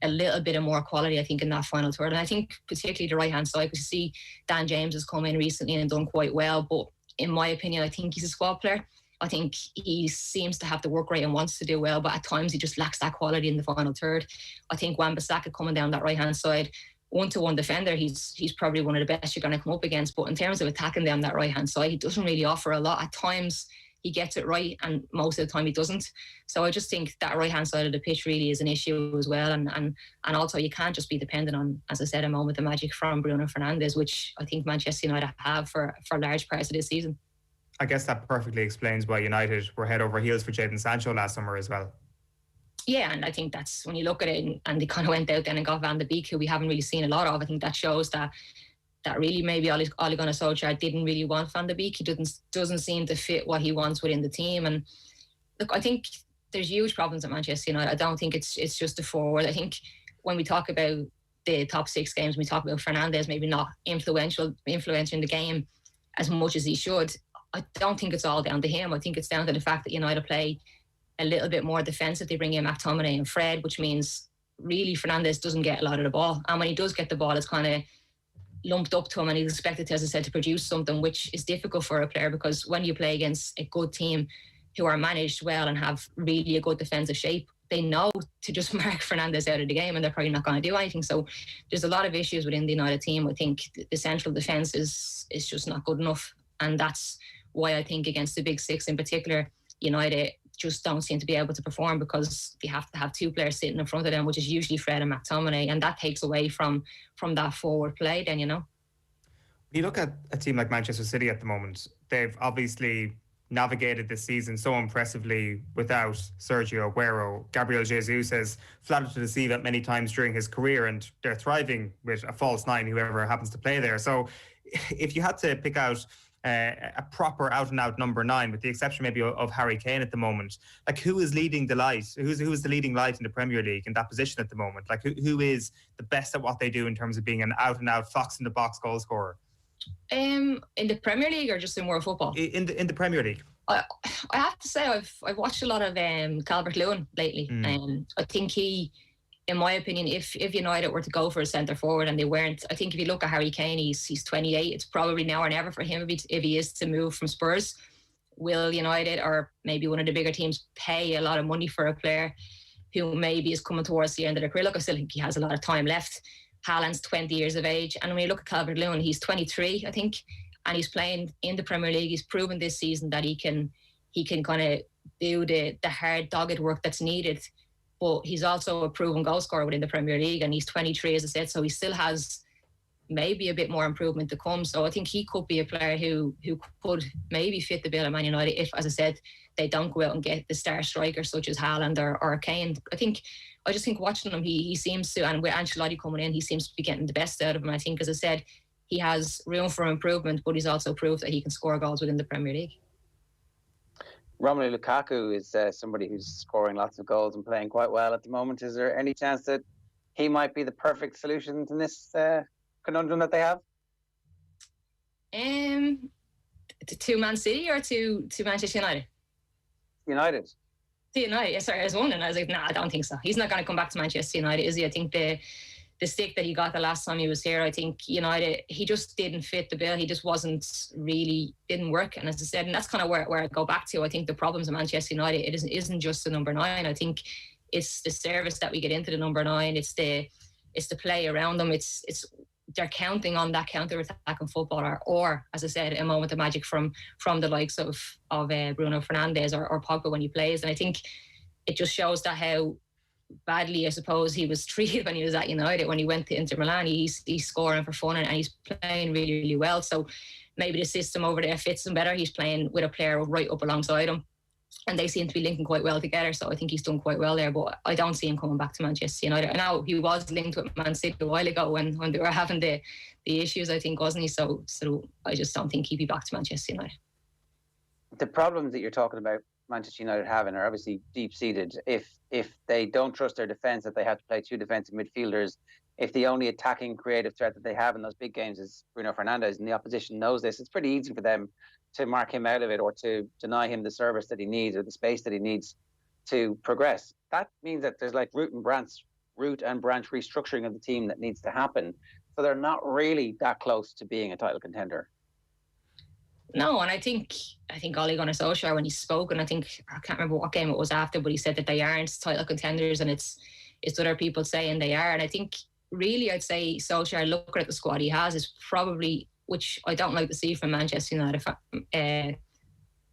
a little bit of more quality, I think, in that final third. And I think particularly the right-hand side, because you see Dan James has come in recently and done quite well, but in my opinion, I think he's a squad player. I think he seems to have the work rate and wants to do well, but at times he just lacks that quality in the final third. I think Wan-Bissaka coming down that right-hand side, one-to-one defender, he's probably one of the best you're going to come up against. But in terms of attacking down that right-hand side, he doesn't really offer a lot. At times he gets it right, and most of the time he doesn't. So I just think that right-hand side of the pitch really is an issue as well. And also you can't just be dependent on, as I said, a moment of magic from Bruno Fernandes, which I think Manchester United have for large parts of this season. I guess that perfectly explains why United were head over heels for Jadon Sancho last summer as well. Yeah, and I think that's when you look at it, and they kind of went out then and got Van de Beek, who we haven't really seen a lot of. I think that shows that really maybe Ole Gunnar Solskjaer didn't really want Van de Beek. He doesn't seem to fit what he wants within the team. And look, I think there's huge problems at Manchester United. I don't think it's just a forward. I think when we talk about the top 6 games, we talk about Fernandes maybe not influential in the game as much as he should. I don't think it's all down to him. I think it's down to the fact that United play a little bit more defensive. They bring in McTominay and Fred, which means really Fernandes doesn't get a lot of the ball. And when he does get the ball, it's kind of lumped up to him, and he's expected, as I said, to produce something, which is difficult for a player, because when you play against a good team who are managed well and have really a good defensive shape, they know to just mark Fernandes out of the game, and they're probably not going to do anything. So there's a lot of issues within the United team. I think the central defence is just not good enough, and that's why I think against the big 6 in particular, United just don't seem to be able to perform, because they have to have 2 players sitting in front of them, which is usually Fred and McTominay, and that takes away from that forward play then, When you look at a team like Manchester City at the moment, they've obviously navigated this season so impressively without Sergio Aguero. Gabriel Jesus has flattered to deceive at many times during his career, and they're thriving with a false 9, whoever happens to play there. So if you had to pick out a proper out-and-out number 9, with the exception maybe of Harry Kane at the moment, like, who is leading the light? Who is the leading light in the Premier League in that position at the moment? Like, who is the best at what they do in terms of being an out-and-out fox-in-the-box goal scorer? In the Premier League or just in world football? In the Premier League. I have to say I've watched a lot of Calvert-Lewin lately. I think he, in my opinion, if United were to go for a centre forward and they weren't, I think if you look at Harry Kane, he's 28. It's probably now or never for him if he is to move from Spurs. Will United or maybe one of the bigger teams pay a lot of money for a player who maybe is coming towards the end of their career? Look, I still think he has a lot of time left. Haaland's 20 years of age, and when you look at Calvert-Lewin, he's 23, I think, and he's playing in the Premier League. He's proven this season that he can kind of do the hard, dogged work that's needed. But he's also a proven goal scorer within the Premier League, and he's 23, as I said, so he still has maybe a bit more improvement to come. So I think he could be a player who could maybe fit the bill at Man United if, as I said, they don't go out and get the star strikers such as Haaland or Kane. I just think watching him, he seems to, and with Ancelotti coming in, he seems to be getting the best out of him. I think, as I said, he has room for improvement, but he's also proved that he can score goals within the Premier League. Romelu Lukaku is somebody who's scoring lots of goals and playing quite well at the moment. Is there any chance that he might be the perfect solution to this conundrum that they have? To Man City or to Manchester United? United. To United. Sorry, I was wondering. I was like, nah, I don't think so. He's not going to come back to Manchester United, is he? I think the stick that he got the last time he was here, I think United, he just didn't fit the bill. He just didn't work. And as I said, and that's kind of where I go back to. I think the problems of Manchester United, it isn't just the number 9. I think it's the service that we get into the number 9. It's the play around them. It's they're counting on that counter-attacking footballer, or as I said, a moment of magic from the likes of Bruno Fernandes or Pogba when he plays. And I think it just shows that how badly, I suppose, he was treated when he was at United. When he went to Inter Milan, he's scoring for fun and he's playing really, really well. So maybe the system over there fits him better. He's playing with a player right up alongside him, and they seem to be linking quite well together. So I think he's done quite well there, but I don't see him coming back to Manchester United. I know he was linked with Man City a while ago when they were having the issues, I think, wasn't he? So I just don't think he'd be back to Manchester United. The problems that you're talking about Manchester United having are obviously deep-seated. If they don't trust their defence, that they have to play 2 defensive midfielders, if the only attacking creative threat that they have in those big games is Bruno Fernandes and the opposition knows this, it's pretty easy for them to mark him out of it or to deny him the service that he needs or the space that he needs to progress. That means that there's like root and branch restructuring of the team that needs to happen. So they're not really that close to being a title contender. No, and I think Ole Gunnar Solskjaer, when he spoke, and I can't remember what game it was after, but he said that they aren't title contenders, and it's other people saying they are. And I think really I'd say Solskjaer, looking at the squad he has, is probably, which I don't like to see from Manchester United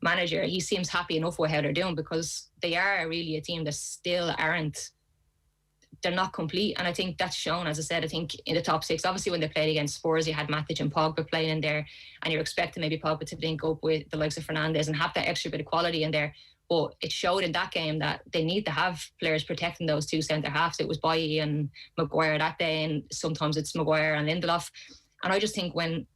manager, he seems happy enough with how they're doing, because they are really a team that still they're not complete. And I think that's shown, as I said, I think in the top six, obviously when they played against Spurs, you had Matic and Pogba playing in there, and you're expecting maybe Pogba to link up with the likes of Fernandes and have that extra bit of quality in there. But it showed in that game that they need to have players protecting those two centre halves. It was Bailly and Maguire that day, and sometimes it's Maguire and Lindelof. And I just think when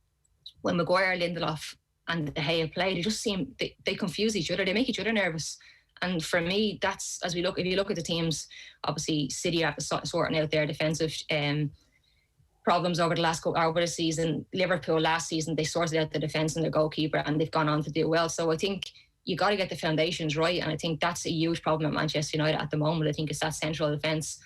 Maguire, Lindelof and De Gea play, they just seem, they confuse each other. They make each other nervous. And for me, that's, if you look at the teams, obviously City are sorting out their defensive problems over the season. Liverpool last season, they sorted out the defence and their goalkeeper, and they've gone on to do well. So I think you got to get the foundations right, and I think that's a huge problem at Manchester United at the moment. I think it's that central defence,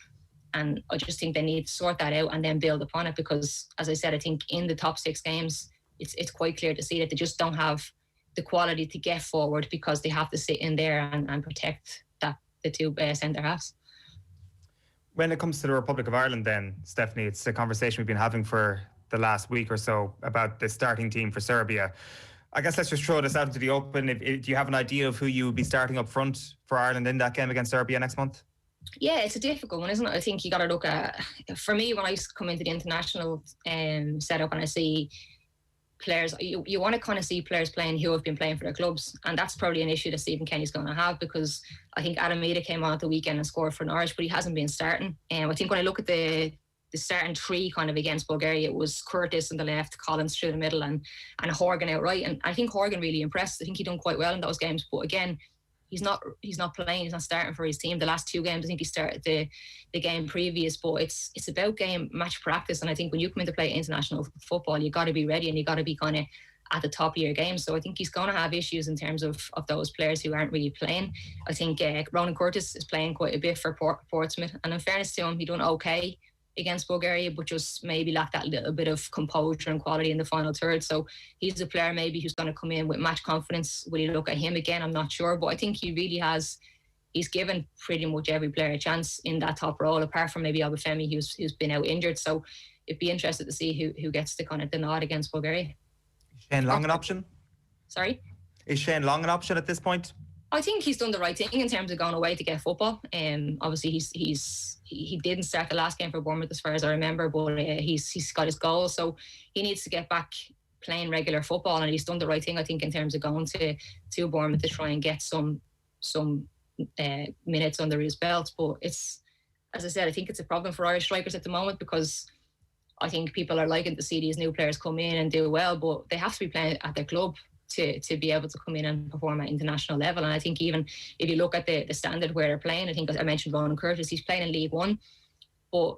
and I just think they need to sort that out and then build upon it, because, as I said, I think in the top 6 games, it's quite clear to see that they just don't have the quality to get forward, because they have to sit in there and protect the two centre halves. When it comes to the Republic of Ireland then, Stephanie, it's a conversation we've been having for the last week or so about the starting team for Serbia. I guess let's just throw this out into the open. Do you have an idea of who you would be starting up front for Ireland in that game against Serbia next month? Yeah, it's a difficult one, isn't it? I think you got to look at, for me, when I come into the international setup and I see players, you want to kind of see players playing who have been playing for their clubs, and that's probably an issue that Stephen Kenny's going to have, because I think Adam Meada came on at the weekend and scored for Norwich, but he hasn't been starting. And I think when I look at the starting three kind of against Bulgaria, it was Curtis on the left, Collins through the middle, and Horgan out right. And I think Horgan really impressed. I think he done quite well in those games, but again, he's not playing, he's not starting for his team. The last 2 games, I think he started the game previous, but it's about match practice. And I think when you come in to play international football, you got to be ready, and you got to be kind of at the top of your game. So I think he's going to have issues in terms of those players who aren't really playing. I think Ronan Curtis is playing quite a bit for Portsmouth, and in fairness to him, he done okay against Bulgaria, but just maybe lack that little bit of composure and quality in the final third. So he's a player maybe who's going to come in with match confidence. Will you look at him again? I'm not sure, but I think he really he's given pretty much every player a chance in that top role, apart from maybe Obafemi, who's been out injured. So it'd be interested to see who gets the kind of the nod against Bulgaria. Is Shane Long an option? Sorry? Is Shane Long an option at this point? I think he's done the right thing in terms of going away to get football. Obviously, he didn't start the last game for Bournemouth, as far as I remember, but he's got his goal, so he needs to get back playing regular football, and he's done the right thing, I think, in terms of going to Bournemouth to try and get some minutes under his belt. But it's, as I said, I think it's a problem for Irish strikers at the moment, because I think people are liking to see these new players come in and do well, but they have to be playing at their club to be able to come in and perform at international level. And I think even if you look at the standard where they're playing, I think I mentioned Ronan Curtis, he's playing in League One, but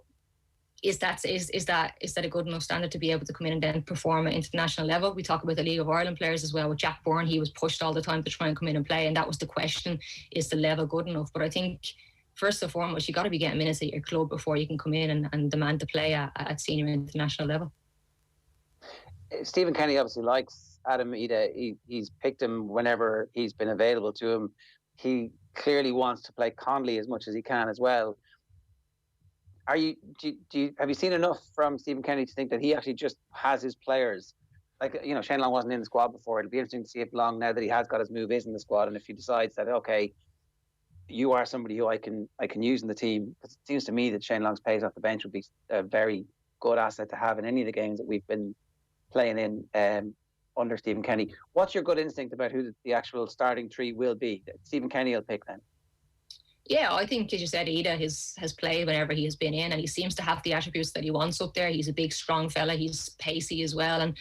is that a good enough standard to be able to come in and then perform at international level? We talk about the League of Ireland players as well. With Jack Byrne, he was pushed all the time to try and come in and play, and that was the question: is the level good enough? But I think first and foremost, you got to be getting minutes at your club before you can come in and demand to play at senior international level. Stephen Kenny obviously likes Adam Meada. He's picked him whenever he's been available to him. He clearly wants to play Connolly as much as he can as well. Have you seen enough from Stephen Kenny to think that he actually just has his players? Like, Shane Long wasn't in the squad before. It'll be interesting to see if Long, now that he has got his move, is in the squad, and if he decides that, okay, you are somebody who I can use in the team. Because it seems to me that Shane Long's pace off the bench would be a very good asset to have in any of the games that we've been playing in under Stephen Kenny. What's your gut instinct about who the actual starting three will be? Stephen Kenny will pick then. Yeah, I think, as you said, Ida has played whenever he has been in, and he seems to have the attributes that he wants up there. He's a big, strong fella. He's pacey as well, and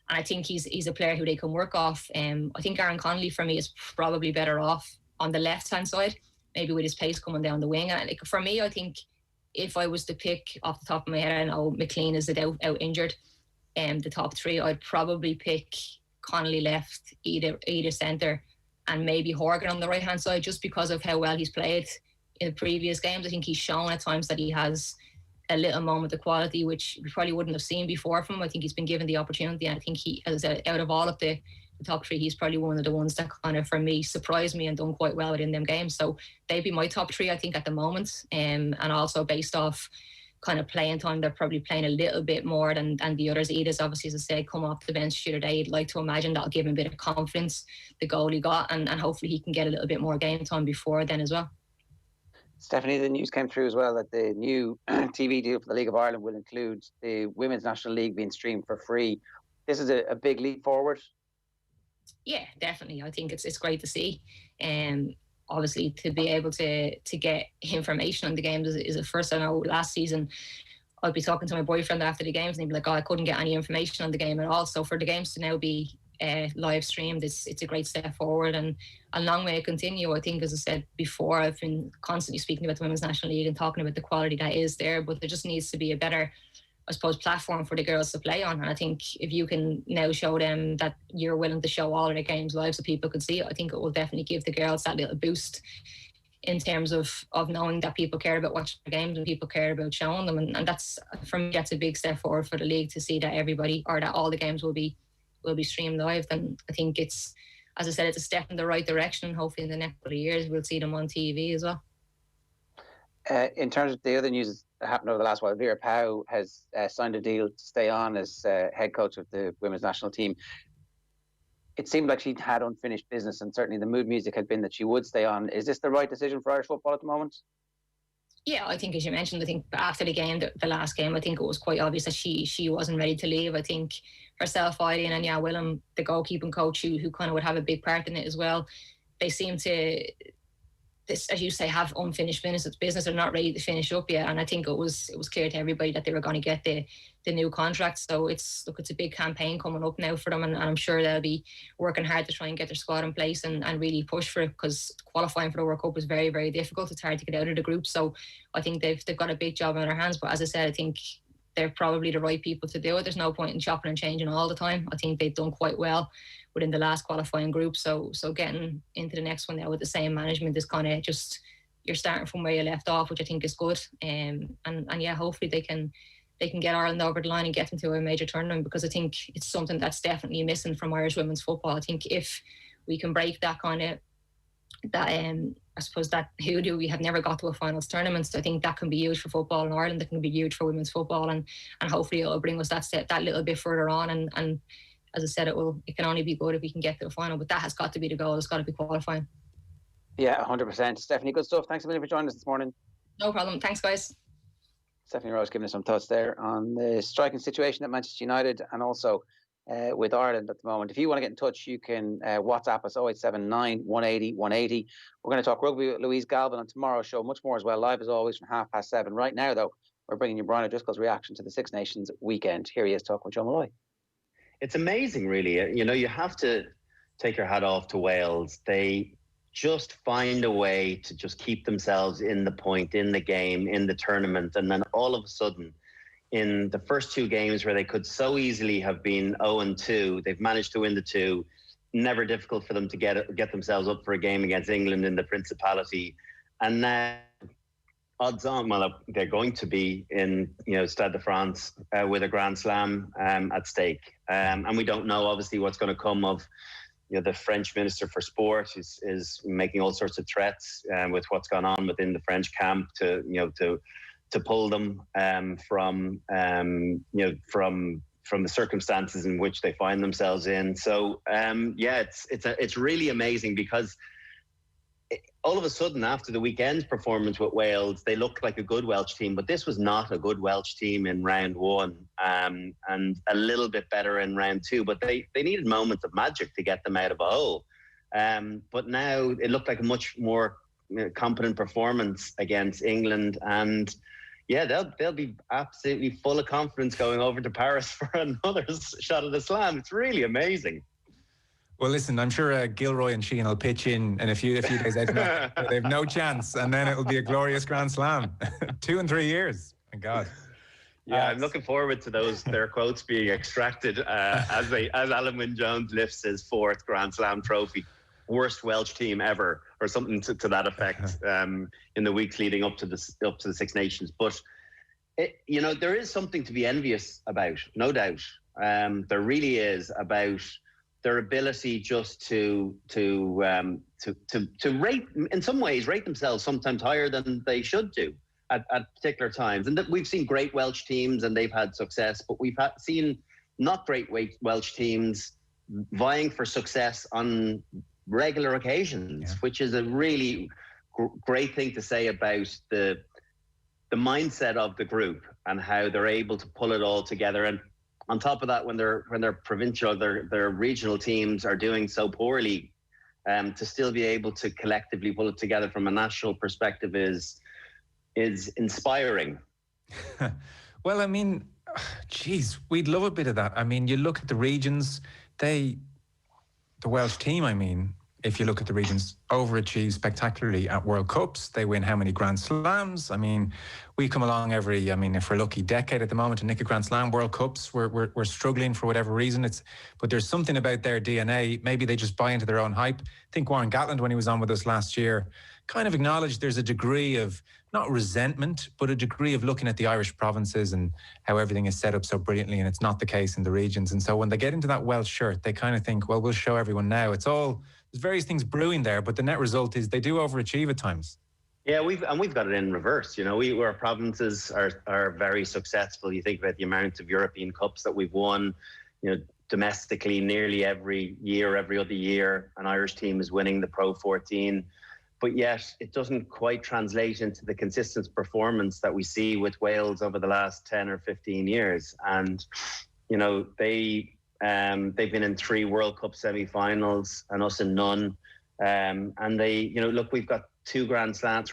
I think he's a player who they can work off. I think Aaron Connolly, for me, is probably better off on the left-hand side, maybe with his pace coming down the wing. And for me, I think if I was to pick off the top of my head, I know McLean is out injured, the top three, I'd probably pick Connolly left, either centre, and maybe Horgan on the right hand side, just because of how well he's played in the previous games. I think he's shown at times that he has a little moment of quality, which we probably wouldn't have seen before from him. I think he's been given the opportunity, and I think he, as I said, out of all of the the top three, he's probably one of the ones that kind of, for me, surprised me and done quite well within them games. So they'd be my top three, I think, at the moment. And also based off kind of playing time, they're probably playing a little bit more than the others. Edith's obviously, as I said, come off the bench the other day. You'd like to imagine that'll give him a bit of confidence, the goal he got, and hopefully he can get a little bit more game time before then as well. Stephanie, the news came through as well that the new TV deal for the League of Ireland will include the Women's National League being streamed for free. This is a big leap forward. Yeah, definitely. I think it's great to see. Obviously, to be able to get information on the games is a first. I know last season I'd be talking to my boyfriend after the games and he'd be like, I couldn't get any information on the game at all. So for the games to now be live streamed, it's a great step forward and a long way to continue. I think, as I said before, I've been constantly speaking about the Women's National League and talking about the quality that is there, but there just needs to be a better, I suppose, platform for the girls to play on. And I think if you can now show them that you're willing to show all of the games live so people can see it, I think it will definitely give the girls that little boost in terms of knowing that people care about watching the games and people care about showing them. And that's, for me, that's a big step forward for the league, to see that everybody, or that all the games will be streamed live. Then I think it's, as I said, it's a step in the right direction. Hopefully in the next couple of years we'll see them on TV as well. In terms of the other news that happened over the last while, Vera Pauw has signed a deal to stay on as head coach of the women's national team. It seemed like she had unfinished business, and certainly the mood music had been that she would stay on. Is this the right decision for Irish football at the moment? Yeah, I think, as you mentioned, I think after the game, the last game, I think it was quite obvious that she wasn't ready to leave. I think herself, Eileen, and Willem, the goalkeeping coach, who kind of would have a big part in it as well, they seem to, this, as you say, have unfinished business. They're not ready to finish up yet, and I think it was clear to everybody that they were going to get the new contract. So it's a big campaign coming up now for them, and I'm sure they'll be working hard to try and get their squad in place and really push for it, because qualifying for the World Cup is very, very difficult. It's hard to get out of the group, so I think they've got a big job on their hands. But as I said, I think they're probably the right people to do it. There's no point in chopping and changing all the time. I think they've done quite well within the last qualifying group. So getting into the next one now with the same management is kind of just, you're starting from where you left off, which I think is good. And yeah, hopefully they can get Ireland over the line and get them to a major tournament, because I think it's something that's definitely missing from Irish women's football. I think if we can break that kind of, I suppose that hoodoo, we have never got to a finals tournament. So I think that can be huge for football in Ireland. That can be huge for women's football, and hopefully it'll bring us that step, that little bit further on. And as I said, it can only be good if we can get to a final. But that has got to be the goal. It's got to be qualifying. Yeah, 100%. Stephanie, good stuff. Thanks a million for joining us this morning. No problem. Thanks, guys. Stephanie Roche giving us some thoughts there on the striking situation at Manchester United and also with Ireland at the moment. If you want to get in touch, you can WhatsApp us 0879 180 180. We're going to talk rugby with Louise Galvin on tomorrow's show. Much more as well, live as always from 7:30. Right now, though, we're bringing you Brian O'Driscoll's reaction to the Six Nations weekend. Here he is talking with Joe Malloy. It's amazing, really. You know, you have to take your hat off to Wales. They just find a way to just keep themselves in the point, in the game, in the tournament. And then all of a sudden, in the first two games where they could so easily have been 0-2, they've managed to win the two. Never difficult for them to get themselves up for a game against England in the Principality. And now, odds on, well, they're going to be in, Stade de France with a Grand Slam at stake. And we don't know, obviously, what's going to come of, the French Minister for Sport is making all sorts of threats with what's gone on within the French camp to pull them from the circumstances in which they find themselves in. So it's really amazing, because all of a sudden, after the weekend's performance with Wales, they looked like a good Welsh team, but this was not a good Welsh team in round one, and a little bit better in round two. But they needed moments of magic to get them out of a hole. But now it looked like a much more competent performance against England, and they'll be absolutely full of confidence going over to Paris for another shot at the slam. It's really amazing. Well, listen, I'm sure Ger Eoin and Sheen will pitch in a few days out. They have no chance, and then it'll be a glorious Grand Slam. 2 and 3 years. Thank God. Yeah, I'm looking forward to their quotes being extracted as Alan Wynne-Jones lifts his 4th Grand Slam trophy. Worst Welsh team ever, or something to that effect, in the weeks leading up to the Six Nations. But there is something to be envious about, no doubt. There really is, about their ability just to rate, in some ways, rate themselves sometimes higher than they should do at particular times. And that we've seen great Welsh teams and they've had success, but we've seen not great Welsh teams vying for success on regular occasions, which is a really great thing to say about the mindset of the group and how they're able to pull it all together. And on top of that, when their provincial, their regional teams are doing so poorly, to still be able to collectively pull it together from a national perspective is inspiring. Well, I mean, geez, we'd love a bit of that. I mean, you look at the regions, the Welsh team, I mean, if you look at the regions, overachieve spectacularly at World Cups. They win how many Grand Slams? I mean, we come along if we're lucky, decade at the moment to nick a Grand Slam. World Cups, we're struggling for whatever reason. But there's something about their DNA. Maybe they just buy into their own hype. I think Warren Gatland, when he was on with us last year, kind of acknowledged there's a degree of, not resentment, but a degree of looking at the Irish provinces and how everything is set up so brilliantly, and it's not the case in the regions. And so when they get into that Welsh shirt, they kind of think, well, we'll show everyone now. There's various things brewing there, but the net result is they do overachieve at times. Yeah, we've got it in reverse. You know, our provinces are very successful. You think about the amount of European Cups that we've won, you know, domestically nearly every other year, an Irish team is winning the Pro 14. But yet it doesn't quite translate into the consistent performance that we see with Wales over the last 10 or 15 years. And, you know, they've been in 3 World Cup semi-finals and us in none. And they, you know, look, we've got 3 Grand Slams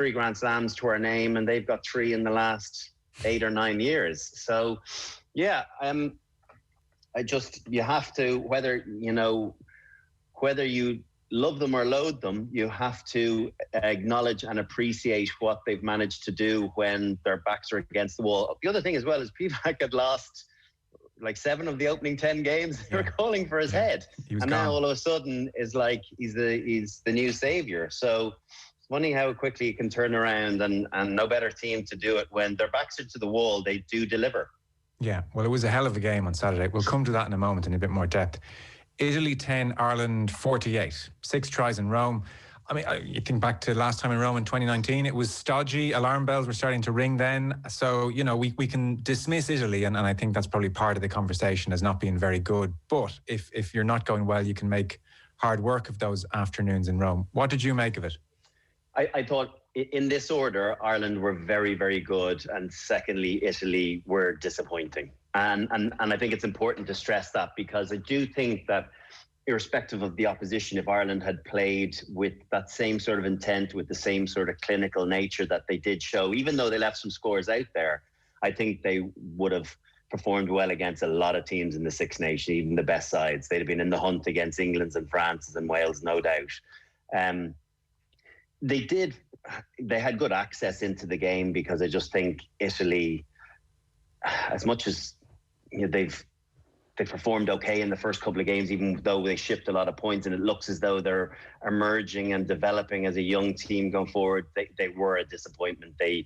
to our name, and they've got 3 in the last 8 or 9 years. So, yeah, you have to, whether you love them or loathe them, you have to acknowledge and appreciate what they've managed to do when their backs are against the wall. The other thing as well is Pivac had lost like 7 of the opening 10 games. They were calling for his head, and gone. Now all of a sudden is like he's the new savior. So it's funny how quickly it can turn around, and no better team to do it when their backs are to the wall. They do deliver. Yeah, well, it was a hell of a game on Saturday. We'll come to that in a moment in a bit more depth. Italy 10, Ireland 48. 6 tries in Rome. I mean, you think back to last time in Rome in 2019, it was stodgy. Alarm bells were starting to ring then. So, you know, we can dismiss Italy, and I think that's probably part of the conversation as not being very good. But if you're not going well, you can make hard work of those afternoons in Rome. What did you make of it? I thought in this order, Ireland were very, very good. And secondly, Italy were disappointing. And I think it's important to stress that, because I do think that irrespective of the opposition, if Ireland had played with that same sort of intent, with the same sort of clinical nature that they did show, even though they left some scores out there, I think they would have performed well against a lot of teams in the Six Nations, even the best sides. They'd have been in the hunt against England's and France's and Wales, no doubt. They had good access into the game, because I just think Italy, as much as they performed okay in the first couple of games, even though they shipped a lot of points, and it looks as though they're emerging and developing as a young team going forward, they were a disappointment. They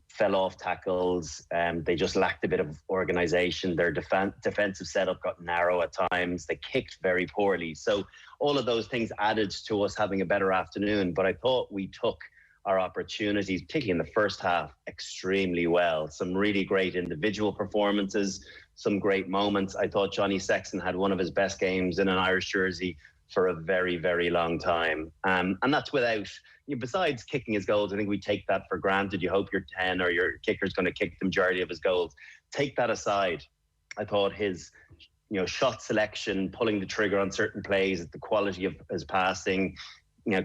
fell off tackles, they just lacked a bit of organisation. Their defensive setup got narrow at times. They kicked very poorly. So all of those things added to us having a better afternoon. But I thought we took our opportunities, particularly in the first half, extremely well. Some really great individual performances, some great moments. I thought Johnny Sexton had one of his best games in an Irish jersey for a very, very long time. And that's without, besides kicking his goals, I think we take that for granted. You hope your 10 or your kicker's going to kick the majority of his goals. Take that aside. I thought his shot selection, pulling the trigger on certain plays, the quality of his passing,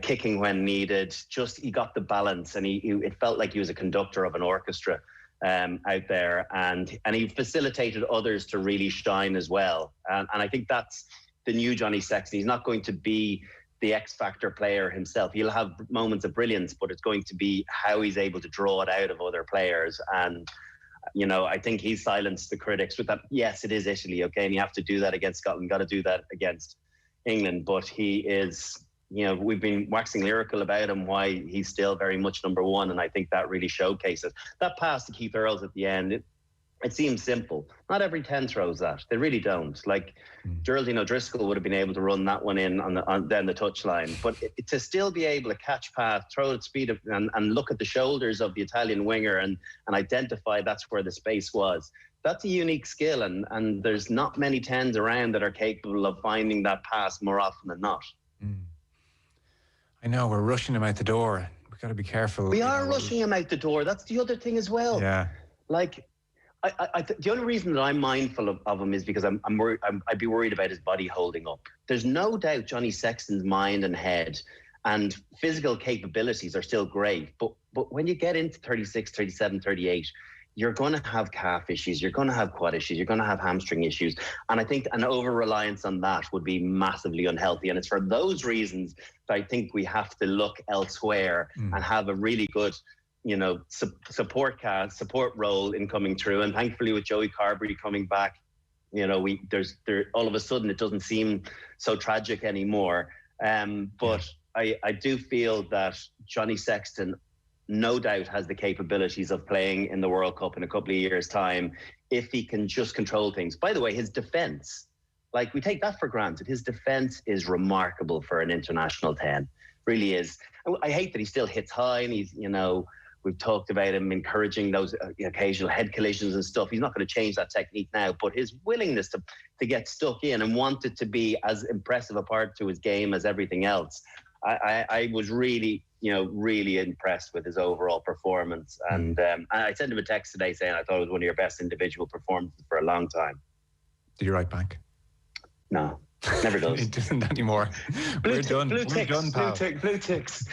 kicking when needed, he got the balance, and it felt like he was a conductor of an orchestra out there, and he facilitated others to really shine as well. And I think that's the new Johnny Sexton. He's not going to be the X-factor player himself. He'll have moments of brilliance, but it's going to be how he's able to draw it out of other players. And I think he silenced the critics with that. Yes, it is Italy, okay, and you have to do that against Scotland, got to do that against England, but he is, we've been waxing lyrical about him, why he's still very much number one, and I think that really showcases that pass to Keith Earls at the end. it seems simple. Not every 10 throws that. They really don't. Like Geraldine O'Driscoll would have been able to run that one in on down the touchline. But to still be able to catch path, throw at speed and look at the shoulders of the Italian winger and identify that's where the space was. That's a unique skill. And there's not many 10s around that are capable of finding that pass more often than not. I know, we're rushing him out the door. We've got to be careful. We are rushing him out the door. That's the other thing as well. Yeah. Like, the only reason that I'm mindful of him is because I'm worried. I'd be worried about his body holding up. There's no doubt Johnny Sexton's mind and head and physical capabilities are still great. But when you get into 36, 37, 38, you're going to have calf issues. You're going to have quad issues. You're going to have hamstring issues. And I think an over-reliance on that would be massively unhealthy. And it's for those reasons that I think we have to look elsewhere and have a really good, support role in coming through. And thankfully with Joey Carberry coming back, all of a sudden it doesn't seem so tragic anymore. But I do feel that Johnny Sexton no doubt has the capabilities of playing in the World Cup in a couple of years' time if he can just control things. By the way, his defence, like we take that for granted. His defence is remarkable for an international 10, really is. I hate that he still hits high and he's, we've talked about him encouraging those occasional head collisions and stuff. He's not going to change that technique now, but his willingness to get stuck in and want it to be as impressive a part to his game as everything else. I was really impressed with his overall performance. And I sent him a text today saying I thought it was one of your best individual performances for a long time. Did you write back? No. Never does. It doesn't anymore. We're done. Blue pal. ticks.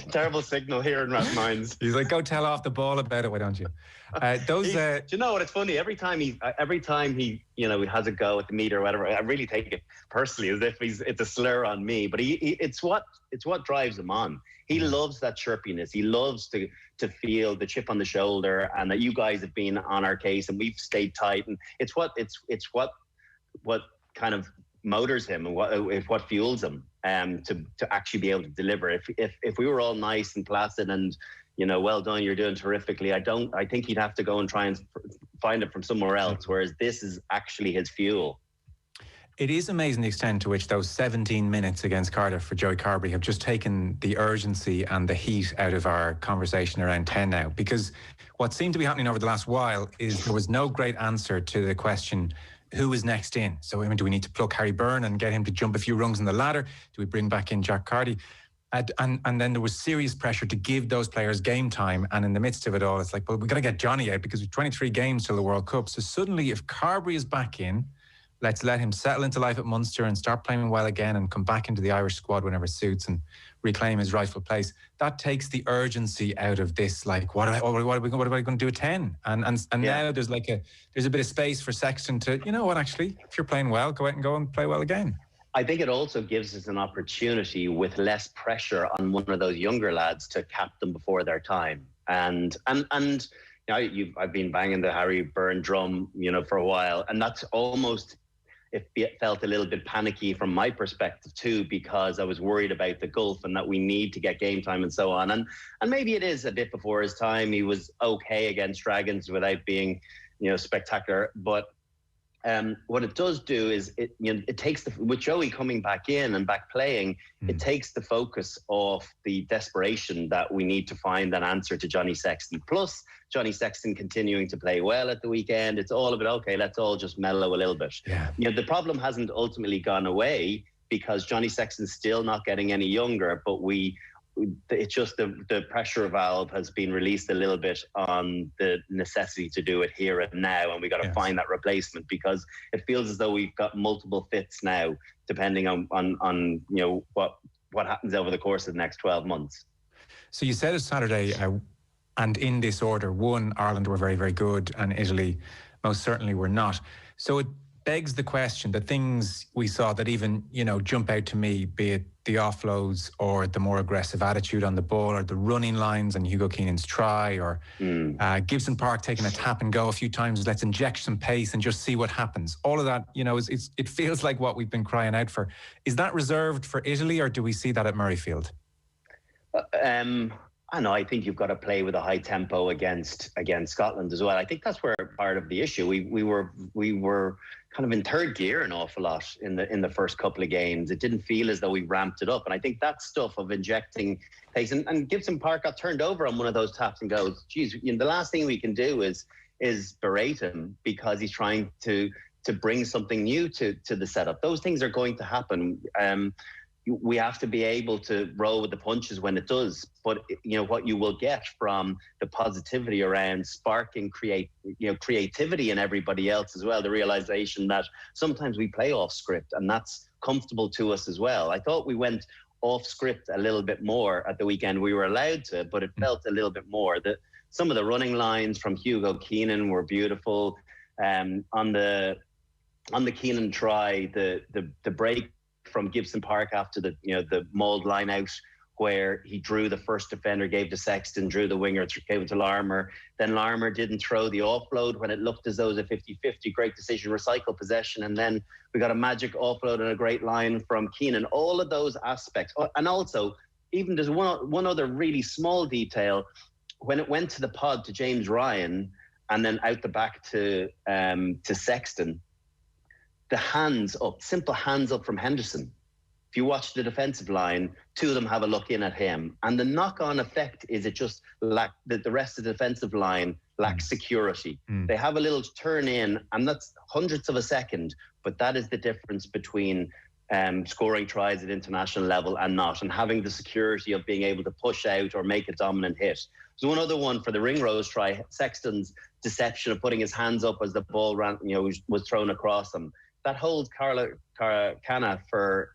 Terrible signal here in Rat Minds. He's like, go tell off the ball about it, why don't you? Do you know what? It's funny. Every time he he has a go at the meter or whatever, I really take it personally as if it's a slur on me. But it's what drives him on. He loves that chirpiness. He loves to feel the chip on the shoulder, and that you guys have been on our case and we've stayed tight. And it's what kind of motors him and what fuels him to actually be able to deliver. If we were all nice and placid and well done, you're doing terrifically, I think he'd have to go and try and find it from somewhere else, whereas this is actually his fuel. It is amazing the extent to which those 17 minutes against Cardiff for Joey Carberry have just taken the urgency and the heat out of our conversation around 10 now, because what seemed to be happening over the last while is there was no great answer to the question, who is next in? So, do we need to pluck Harry Byrne and get him to jump a few rungs in the ladder? Do we bring back in Jack Carty? And then there was serious pressure to give those players game time. And in the midst of it all, it's like, well, we've got to get Johnny out because we've 23 games till the World Cup. So suddenly, if Carberry is back in, let's let him settle into life at Munster and start playing well again and come back into the Irish squad whenever suits and reclaim his rightful place. That takes the urgency out of this. Like, what are we going to do at 10? And now there's a bit of space for Sexton to, actually, if you're playing well, go out and play well again. I think it also gives us an opportunity with less pressure on one of those younger lads to cap them before their time. And I've been banging the Harry Byrne drum, for a while, and that's almost. It felt a little bit panicky from my perspective too, because I was worried about the gulf and that we need to get game time and so on. And maybe it is a bit before his time. He was okay against Dragons without being, spectacular. But what it does do is it takes with Joey coming back in and back playing, it takes the focus off the desperation that we need to find an answer to Johnny Sexton. Plus Johnny Sexton continuing to play well at the weekend. It's all about, okay, let's all just mellow a little bit. Yeah. The problem hasn't ultimately gone away because Johnny Sexton's still not getting any younger, but it's just the pressure valve has been released a little bit on the necessity to do it here and now, and we got to find that replacement, because it feels as though we've got multiple fits now, depending on what happens over the course of the next 12 months. So you said it Saturday, and in this order: 1, Ireland were very, very good, and Italy most certainly were not. So it begs the question, the things we saw that even, jump out to me, be it the offloads or the more aggressive attitude on the ball or the running lines and Hugo Keenan's try, or Gibson Park taking a tap and go a few times, let's inject some pace and just see what happens. All of that, it feels like what we've been crying out for. Is that reserved for Italy, or do we see that at Murrayfield? And I think you've got to play with a high tempo against Scotland as well. I think that's where part of the issue. We were kind of in third gear an awful lot in the first couple of games. It didn't feel as though we ramped it up. And I think that stuff of injecting pace, and Gibson Park got turned over on one of those taps and goes, geez, the last thing we can do is berate him because he's trying to bring something new to the setup. Those things are going to happen. We have to be able to roll with the punches when it does. But what you will get from the positivity around sparking creativity in everybody else as well, the realization that sometimes we play off script and that's comfortable to us as well. I thought we went off script a little bit more at the weekend. We were allowed to, but it felt a little bit more. Some of the running lines from Hugo Keenan were beautiful. On the Keenan try, the break from Gibson Park after the mauled line out, where he drew the first defender, gave to Sexton, drew the winger, gave it to Larmour. Then Larmour didn't throw the offload when it looked as though it was a 50-50. Great decision, recycle possession. And then we got a magic offload and a great line from Keenan. All of those aspects. And also, even there's one other really small detail. When it went to the pod to James Ryan and then out the back to Sexton, the hands up, simple hands up from Henderson. If you watch the defensive line, two of them have a look in at him. And the knock-on effect is it just the rest of the defensive line lacks security. They have a little turn in, and that's hundredths of a second, but that is the difference between scoring tries at international level and not, and having the security of being able to push out or make a dominant hit. So one other one for the Ringrose try, Sexton's deception of putting his hands up as the ball ran, was thrown across him. That holds Cana for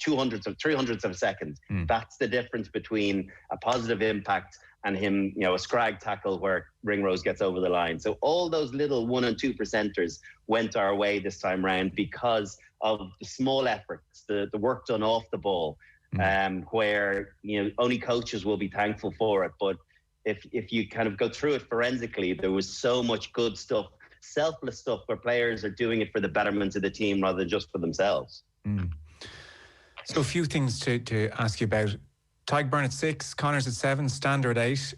300ths of a second. That's the difference between a positive impact and him, a scrag tackle where Ringrose gets over the line. So all those little 1% and 2%ers went our way this time round because of the small efforts, the work done off the ball, where only coaches will be thankful for it. But if you kind of go through it forensically, there was so much good stuff, selfless stuff where players are doing it for the betterment of the team rather than just for themselves. So a few things to ask you about. Tadhg at 6, Connors at 7, Stander at 8.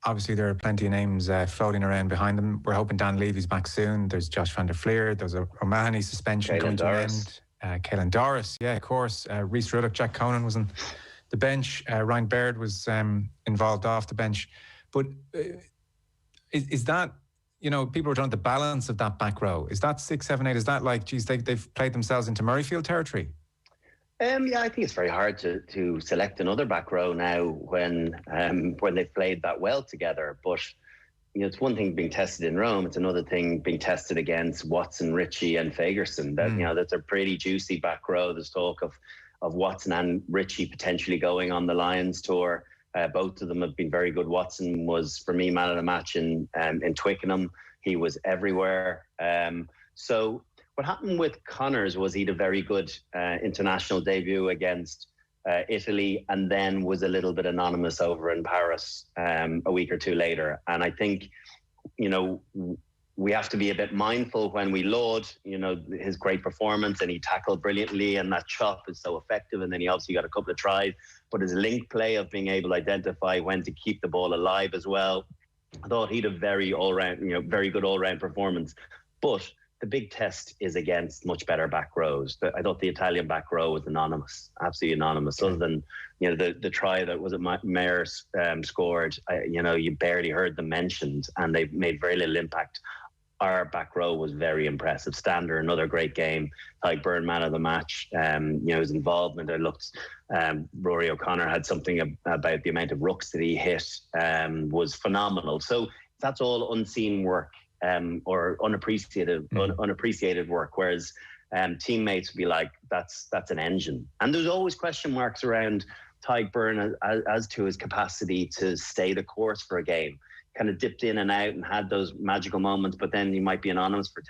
Obviously there are plenty of names floating around behind them. We're hoping Dan Levy's back soon. There's Josh van der Fleer. There's a O'Mahony suspension coming to an end. Caelan Doris, yeah, of course. Rhys Ruddock, Jack Conan was on the bench. Ryan Baird was involved off the bench. But is that... people were talking about the balance of that back row. Is that 6, 7, 8? Is that like, geez, they've played themselves into Murrayfield territory? Yeah, I think it's very hard to select another back row now when they've played that well together. But it's one thing being tested in Rome; it's another thing being tested against Watson, Ritchie, and Fagerson. That's a pretty juicy back row. There's talk of Watson and Ritchie potentially going on the Lions tour. Both of them have been very good. Watson was, for me, man of the match in Twickenham. He was everywhere. So what happened with Connors was he had a very good international debut against Italy, and then was a little bit anonymous over in Paris a week or two later. And I think, we have to be a bit mindful when we laud, his great performance, and he tackled brilliantly, and that chop is so effective. And then he obviously got a couple of tries, but his link play of being able to identify when to keep the ball alive as well. I thought he'd a very good all-round performance. But the big test is against much better back rows. I thought the Italian back row was anonymous, absolutely anonymous. Other than the try that was it Mayer scored, you barely heard them mentioned, and they made very little impact. Our back row was very impressive. Stander, another great game. Tadhg man of the match. His involvement. I looked. Rory O'Connor had something about the amount of rooks that he hit. Was phenomenal. So that's all unseen work. Or unappreciated work, whereas teammates would be like, that's an engine. And there's always question marks around Tadhg as to his capacity to stay the course for a game. Kind of dipped in and out and had those magical moments, but then he might be anonymous for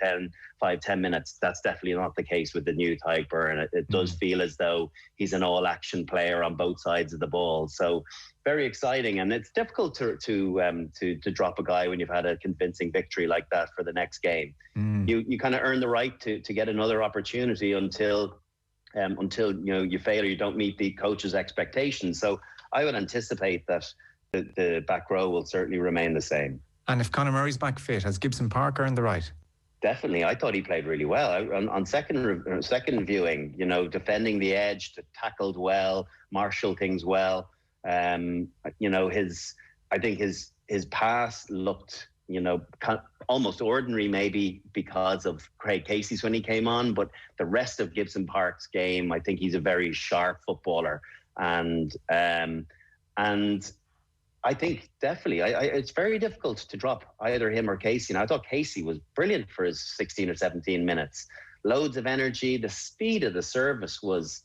5-10 minutes. That's definitely not the case with the new Tadhg. It does feel as though he's an all-action player on both sides of the ball. So very exciting, and it's difficult to drop a guy when you've had a convincing victory like that for the next game. You kind of earn the right to get another opportunity until you fail or you don't meet the coach's expectations. So I would anticipate that the back row will certainly remain the same. And if Conor Murray's back fit, has Gibson Park earned the right? Definitely. I thought he played really well. On second viewing, you know, defending the edge, tackled well, marshalled things well. You know, I think his pass looked, you know, almost ordinary maybe because of Craig Casey's when he came on, but the rest of Gibson Park's game, I think he's a very sharp footballer. And I think definitely, it's very difficult to drop either him or Casey. And I thought Casey was brilliant for his 16 or 17 minutes. Loads of energy. The speed of the service was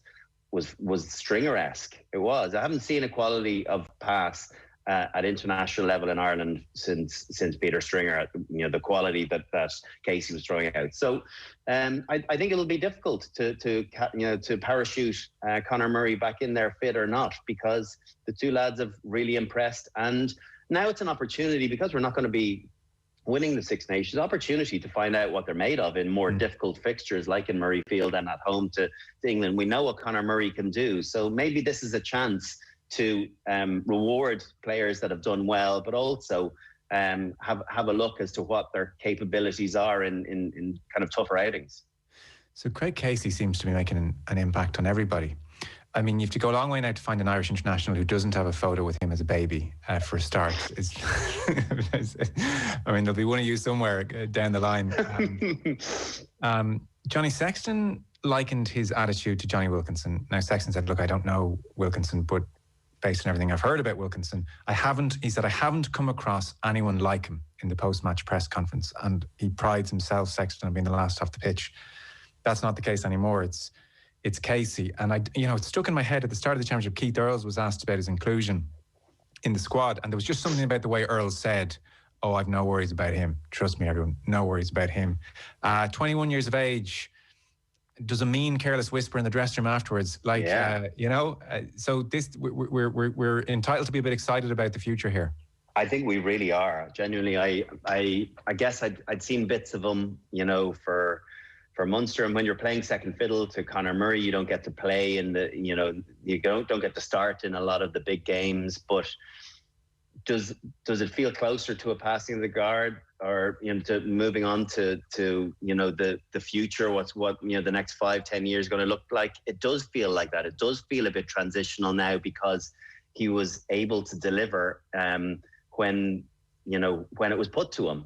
Stringer-esque. It was. I haven't seen a quality of pass at international level in Ireland since Peter Stringer. You know, the quality that Casey was throwing out. So I think it'll be difficult to parachute Conor Murray back in there, fit or not, because the two lads have really impressed. And now it's an opportunity, because we're not going to be winning the Six Nations, opportunity to find out what they're made of in more difficult fixtures like in Murrayfield and at home to England. We know what Conor Murray can do. So maybe this is a chance to reward players that have done well, but also have a look as to what their capabilities are in kind of tougher outings. So Craig Casey seems to be making an impact on everybody. I mean, you have to go a long way now to find an Irish international who doesn't have a photo with him as a baby for a start. I mean, there'll be one of you somewhere down the line. Johnny Sexton likened his attitude to Johnny Wilkinson. Now, Sexton said, look, I don't know Wilkinson, but based on everything I've heard about Wilkinson, he said, I haven't come across anyone like him in the post-match press conference. And he prides himself, Sexton, on being the last off the pitch. That's not the case anymore. It's Casey. And it stuck in my head at the start of the championship. Keith Earls was asked about his inclusion in the squad. And there was just something about the way Earls said, oh, I've no worries about him. Trust me, everyone, no worries about him. 21 years of age, does a mean, careless whisper in the dressing room afterwards. So this, we're entitled to be a bit excited about the future here. I think we really are. Genuinely, I guess I'd seen bits of him, for Munster, and when you're playing second fiddle to Conor Murray, you don't get to play in the, you don't get to start in a lot of the big games. But does it feel closer to a passing of the guard, or to moving on to the future? What the next 5-10 years going to look like? It does feel like that. It does feel a bit transitional now, because he was able to deliver when it was put to him.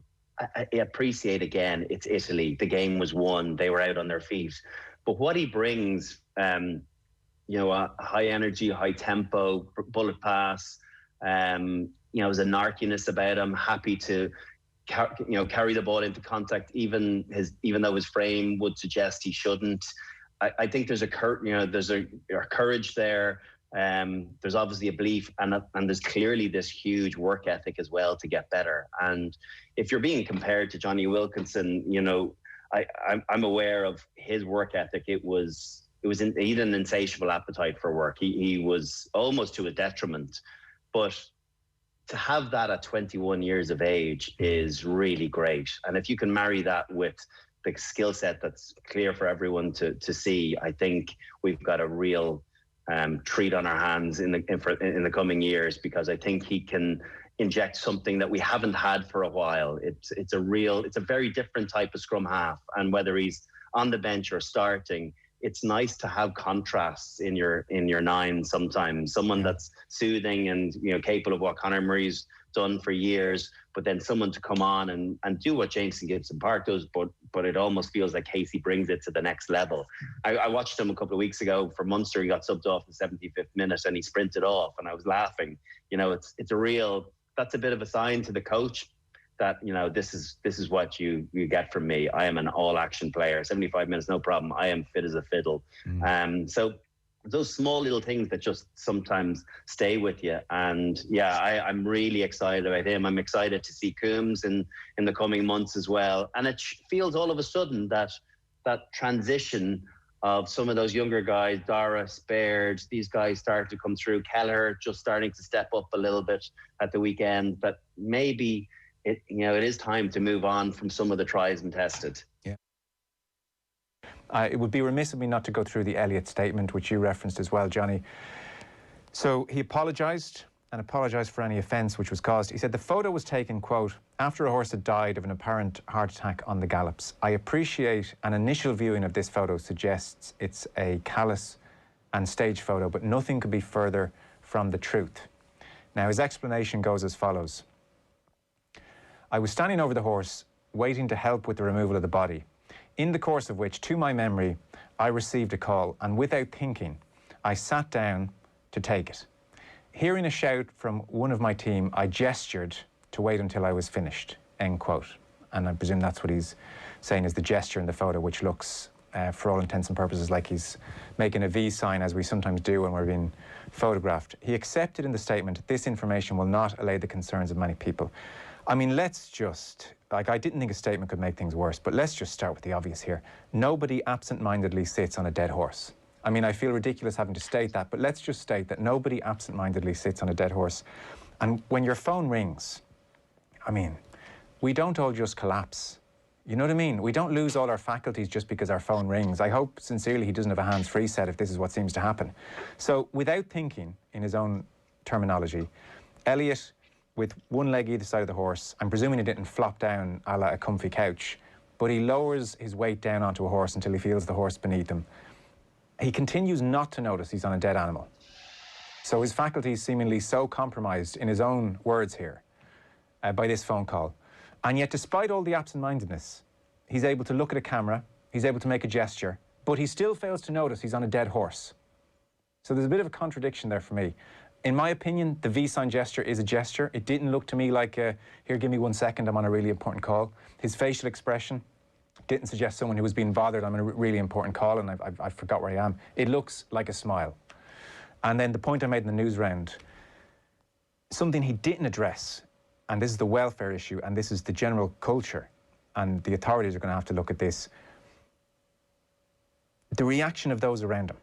I appreciate, again, it's Italy. The game was won. They were out on their feet. But what he brings, a high energy, high tempo, bullet pass, there's a narkiness about him, happy to, carry the ball into contact, even though his frame would suggest he shouldn't. I think there's a courage there. There's obviously a belief, and there's clearly this huge work ethic as well to get better. And if you're being compared to Johnny Wilkinson, I'm aware of his work ethic. He had an insatiable appetite for work. He was almost to a detriment, but to have that at 21 years of age is really great. And if you can marry that with the skill set that's clear for everyone to see, I think we've got a real treat on our hands in the coming years, because I think he can inject something that we haven't had for a while. It's a very different type of scrum half, and whether he's on the bench or starting, it's nice to have contrasts in your nine sometimes. Someone that's soothing and capable of what Conor Murray's done for years, but then someone to come on and do what Jameson Gibson Park does, but it almost feels like Casey brings it to the next level. I watched him a couple of weeks ago for Munster. He got subbed off in the 75th minute and he sprinted off, and I was laughing. That's a bit of a sign to the coach that this is what you get from me. I am an all-action player. 75 minutes, no problem. I am fit as a fiddle. So those small little things that just sometimes stay with you. And I'm really excited about him. I'm excited to see Coombs in the coming months as well. And it feels all of a sudden that transition of some of those younger guys, Doris, Baird, these guys start to come through. Kelleher just starting to step up a little bit at the weekend. But maybe it is time to move on from some of the tries and tested. Yeah. It would be remiss of me not to go through the Elliott statement, which you referenced as well, Johnny. So he apologised and apologised for any offence which was caused. He said the photo was taken, quote, after a horse had died of an apparent heart attack on the gallops. I appreciate an initial viewing of this photo suggests it's a callous and staged photo, but nothing could be further from the truth. Now, his explanation goes as follows. I was standing over the horse, waiting to help with the removal of the body, in the course of which, to my memory, I received a call, and without thinking, I sat down to take it. Hearing a shout from one of my team, I gestured to wait until I was finished, end quote. And I presume that's what he's saying is the gesture in the photo, which looks, for all intents and purposes, like he's making a V sign, as we sometimes do when we're being photographed. He accepted in the statement, this information will not allay the concerns of many people. I mean, let's just, like, I didn't think a statement could make things worse, but let's just start with the obvious here. Nobody absent-mindedly sits on a dead horse. I mean, I feel ridiculous having to state that, but let's just state that nobody absent-mindedly sits on a dead horse. And when your phone rings, I mean, we don't all just collapse. You know what I mean? We don't lose all our faculties just because our phone rings. I hope sincerely he doesn't have a hands-free set if this is what seems to happen. So without thinking, in his own terminology, Elliott, with one leg either side of the horse, I'm presuming he didn't flop down a la a comfy couch, but he lowers his weight down onto a horse until he feels the horse beneath him. He continues not to notice he's on a dead animal. So his faculties seemingly so compromised, in his own words here, by this phone call. And yet, despite all the absent-mindedness, he's able to look at a camera, he's able to make a gesture, but he still fails to notice he's on a dead horse. So there's a bit of a contradiction there for me. In my opinion, the V-sign gesture is a gesture. It didn't look to me like, here, give me 1 second, I'm on a really important call. His facial expression didn't suggest someone who was being bothered, I'm on a really important call and I forgot where I am. It looks like a smile. And then the point I made in the news round, something he didn't address, and this is the welfare issue, and this is the general culture, and the authorities are going to have to look at this, the reaction of those around him.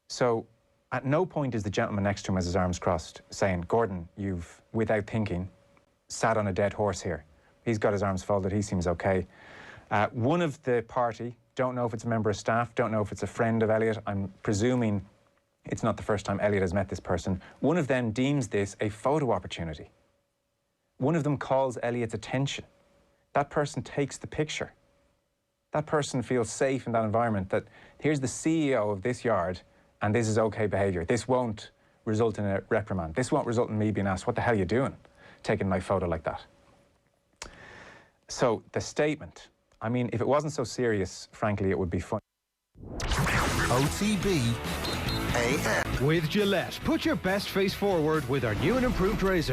So at no point is the gentleman next to him with his arms crossed saying, Gordon, you've, without thinking, sat on a dead horse here. He's got his arms folded, he seems okay. One of the party, don't know if it's a member of staff, don't know if it's a friend of Elliott, I'm presuming it's not the first time Elliott has met this person. One of them deems this a photo opportunity. One of them calls Elliott's attention. That person takes the picture. That person feels safe in that environment, that here's the CEO of this yard and this is okay behaviour. This won't result in a reprimand. This won't result in me being asked, what the hell are you doing, taking my photo like that? So the statement, I mean, if it wasn't so serious, frankly, it would be fun. OTB AM. With Gillette, put your best face forward with our new and improved razor.